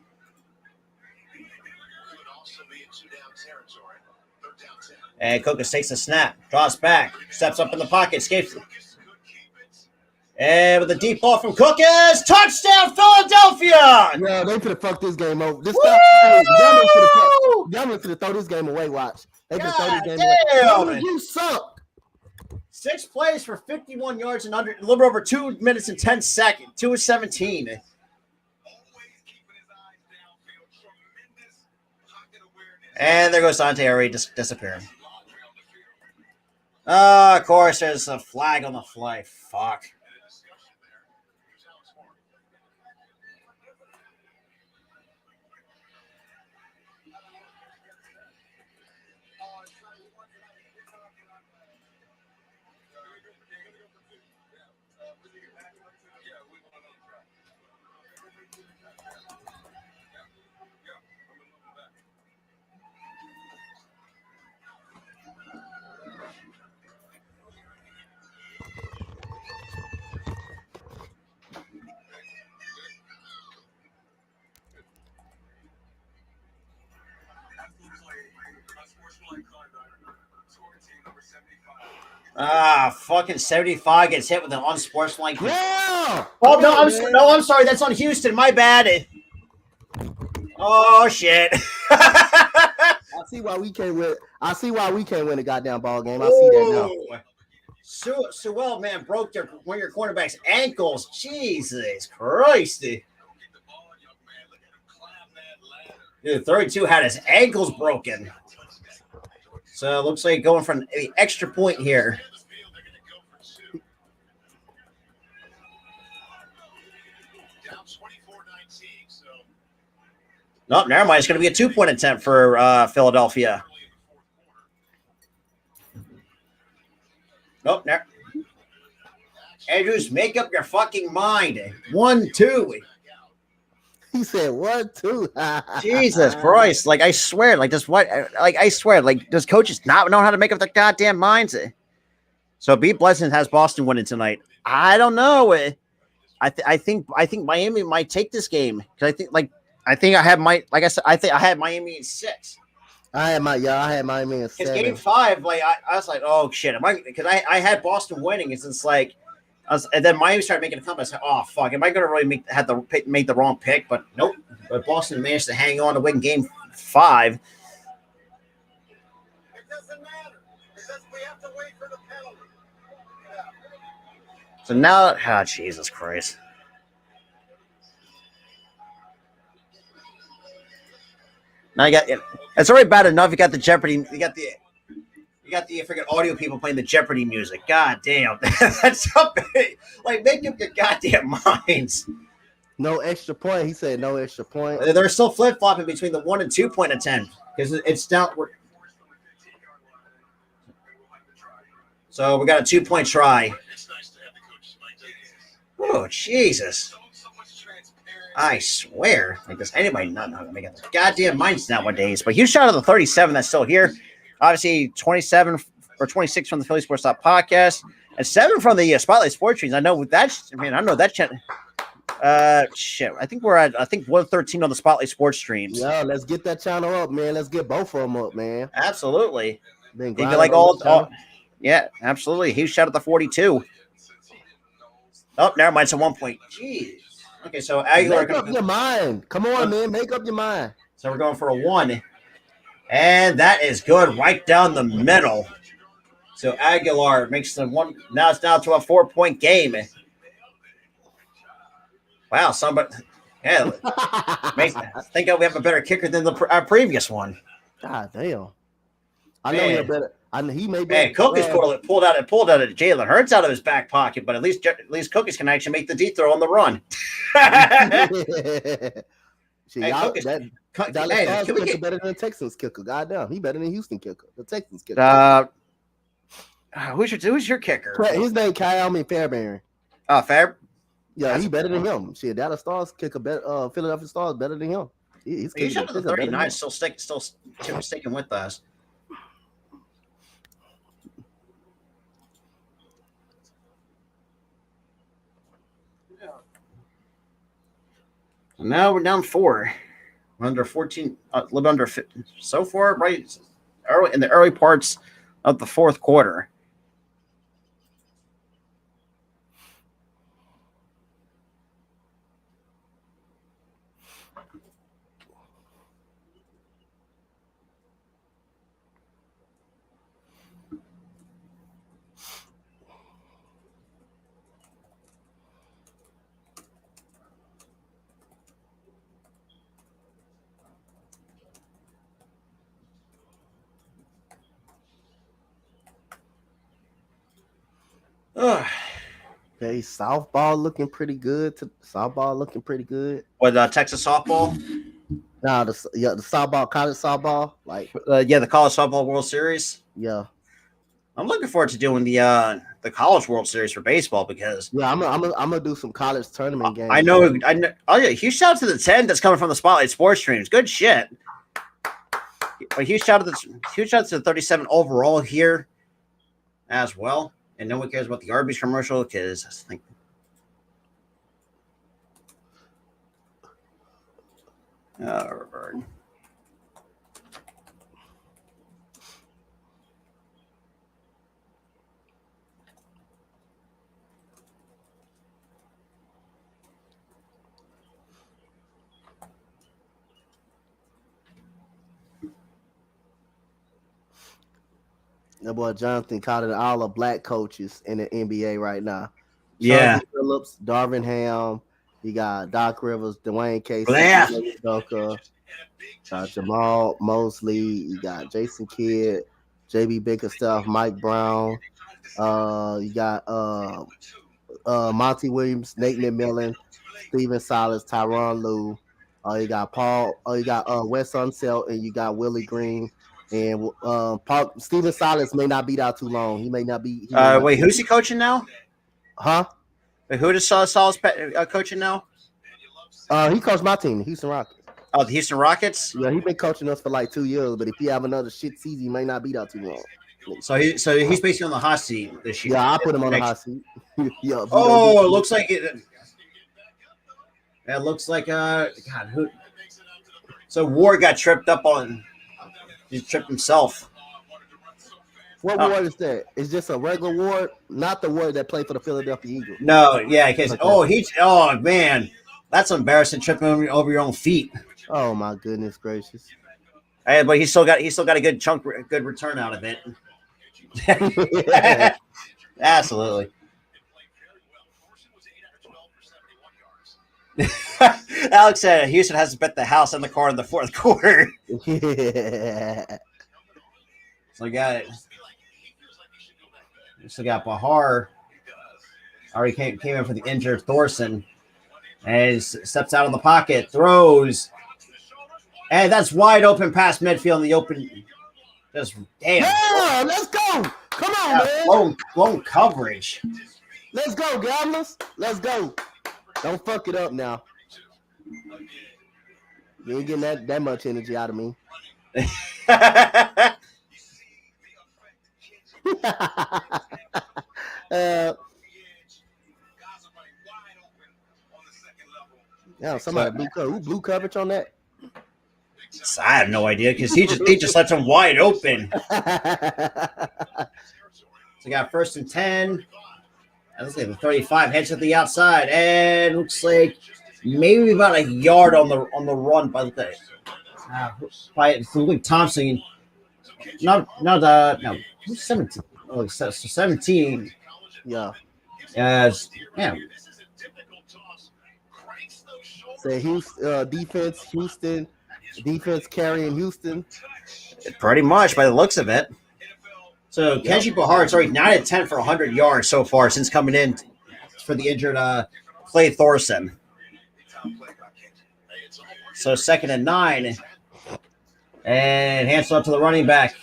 Speaker 1: Could also be in 2-down territory. 3rd down 10.
Speaker 2: And Kokas takes a snap, draws back, steps up in the pocket, escapes. And with a deep ball from Kokas, touchdown Philadelphia!
Speaker 3: Yeah, they could have fucked this game over. Gamblers could have thrown this game away. Watch. They could have thrown this game away. You suck.
Speaker 2: 6 plays for 51 yards and a little over 2 minutes and 10 seconds. 2:17. And there goes Dante already disappearing. Of course, there's a flag on the fly. Fuck. Fucking 75 gets hit with an unsportsmanlike.
Speaker 3: Yeah.
Speaker 2: Oh no, I'm sorry. That's on Houston. My bad. Oh shit.
Speaker 3: I see why we can't win. I see why we can't win a goddamn ball game. I see that now.
Speaker 2: Sewell, man, broke one of your cornerback's ankles. Jesus Christ. Dude, 32 had his ankles broken. So it looks like going for an extra point here. No, never mind. It's going to be a 2-point attempt for Philadelphia. Nope, never. Andrews, make up your fucking mind. 1, 2.
Speaker 3: He said 1, 2.
Speaker 2: Jesus Christ! Like I swear, like does what? Like I swear, like does coaches not know how to make up their goddamn minds? So B. Blessing has Boston winning tonight. I don't know. I think Miami might take this game because I think I had I had Miami in 6.
Speaker 3: I had Miami in 7.
Speaker 2: Because game 5, like I was like, oh shit, because I had Boston winning. It's just like, and then Miami started making a comeback. I said, oh fuck, am I going to really make the wrong pick? But nope. But Boston managed to hang on to win game 5.
Speaker 1: It doesn't matter because we have to wait for the penalty. Yeah.
Speaker 2: So now, Jesus Christ. Now you got it's already bad enough. You got the Jeopardy. You got the freaking audio people playing the Jeopardy music. God damn, that's something. Like make up your goddamn minds.
Speaker 3: No extra point. He said no extra point.
Speaker 2: They're still flip flopping between the 1 and 2 point attempt because it's down. So we got a 2-point try. Oh Jesus. I swear, like does anybody not know how to make up their goddamn minds nowadays? But huge shout out to the 37 that's still here. Obviously, 27 or 26 from the Philly Sports Talk podcast, and 7 from the Spotlight Sports Streams. I know that. I mean, I know that. Shit. I think we're at 113 on the Spotlight Sports Streams.
Speaker 3: Yeah, let's get that channel up, man. Let's get both of them up, man.
Speaker 2: Absolutely.
Speaker 3: You
Speaker 2: like all yeah, absolutely. Huge shout out to 42. Oh, never mind. It's a 1 point. Jeez. Okay, so Aguilar.
Speaker 3: Make up your mind. Come on, man. Make up your mind.
Speaker 2: So we're going for a 1. And that is good right down the middle. So Aguilar makes the 1. Now it's down to a 4-point game. Wow, somebody. Yeah. I think we have a better kicker than our previous one.
Speaker 3: God damn. I know you're better. He may be.
Speaker 2: Hey, Cook is pulled out of Jalen Hurts out of his back pocket, but at least Cookies can actually make the deep throw on the run.
Speaker 3: See, Dallas Stars kicker better than the Texans kicker. Goddamn, he better than Houston kicker. The Texans kicker.
Speaker 2: Who's your kicker?
Speaker 3: His name Kyle Fairbairn.
Speaker 2: Oh, Fair.
Speaker 3: Yeah, he better than him. Shit, Dallas Stars kicker better. Philadelphia Stars better than him. He's
Speaker 2: shot to the 39. Still sticking with us. Now we're down 4. We're under 14, a little under 50. So far, right in the early parts of the 4th quarter.
Speaker 3: Okay, softball looking pretty good. Softball looking pretty good.
Speaker 2: With Texas softball.
Speaker 3: Now the softball, college softball, like
Speaker 2: The college softball World Series.
Speaker 3: yeah.
Speaker 2: I'm looking forward to doing the College World Series for baseball because
Speaker 3: I'm gonna do some college tournament games.
Speaker 2: I know. Oh yeah, huge shout out to the 10 that's coming from the Spotlight Sports streams. Good shit. A huge shout out to the 37 overall here as well. And no one cares about the Arby's commercial because I think.
Speaker 3: That boy Jonathan calling all the black coaches in the NBA right now.
Speaker 2: Yeah.
Speaker 3: Chauncey Phillips, Darvin Ham. You got Doc Rivers, Dwayne Casey,
Speaker 2: Yeah.
Speaker 3: Udoka, Jamal Mosley. You got Jason Kidd, JB Bickerstaff, Mike Brown. You got Monty Williams, Nate McMillan, Steven Silas, Tyronn Lue. You got Paul. You got Wes Unseld, and you got Willie Green. And Steven Silas may not be out too long. He may not be.
Speaker 2: Wait, who's he coaching now?
Speaker 3: Huh?
Speaker 2: Wait, who does Silas coaching now?
Speaker 3: He coached my team, the Houston Rockets.
Speaker 2: Oh, the Houston Rockets.
Speaker 3: Yeah, he's been coaching us for like 2 years. But if he have another shit season, he may not be out too long.
Speaker 2: So he's basically on the hot seat this year.
Speaker 3: Yeah, I put him on the hot seat. Yeah.
Speaker 2: Oh, it looks like it. It looks like God who. So Ward got tripped up on. He tripped himself.
Speaker 3: What ward is that? It's just a regular ward, not the ward that played for the Philadelphia Eagles.
Speaker 2: No, yeah, because oh man, that's embarrassing tripping over your own feet.
Speaker 3: Oh my goodness gracious!
Speaker 2: Hey, but he still got a good return out of it. Absolutely. Alex said Houston has to bet the house and the car in the fourth quarter.
Speaker 3: Yeah.
Speaker 2: So got Bahar. Already came in for the injured Thorson. And steps out of the pocket, throws. And that's wide open past midfield in the open. Just damn.
Speaker 3: Yeah, let's go. Come on, man.
Speaker 2: Blown coverage.
Speaker 3: Let's go, Gamblers. Let's go. Don't fuck it up now. You ain't getting that much energy out of me. Yeah, somebody blue coverage on that.
Speaker 2: I have no idea because he just left him wide open. So got 1st and 10. Looks like the 35 heads to the outside, and looks like maybe about a yard on the run by Luke Thompson. No, 17. Oh, 17.
Speaker 3: Yeah.
Speaker 2: Yeah.
Speaker 3: Say Houston defense carrying Houston.
Speaker 2: Pretty much by the looks of it. So Kenji Bahar is already 9 of 10 for 100 yards so far since coming in for the injured Clay Thorson. So 2nd and 9. And hands off to the running back.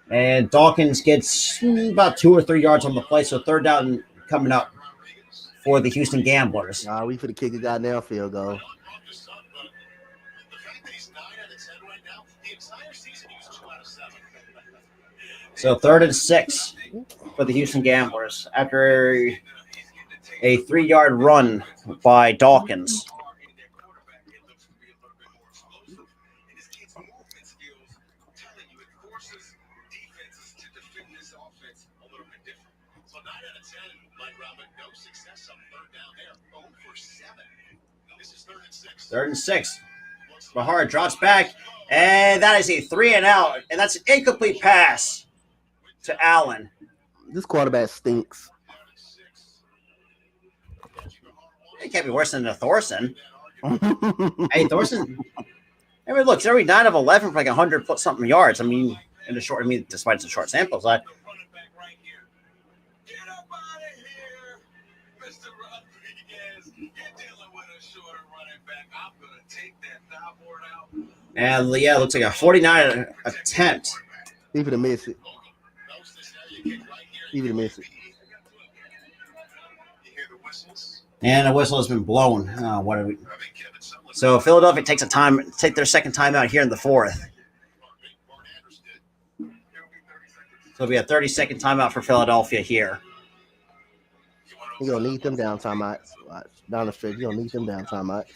Speaker 2: And Dawkins gets about 2 or 3 yards on the play. So 3rd down coming up for the Houston Gamblers.
Speaker 3: We for the kick a goddamn field goal.
Speaker 2: So 3rd and 6 for the Houston Gamblers after a 3-yard run by Dawkins. Third and 6. Bahar drops back, and that is a 3 and out, and that's an incomplete pass to Allen.
Speaker 3: This quarterback stinks.
Speaker 2: It can't be worse than the Thorson. Hey, Thorson. I mean, look, he's already 9 of 11 for like 100 something yards. I mean, despite the short sample size. And yeah, it looks like a 49 attempt.
Speaker 3: Even to miss it. Even to miss it.
Speaker 2: And a whistle has been blown. Oh, what are we? So Philadelphia take their second timeout here in the fourth. So it'll be a 30-second timeout for Philadelphia here.
Speaker 3: You're going to need them down timeouts. Down the stretch, you're going to need them down timeouts.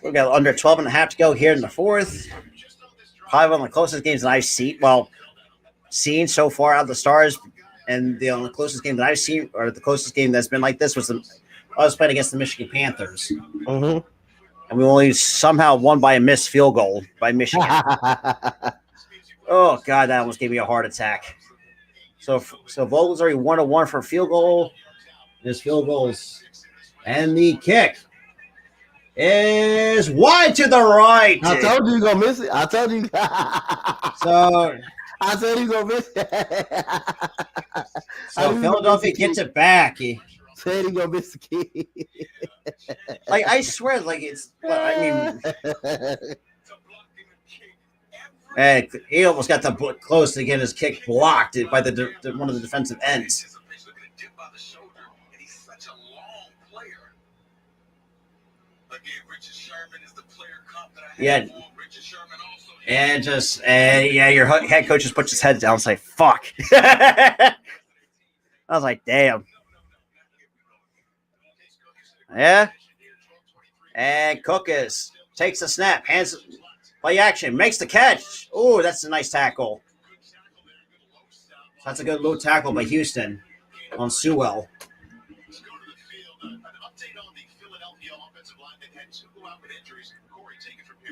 Speaker 2: We've got under 12 and a half to go here in the fourth. Probably one of the closest games that I've seen so far out of the Stars. And the only closest game that I've seen, or the closest game that's been like this, was I was playing against the Michigan Panthers.
Speaker 3: Mm-hmm.
Speaker 2: And we only somehow won by a missed field goal by Michigan. Oh, God, that almost gave me a heart attack. So Vogel's already 1-1 for a field goal. This field goal is, and the kick is wide to the right.
Speaker 3: I told you you're going to miss it. I told you.
Speaker 2: So
Speaker 3: I said you're going to miss it.
Speaker 2: So Philadelphia gets it back.
Speaker 3: Said he's going to miss the kick.
Speaker 2: Like, I swear, like, it's, I mean, and he almost got close to get his kick blocked by one of the defensive ends. Yeah. And your head coach just puts his head down and say, fuck. I was like, damn. Yeah. And Cookus takes the snap, hands play action, makes the catch. Oh, that's a nice tackle. That's a good low tackle by Houston on Sewell.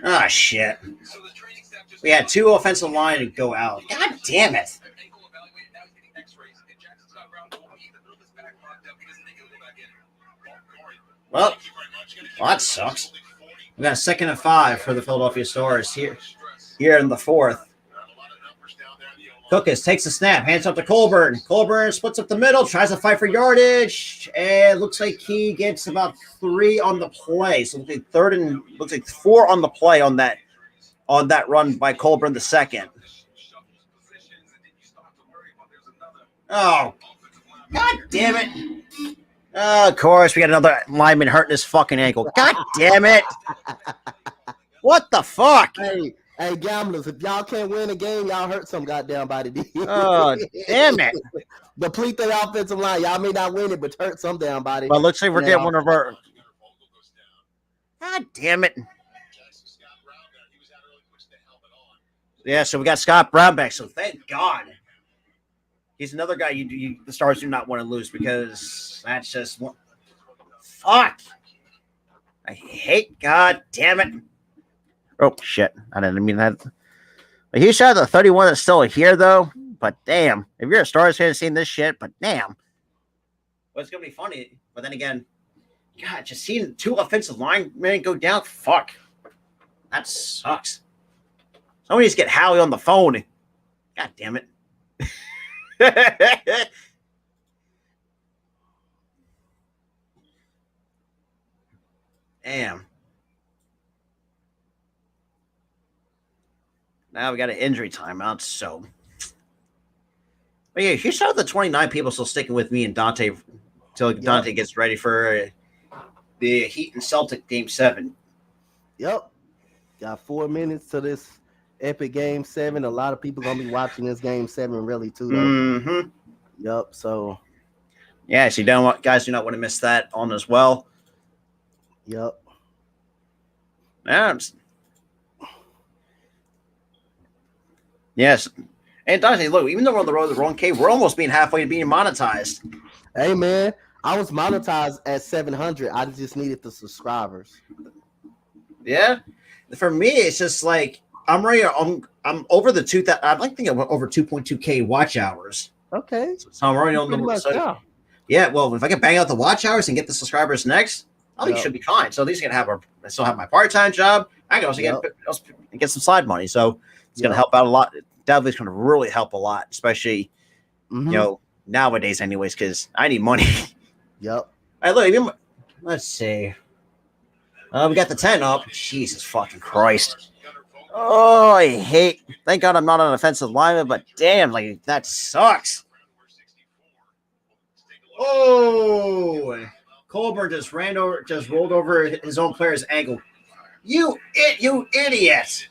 Speaker 2: Ah, shit. We had two offensive line to go out. God damn it. Well, that sucks. We got a 2nd and 5 for the Philadelphia Stars here in the fourth. Cookus takes the snap, hands up to Colburn. Colburn splits up the middle, tries to fight for yardage, and looks like he gets about 3 on the play. So looks like 4 on the play on that run by Colburn the second. Oh, God damn it. Of course, we got another lineman hurting his fucking ankle. God damn it. What the fuck?
Speaker 3: Hey, gamblers, if y'all can't win a game, y'all hurt some goddamn body.
Speaker 2: Oh, damn it.
Speaker 3: Deplete their offensive line. Y'all may not win it, but hurt some damn body.
Speaker 2: Well, looks like we're getting one of our... God damn it. Yeah, so we got Scott Brown back, so thank God. He's another guy the Stars do not want to lose because that's just... Fuck. I hate... God damn it. Oh, shit. I didn't mean that. He shot the 31 that's still here, though. But damn. If you're a Stars fan seeing this shit, but damn. Well, it's going to be funny. But then again, God, just seeing 2 offensive linemen go down, fuck. That sucks. Somebody needs to get Howie on the phone. God damn it. Damn. Now we got an injury timeout, so. But yeah, you saw the 29 people still sticking with me and Dante until Dante gets ready for the Heat and Celtic Game 7.
Speaker 3: Yep. Got 4 minutes to this epic Game 7. A lot of people going to be watching this Game 7 really, too, though.
Speaker 2: Mm-hmm.
Speaker 3: Yep, so.
Speaker 2: Yeah, so guys do not want to miss that on as well.
Speaker 3: Yep.
Speaker 2: Yeah, yes. And Dante, look, even though we're on the road to the wrong cave, we're almost being halfway to being monetized.
Speaker 3: Hey, man, I was monetized at 700. I just needed the subscribers.
Speaker 2: Yeah. For me, it's just like I'm ready. I'm over the 2,000. I think I'm over 2.2K watch hours.
Speaker 3: Okay.
Speaker 2: So I'm already on the. So, yeah. Well, if I can bang out the watch hours and get the subscribers next, I think it should be fine. So at least I can I still have my part-time job. I can also get some side money. So it's going to help out a lot. Definitely it's going to really help a lot, especially, nowadays anyways, because I need money.
Speaker 3: Yep.
Speaker 2: All right, look, let's see. We got the 10 up. Jesus fucking Christ. Oh, thank God I'm not an offensive lineman, but damn, like, that sucks. Oh, Colburn just rolled over his own player's ankle. You idiot.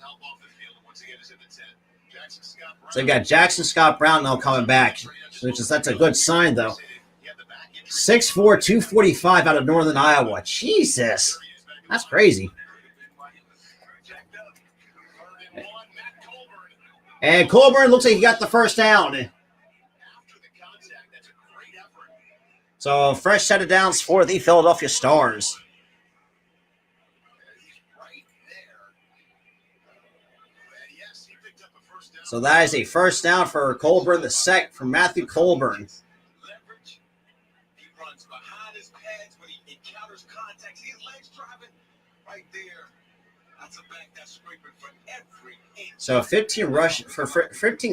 Speaker 2: So you got Jackson Scott Brown now coming back, that's a good sign, though. 6'4", 245 out of Northern Iowa. Jesus. That's crazy. And Colburn looks like he got the first down. So fresh set of downs for the Philadelphia Stars. So that is a first down for Colburn, the sec from Matthew Colburn. So 15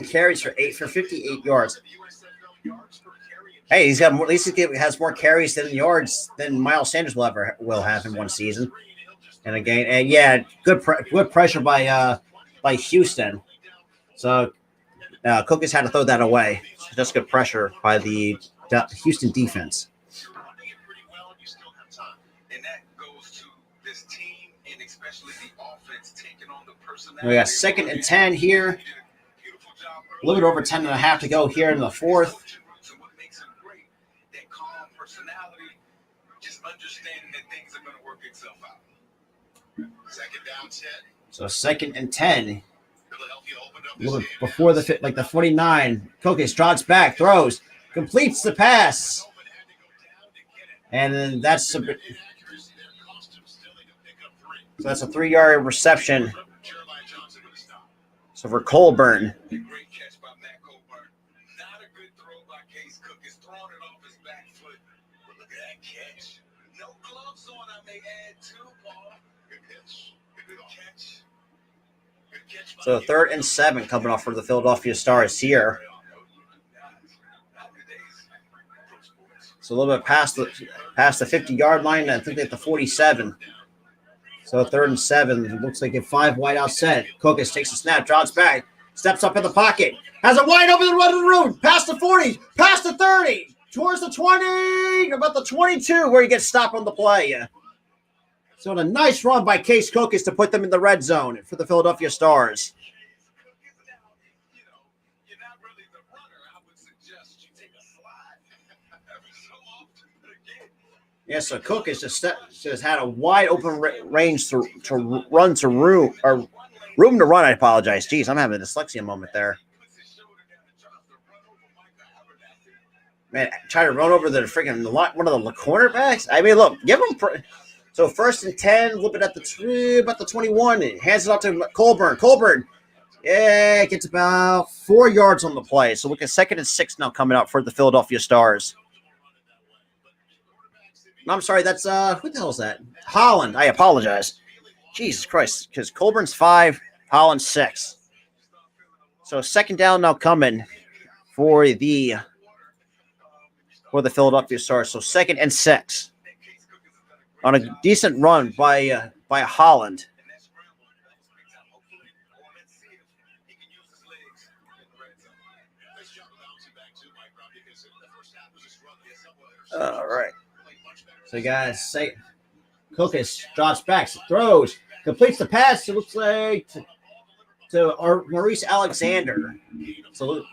Speaker 2: carries for 58 yards. Hey, he's got more. At least he has more carries than yards than Miles Sanders will have in one season. And again, good pressure by Houston. So Cook has had to throw that away. So that's good pressure by the Houston defense. We got 2nd and 10 here. A little bit over 10.5 to go here in the fourth. So 2nd and 10. A little bit before the 49. Kokis drops back, throws, completes the pass. And then that's a 3-yard reception. So for Colburn. Great catch by Matt Colburn. Not a good throw by Case Cook. He's throwing it off his back foot. But look at that catch. No gloves on, I may add too, Paul. Good catch. Good catch. Good catch. So 3rd and 7 coming off for the Philadelphia Stars here. So a little bit past the 50-yard line. I think they're at the 47. So 3rd and 7. It looks like a 5 wide out set. Kokis takes a snap, drops back, steps up in the pocket, has a wide open run to the room, past the 40, past the 30, towards the 20, about the 22, where he gets stopped on the play. So a nice run by Case Kokis to put them in the red zone for the Philadelphia Stars. Yeah, so Cook has just had a wide open range to run to room to run. I apologize. Jeez, I'm having a dyslexia moment there. Man, try to run over the freaking one of the cornerbacks. I mean, look, give him. So 1st and 10, a little bit at about the 21. Hands it off to Colburn. Colburn, gets about 4 yards on the play. So look at 2nd and 6 now coming out for the Philadelphia Stars. No, I'm sorry. That's who the hell is that? Holland. I apologize. Jesus Christ, because Colburn's 5, Holland 6. So 2nd down now coming for the Philadelphia Stars. So 2nd and 6 on a decent run by Holland. All right. So guys, Kokis drops back, throws, completes the pass. It looks like to Maurice Alexander. So it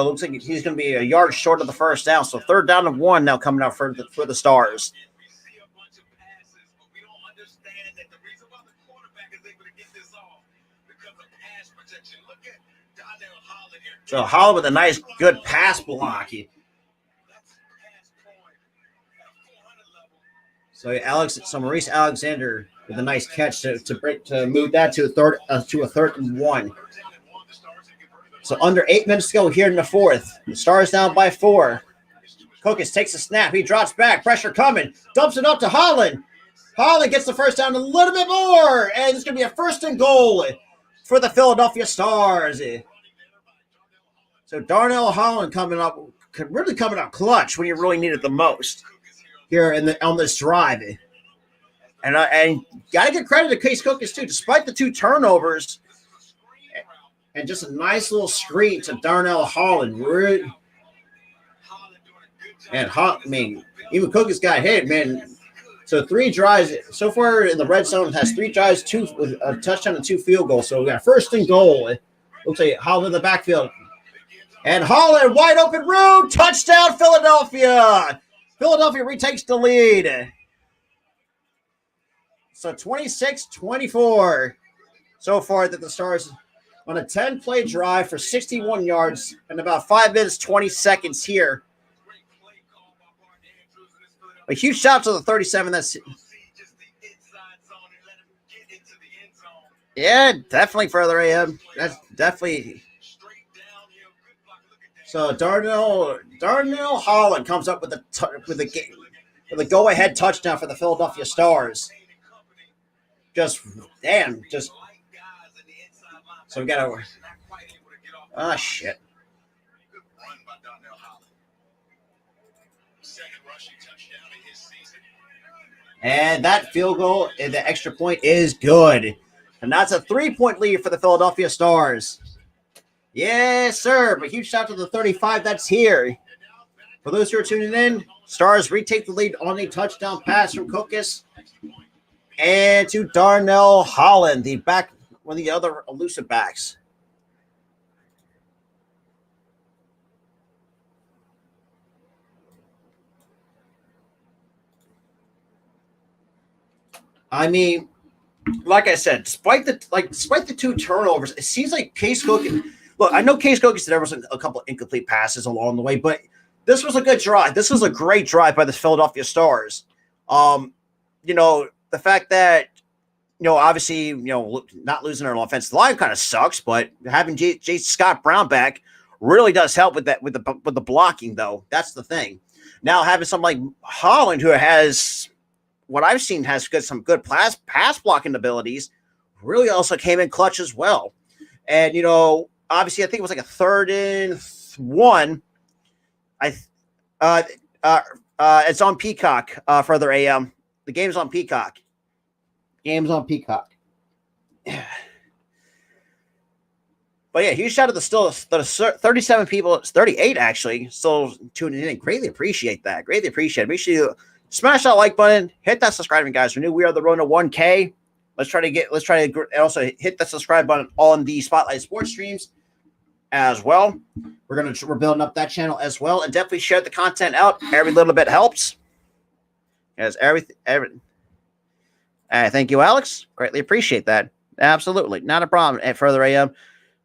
Speaker 2: looks like he's going to be a yard short of the first down. So 3rd down and 1 now coming out for the Stars. So Holland with a nice, good pass block. So Maurice Alexander with a nice catch to move that to a 3rd and 1. So under 8 minutes to go here in the fourth. The Stars down by 4. Kokis takes a snap. He drops back. Pressure coming. Dumps it up to Holland. Holland gets the first down a little bit more, and it's going to be a 1st and goal for the Philadelphia Stars. So Darnell Holland coming up clutch when you really need it the most here on this drive. And got to give credit to Case Cookus too, despite the 2 turnovers and just a nice little screen to Darnell Holland. And even Cookus got hit, man. So 3 drives so far in the red zone, has 3 drives, 2 with a touchdown and 2 field goals. So we got 1st and goal. Looks like Holland in the backfield. And Holland, wide open room, touchdown Philadelphia. Philadelphia retakes the lead. So 26-24 so far that the Stars on a 10-play drive for 61 yards and about 5 minutes, 20 seconds here. A huge shout out to the 37. Yeah, definitely further AM. That's definitely. So Darnell Holland comes up with a go-ahead touchdown for the Philadelphia Stars. So we got to. Shit. And that field goal and the extra point is good. And that's a 3-point lead for the Philadelphia Stars. Yes, sir. But huge shout out to the 35 that's here. For those who are tuning in, Stars retake the lead on a touchdown pass from Cookus. And to Darnell Holland, one of the other elusive backs. I mean, like I said, despite the 2 turnovers, it seems like Case Cookus. Look, I know Case Cookus, there was a couple of incomplete passes along the way, but this was a good drive. This was a great drive by the Philadelphia Stars. The fact that, obviously, not losing our offensive line kind of sucks, but having J. Scott Brown back really does help with that, with the blocking, though. That's the thing. Now having something like Holland, who has, what I've seen, has some good pass blocking abilities, really also came in clutch as well. And, obviously, I think it was like a 3rd and 1. It's on Peacock, further AM. The game's on Peacock. But yeah, huge shout out to the 37 people, it's 38 actually, still tuning in. Greatly appreciate that. Make sure you smash that like button, hit that subscribing, guys. We are the road to 1K. Let's try to also hit the subscribe button on the Spotlight Sports streams as well. We're building up that channel as well, and definitely share the content out. Every little bit helps. As everything. Thank you, Alex. Greatly appreciate that. Absolutely, not a problem. At further AM,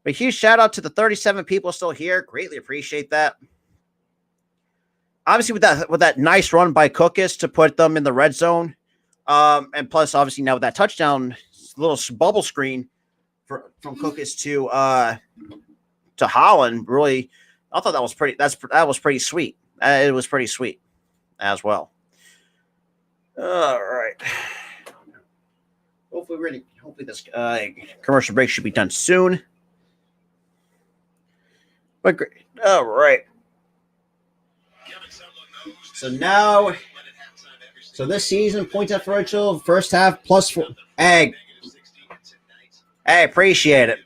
Speaker 2: but huge shout out to the 37 people still here. Greatly appreciate that. Obviously, with that nice run by Cookus to put them in the red zone, and plus, obviously, now with that touchdown, little bubble screen from Cookus to Holland, really, I thought that was pretty. That was pretty sweet. It was pretty sweet as well. All right. Hopefully this commercial break should be done soon. But great. All right. So now, this season, point differential, first half +4. Hey, appreciate it.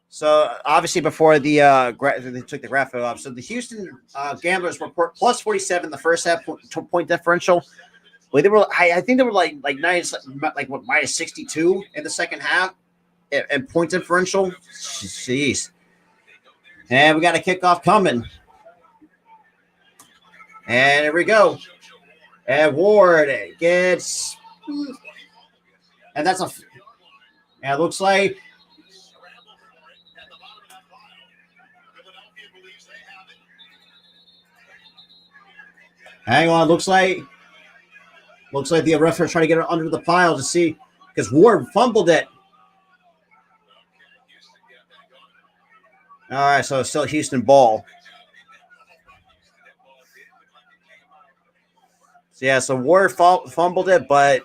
Speaker 2: So obviously before they took the graphic off, so the Houston Gamblers were +47 the first half point differential. Well, I think they were like -62 in the second half, and point differential. Jeez. And we got a kickoff coming. And here we go. And Ward gets, and that's and it looks like. Hang on, looks like the ref are trying to get it under the pile to see, because Ward fumbled it. All right, so it's still Houston ball. So yeah, so Ward fumbled it, but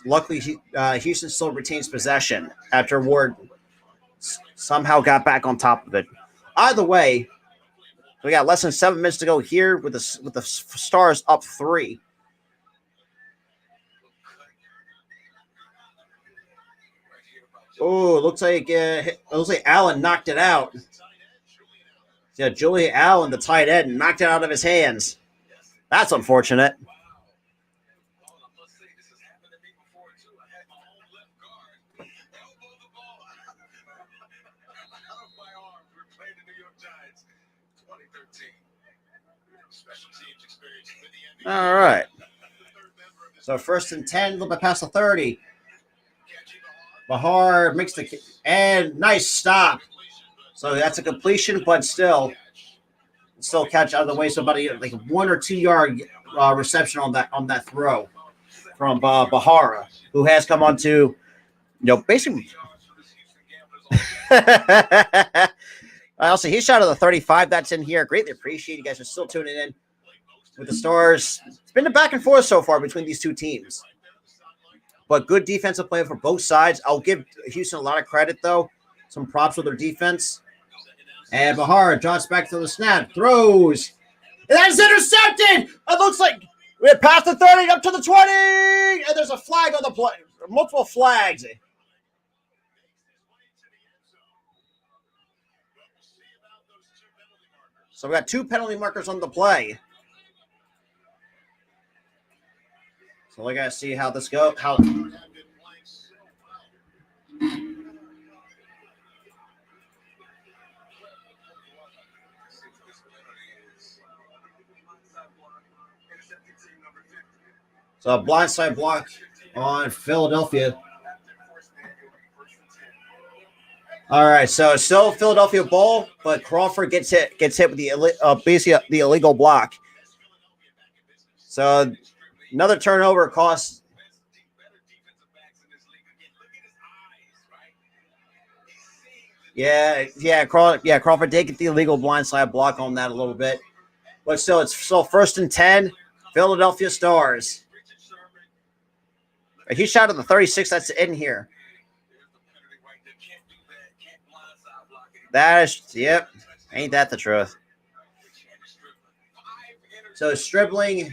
Speaker 2: luckily Houston still retains possession after Ward somehow got back on top of it. Either way, we got less than 7 minutes to go here with the Stars up 3. Oh, looks like Allen knocked it out. Yeah, Julian Allen, the tight end, knocked it out of his hands. That's unfortunate. All right. So 1st and 10, a little bit past the 30. Bahar makes and nice stop. So that's a completion, but still catch out of the way. So about a 1 or 2 yard reception on that throw from Bahara, who has come on to, basically. Also, he shot at the 35. That's in here. Greatly appreciate you guys are still tuning in with the Stars. It's been a back and forth so far between these two teams, but good defensive play for both sides. I'll give Houston a lot of credit, though. Some props with their defense. And Bahar drops back to the snap, throws. And that's intercepted. It looks like we're past the 30, up to the 20. And there's a flag on the play. Multiple flags. So we got 2 penalty markers on the play. So we got to see how this goes. So a blindside block on Philadelphia. All right, so it's still Philadelphia ball, but Crawford gets hit with basically the illegal block. So another turnover costs. Crawford did get the illegal blindside block on that a little bit, but still, it's still 1st and 10, Philadelphia Stars. He shot at the 36. That's in here. Yep. Ain't that the truth? So Stribling.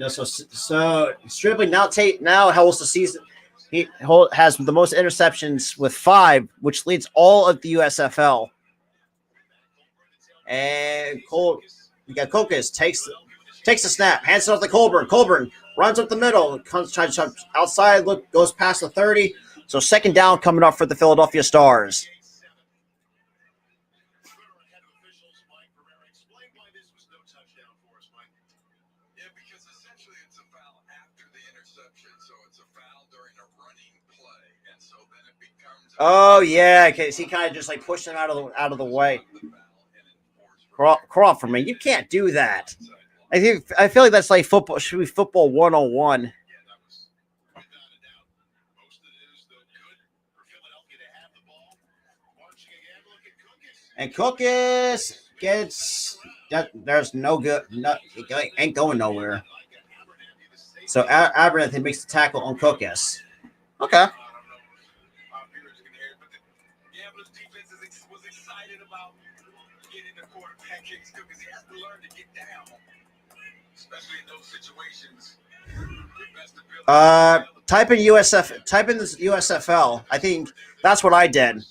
Speaker 2: So Stribling now holds the season. He has the most interceptions with 5, which leads all of the USFL. And you got Kokis takes the snap, hands it off to Colburn. Colburn runs up the middle, tries to jump outside, goes past the 30. So 2nd down coming up for the Philadelphia Stars. Oh yeah, because he kind of just pushed him out of the way. Crawford, man, you can't do that. I feel like that's football. Should be football 101. And Kokis gets that. There's no good. It ain't going nowhere. So Abernathy makes the tackle on Kokis. Okay. Type in this USFL. I think that's what I did.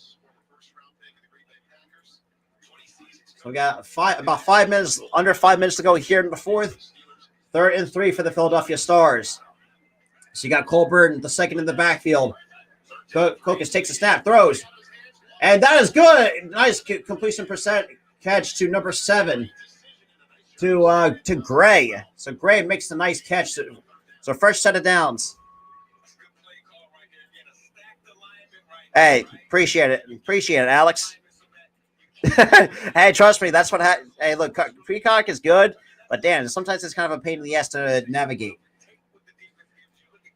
Speaker 2: So we got under 5 minutes to go here in the 4th. 3rd and 3 for the Philadelphia Stars. So you got Colburn, the second in the backfield. Kokis takes a snap, throws. And that is good. Nice completion percent catch to number 7 to Gray. So Gray makes the nice catch. So first set of downs. Hey, appreciate it, Alex. Hey, trust me, that's what happened. Hey, look, Peacock is good, but damn, sometimes it's kind of a pain in the ass to navigate.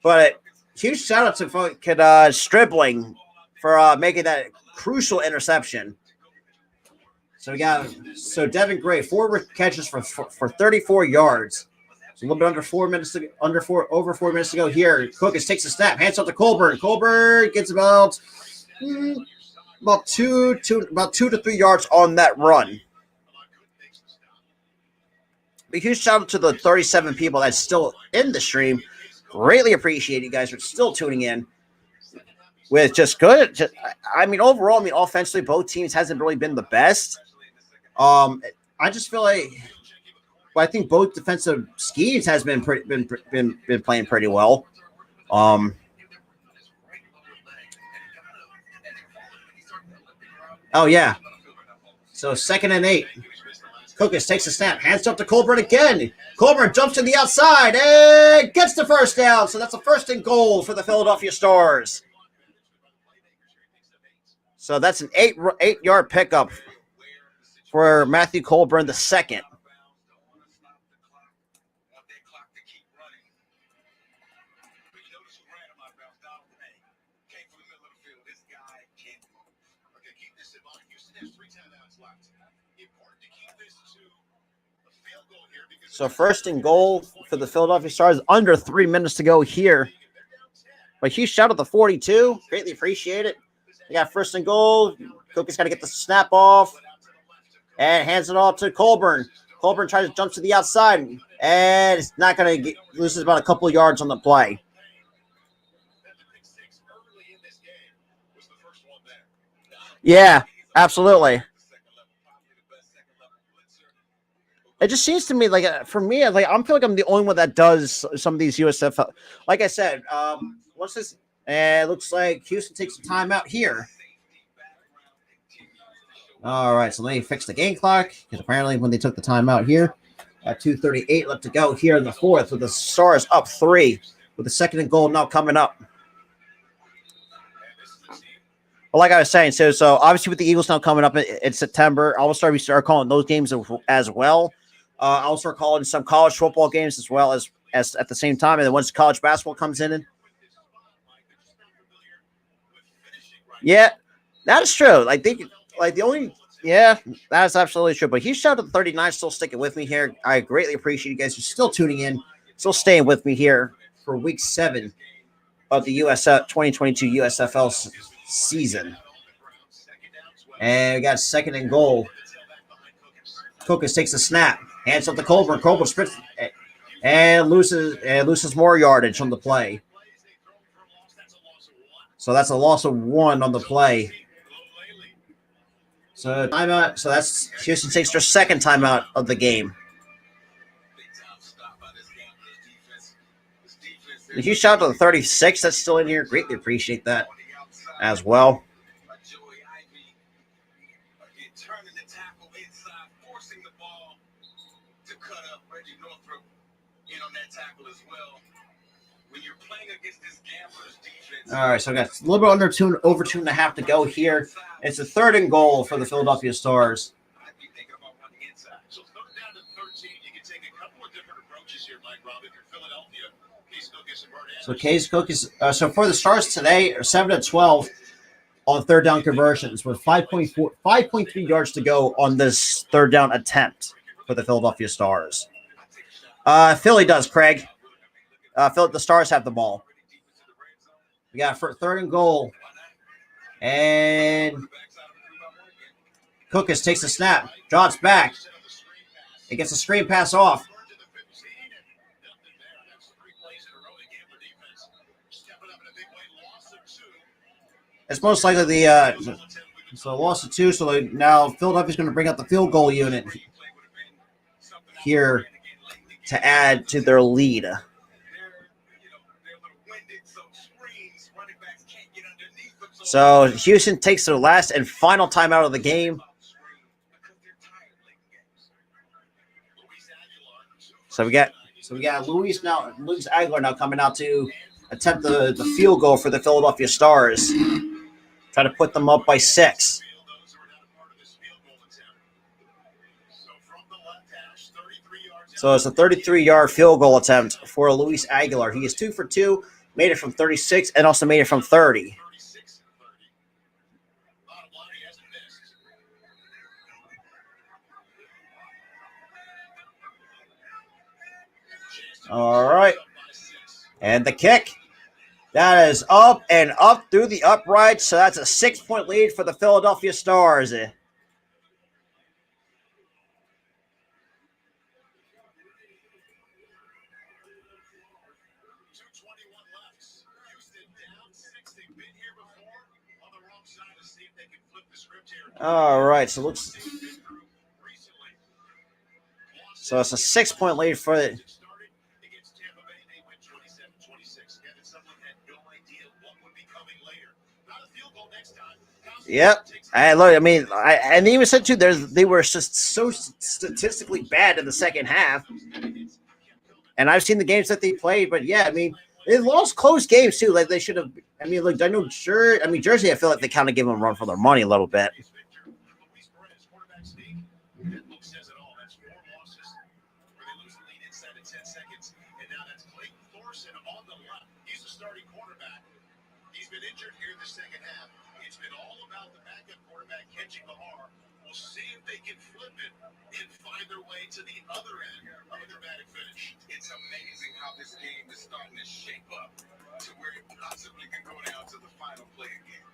Speaker 2: But huge shout out to Stribling for making that crucial interception. So Devin Gray, 4 catches for 34 yards. So a little bit under 4 minutes to over 4 minutes to go here. Cookus takes a snap, hands off to Colburn. Colburn gets about 2 to 3 yards on that run. A huge shout out to the 37 people that's still in the stream. Greatly appreciate you guys for still tuning in. With just good, overall, offensively, both teams hasn't really been the best. I just feel like, I think both defensive schemes has been playing pretty well. Oh yeah. So 2nd and 8. Cookus takes a snap, hands up to Colburn again. Colburn jumps to the outside and gets the first down. So that's a 1st and goal for the Philadelphia Stars. So that's an 8-yard pickup for Matthew Colburn the second. So 1st and goal for the Philadelphia Stars. Under 3 minutes to go here. But huge shout out to 42. Greatly appreciate it. They got 1st and goal. Cookus got to get the snap off. And hands it off to Colburn. Colburn tries to jump to the outside. And it's not going to loses about a couple of yards on the play. Yeah, absolutely. It just seems to me for me, I feel like I'm the only one that does some of these USFL. Like I said, what's this? It looks like Houston takes a timeout here. All right, so let me fix the game clock because apparently when they took the timeout here, at 2:38 left to go here in the 4th, with the Stars up 3 with the 2nd and goal now coming up. Well, like I was saying, so obviously with the Eagles now coming up in September, we start calling those games as well. I'll start calling some college football games as well as at the same time. And then once college basketball comes in, yeah, that is true. That's absolutely true. But huge shout out to 39 still sticking with me here. I greatly appreciate you guys for still tuning in, still staying with me here for week 7 of the 2022 USFL season. And we got 2nd and goal. Cookus takes a snap, hands up to Colburn. Colburn sprints and loses more yardage on the play. So that's a loss of 1 on the play. So timeout. So that's Houston takes their 2nd timeout of the game. A huge shout out to the 36 that's still in here. Greatly appreciate that as well. All right, so we got a little bit over 2.5 to go here. It's a 3rd and goal for the Philadelphia Stars. So Case Cook is so for the Stars today are 7 of 12 on 3rd down conversions with 5.3 yards to go on this 3rd down attempt for the Philadelphia Stars. Philly does, Craig. The Stars have the ball. We got for 3rd and goal. And Cookus takes a snap, drops back. It gets a screen pass off. It's most likely the loss of 2. So now Philadelphia's going to bring out the field goal unit here to add to their lead. So Houston takes their last and final timeout of the game. So we got Luis Aguilar now coming out to attempt the field goal for the Philadelphia Stars. Try to put them up by 6. So it's a 33-yard field goal attempt for Luis Aguilar. He is 2 for 2, made it from 36, and also made it from 30. All right. And the kick. That is up and up through the upright. So that's a 6-point lead for the Philadelphia Stars. All right. So it's a 6-point lead for it. Yep. I mean, and they even said too, they were just so statistically bad in the second half. And I've seen the games that they played, but yeah, I mean, they lost close games too. Like they should have. I mean, like I know, Jersey. I feel like they kind of gave them a run for their money a little bit.
Speaker 1: To the other end of a dramatic finish. It's amazing how this game is starting to shape up to where it possibly can go down to the final play again.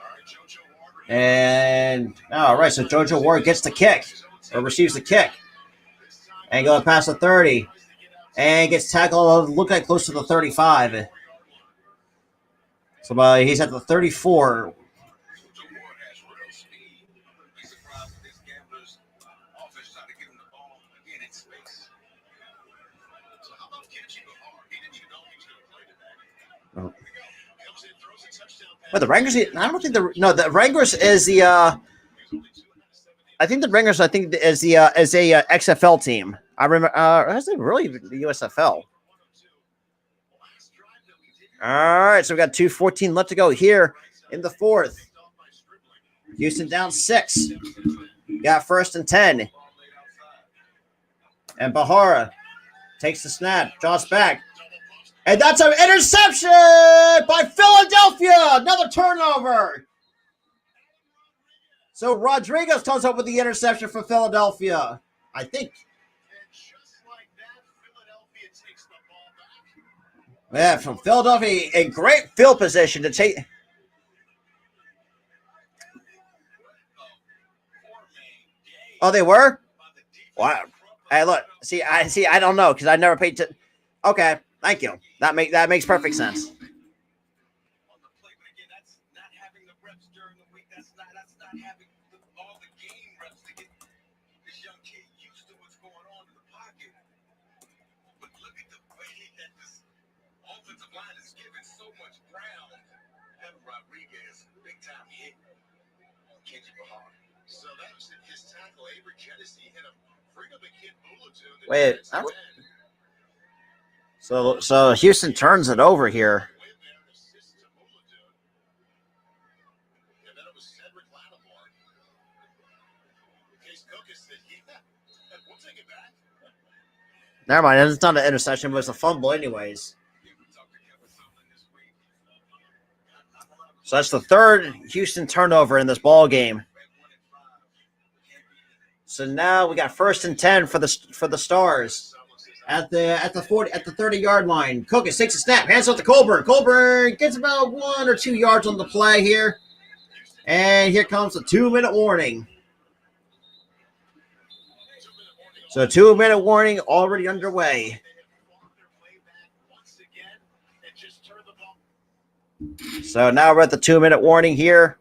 Speaker 1: All right, JoJo Ward.
Speaker 2: And all right, so JoJo Ward gets the kick or receives the kick and going past the 30 and gets tackled. Look like close to the 35. So he's at the 34. But the Wranglers, I don't think the Wranglers is the I think the Wranglers is the is a XFL team. I remember is it really the USFL? All right, so we got 2:14 left to go here in the fourth. Houston down 6. Got 1st and 10. And Bahara takes the snap, draws back. And that's an interception by Philadelphia. Another turnover. So Rodriguez comes up with the interception for Philadelphia. I think. Yeah, from Philadelphia, a great field position to take. Oh, they were? Wow. Hey, look. I don't know because I never paid to. Okay. Thank you. That makes perfect sense. Wait. So Houston turns it over here. Never mind. It's not an interception, but it's a fumble anyways. So that's the third Houston turnover in this ball game. So now we got 1st and 10 for the Stars at the 30-yard line. Cookus takes a snap, hands off to Colburn. Colburn gets about 1 or 2 yards on the play here, and here comes a 2-minute warning. So 2-minute warning already underway. So now we're at the 2-minute warning here,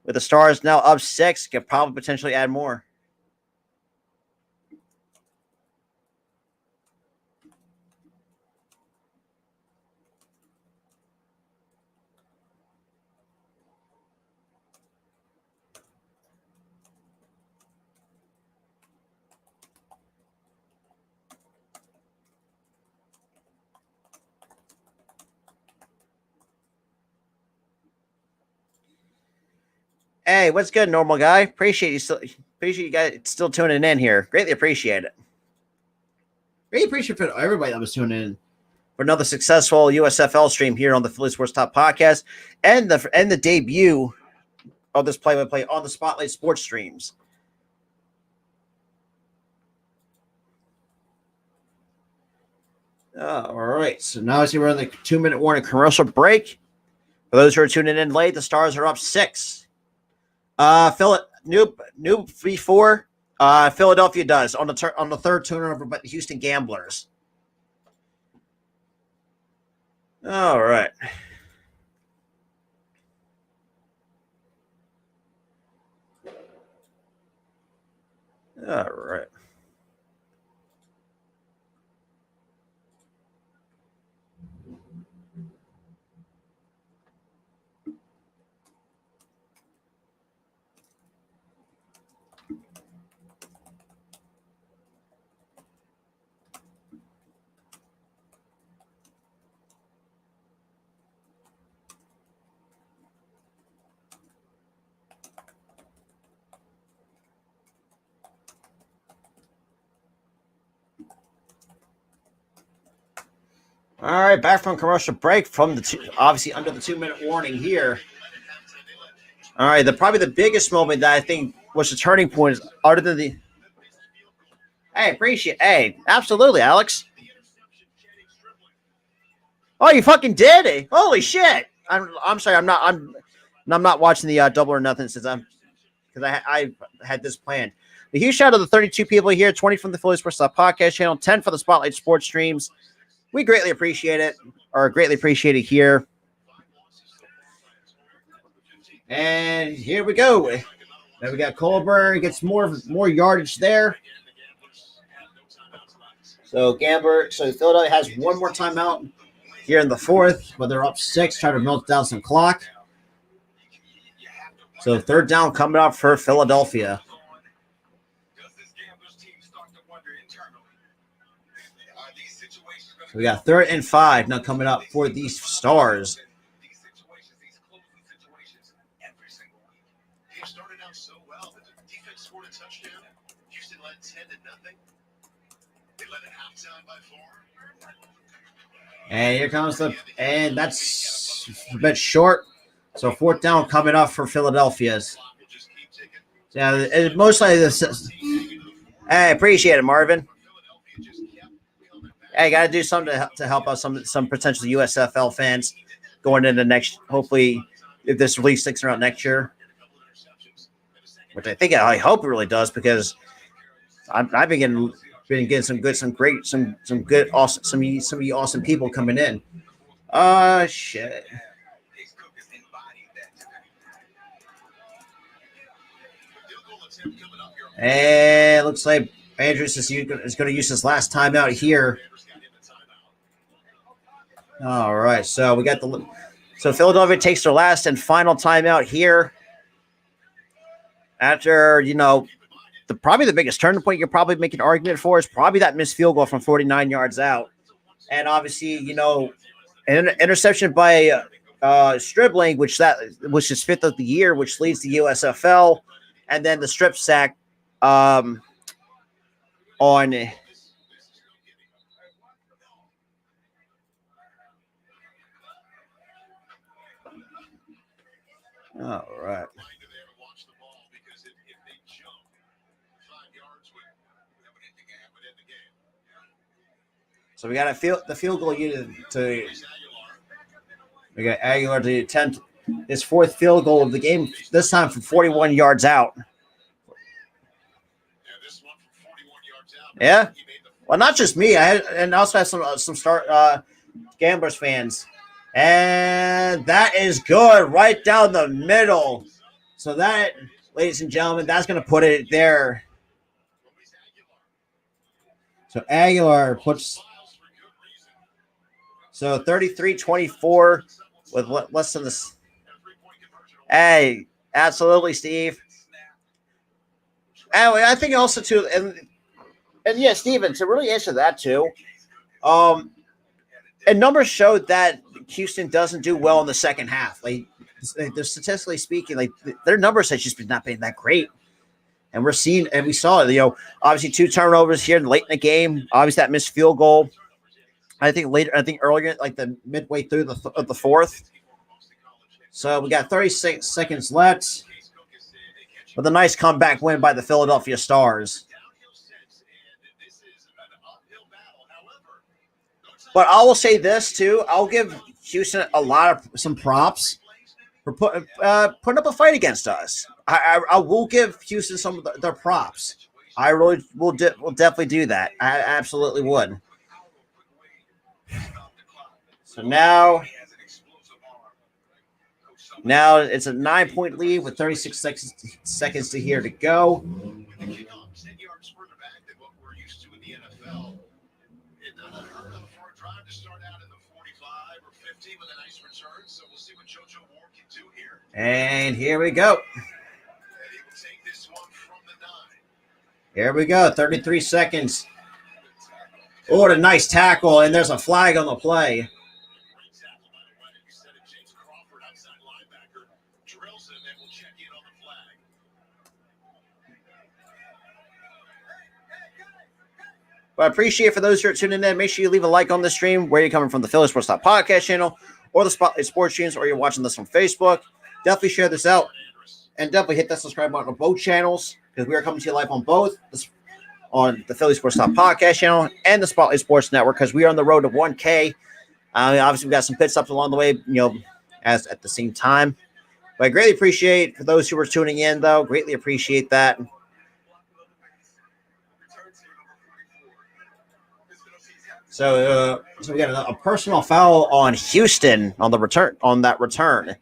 Speaker 2: with the Stars now up 6. Could probably potentially add more. Hey, what's good, normal guy? Appreciate you guys still tuning in here. Greatly appreciate it. Greatly appreciate for everybody that was tuning in for another successful USFL stream here on the Philly Sports Talk podcast and the debut of this play-by-play on the Spotlight Sports streams. All right. So now as we're on the 2-minute warning commercial break. For those who are tuning in late, the Stars are up 6. Noob before Philadelphia does on the third turnover, but the Houston Gamblers. All right. All right. All right, back from commercial break from obviously under the 2-minute warning here. All right, probably the biggest moment that I think was the turning point is other than the. Hey, appreciate. Hey, absolutely, Alex. Oh, you fucking did it! Holy shit! I'm sorry. I'm not watching the Double or Nothing because I had this planned. A huge shout out to the 32 people here, 20 from the Philly Sports Podcast channel, 10 for the Spotlight Sports streams. We greatly appreciate it, or greatly appreciate it here. And here we go. Then we got Colbert gets more yardage there. So Philadelphia has one more timeout here in the fourth, but they're up 6, trying to melt down some clock. So third down coming up for Philadelphia. So we got 3rd and 5 now coming up for these Stars. And here comes and that's a bit short. So 4th down coming up for Philadelphia's. Yeah, most likely this. Hey, appreciate it, Marvin. Hey, got to do something to help out some potential USFL fans going into next. Hopefully, if this league sticks around next year, which I hope it really does, because I've been getting some good awesome people coming in. Shit. And looks like Andrews is going to use his last timeout here. All right, so we got so Philadelphia takes their last and final timeout here. After probably the biggest turning point you're probably making an argument for is probably that missed field goal from 49 yards out, and obviously an interception by Stribling, which is 5th of the year, which leads the USFL, and then the strip sack on. All right. So we got the field goal unit to. We got Aguilar to attempt his 4th field goal of the game, this time from 41 yards out. Yeah. Well, not just me. I also have some Gamblers fans. And that is good right down the middle. So that, ladies and gentlemen, that's going to put it there. So Aguilar puts 33-24 with less than this. Hey, absolutely, Steve. And I think also too, and yeah, Steven, to really answer that too, and numbers showed that Houston doesn't do well in the second half. Like, they're statistically speaking, like their numbers have just been not being that great. And we saw it, obviously 2 turnovers here late in the game. Obviously that missed field goal. I think earlier, like the midway through the 4th. So we got 36 seconds left with a nice comeback win by the Philadelphia Stars. But I will say this too. I'll give Houston some props for putting up a fight against us. I will give Houston some of their props. I really will definitely do that. I absolutely would. So now it's a 9-point lead with 36 seconds to here to go. And here we go. Here we go. 33 seconds. Oh, what a nice tackle. And there's a flag on the play. But I appreciate for those who are tuning in. Make sure you leave a like on the stream. Where you're coming from, the Philly Sports Talk podcast channel or the Spotlight Sports streams, or you're watching this from Facebook. Definitely share this out. And definitely hit that subscribe button on both channels, because we are coming to you live on both, on the Philly Sports Talk podcast channel and the Spotlight Sports Network, because we are on the road to 1K. Obviously, we got some pit stops along the way, as at the same time. But I greatly appreciate for those who are tuning in, though. Greatly appreciate that. So we got a personal foul on Houston on that return.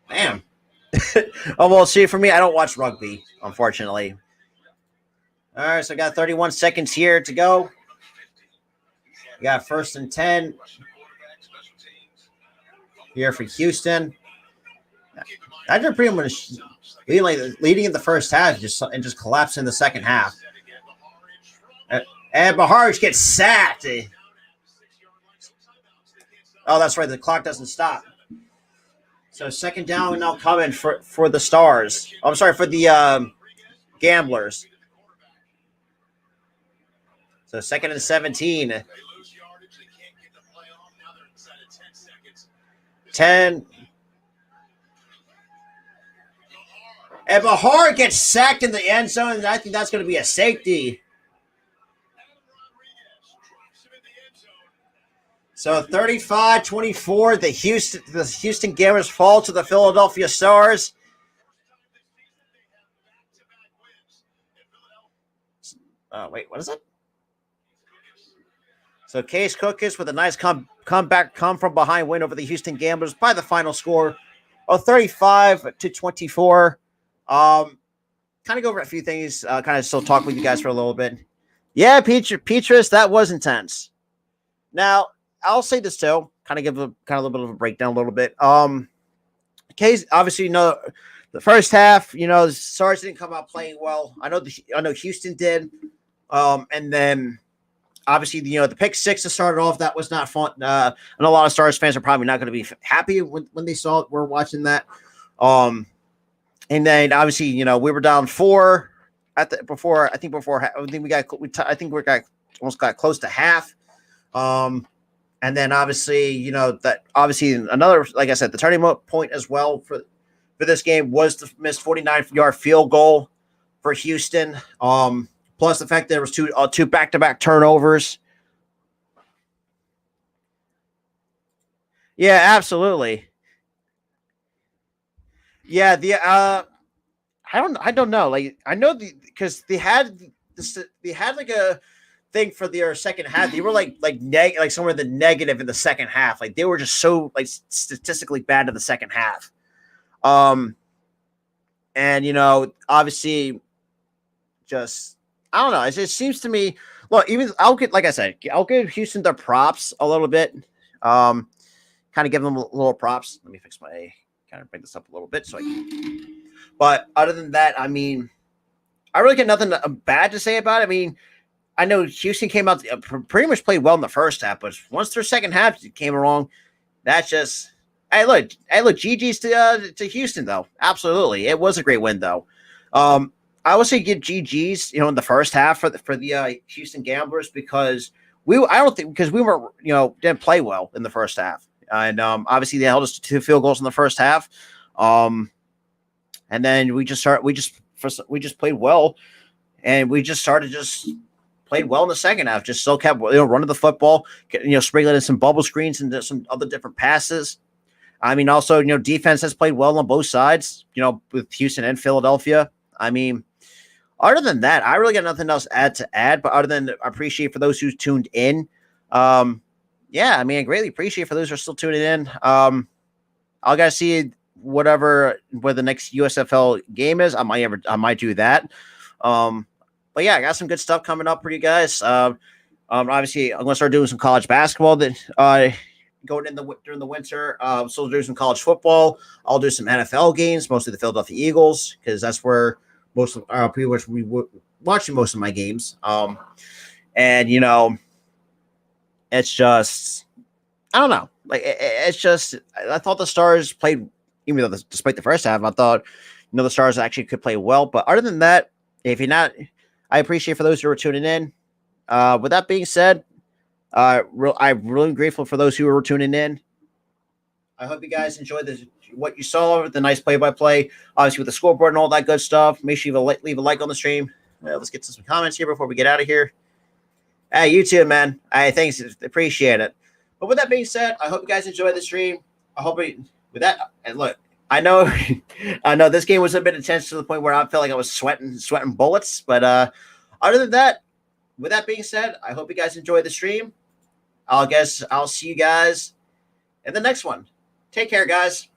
Speaker 2: Damn. Oh, well, see, for me, I don't watch rugby, unfortunately. All right, so I got 31 seconds here to go. We got 1st and 10 here for Houston. I did pretty much leading in the first half and just collapsed in the second half. And Baharic gets sacked. Oh, that's right. The clock doesn't stop. So 2nd down now coming for the Stars. Oh, I'm sorry, for the Gamblers. So 2nd and 17. 10. And Bahar gets sacked in the end zone, and I think that's going to be a safety. So 35-24, the Houston Gamblers fall to the Philadelphia Stars. Wait, what is it? So Case Cookis with a nice come from behind win over the Houston Gamblers by the final score of 35-24. Kind of go over a few things. Kind of still talk with you guys for a little bit. Yeah, Petrus, that was intense. Now, I'll say this too. Kind of give a little bit of a breakdown a little bit. Case, obviously, the first half, the Stars didn't come out playing well. I know Houston did. And then obviously, the pick six to start it off, that was not fun. And a lot of Stars fans are probably not going to be happy when they saw it. We're watching that. And then obviously, we were down 4 I think we almost got close to half. And then obviously, another, like I said, the turning point as well for this game was the missed 49-yard field goal for Houston. Plus the fact that there was two back-to-back turnovers. Yeah, absolutely. Yeah, I don't know. Like, I know because they had like a thing for their second half. They were like somewhere in the negative in the second half. Like, they were just so like statistically bad in the second half. And obviously, just I don't know. It just seems to me. Look, I'll give Houston their props a little bit. Kind of give them a little props. Let me kind of bring this up a little bit so I can. But other than that, I mean, I really got nothing bad to say about it. I mean, I know Houston came out pretty much played well in the first half, but once their second half came along, that's just hey look, GG's to Houston though. Absolutely, it was a great win though. I would say give GG's in the first half for the Houston Gamblers because we were didn't play well in the first half. And obviously they held us to 2 field goals in the first half. And then we just played well, and we just played well in the second half. Just still kept running the football, sprinkling in some bubble screens and some other different passes. I mean, also defense has played well on both sides. With Houston and Philadelphia. I mean, other than that, I really got nothing else to add. But other than I appreciate for those who tuned in. Yeah, I mean, I greatly appreciate for those who are still tuning in. I'll gotta see where the next USFL game is. I might do that. But yeah, I got some good stuff coming up for you guys. Obviously, I'm gonna start doing some college basketball that going in during the winter. So do some college football. I'll do some NFL games, mostly the Philadelphia Eagles, because that's where most of pretty much we were watching most of my games. And it's just I don't know. Like it's just I thought the Stars played, even though despite the first half, I thought the Stars actually could play well. But other than that, if you're not, I appreciate for those who are tuning in. With that being said, I'm really grateful for those who were tuning in. I hope you guys enjoyed what you saw, the nice play-by-play, obviously with the scoreboard and all that good stuff. Make sure you leave a like on the stream. Let's get to some comments here before we get out of here. Hey, you too, man. Thanks. Appreciate it. But with that being said, I hope you guys enjoyed the stream. I hope with that, and look, I know this game was a bit intense to the point where I felt like I was sweating bullets. But other than that, with that being said, I hope you guys enjoyed the stream. I'll see you guys in the next one. Take care, guys.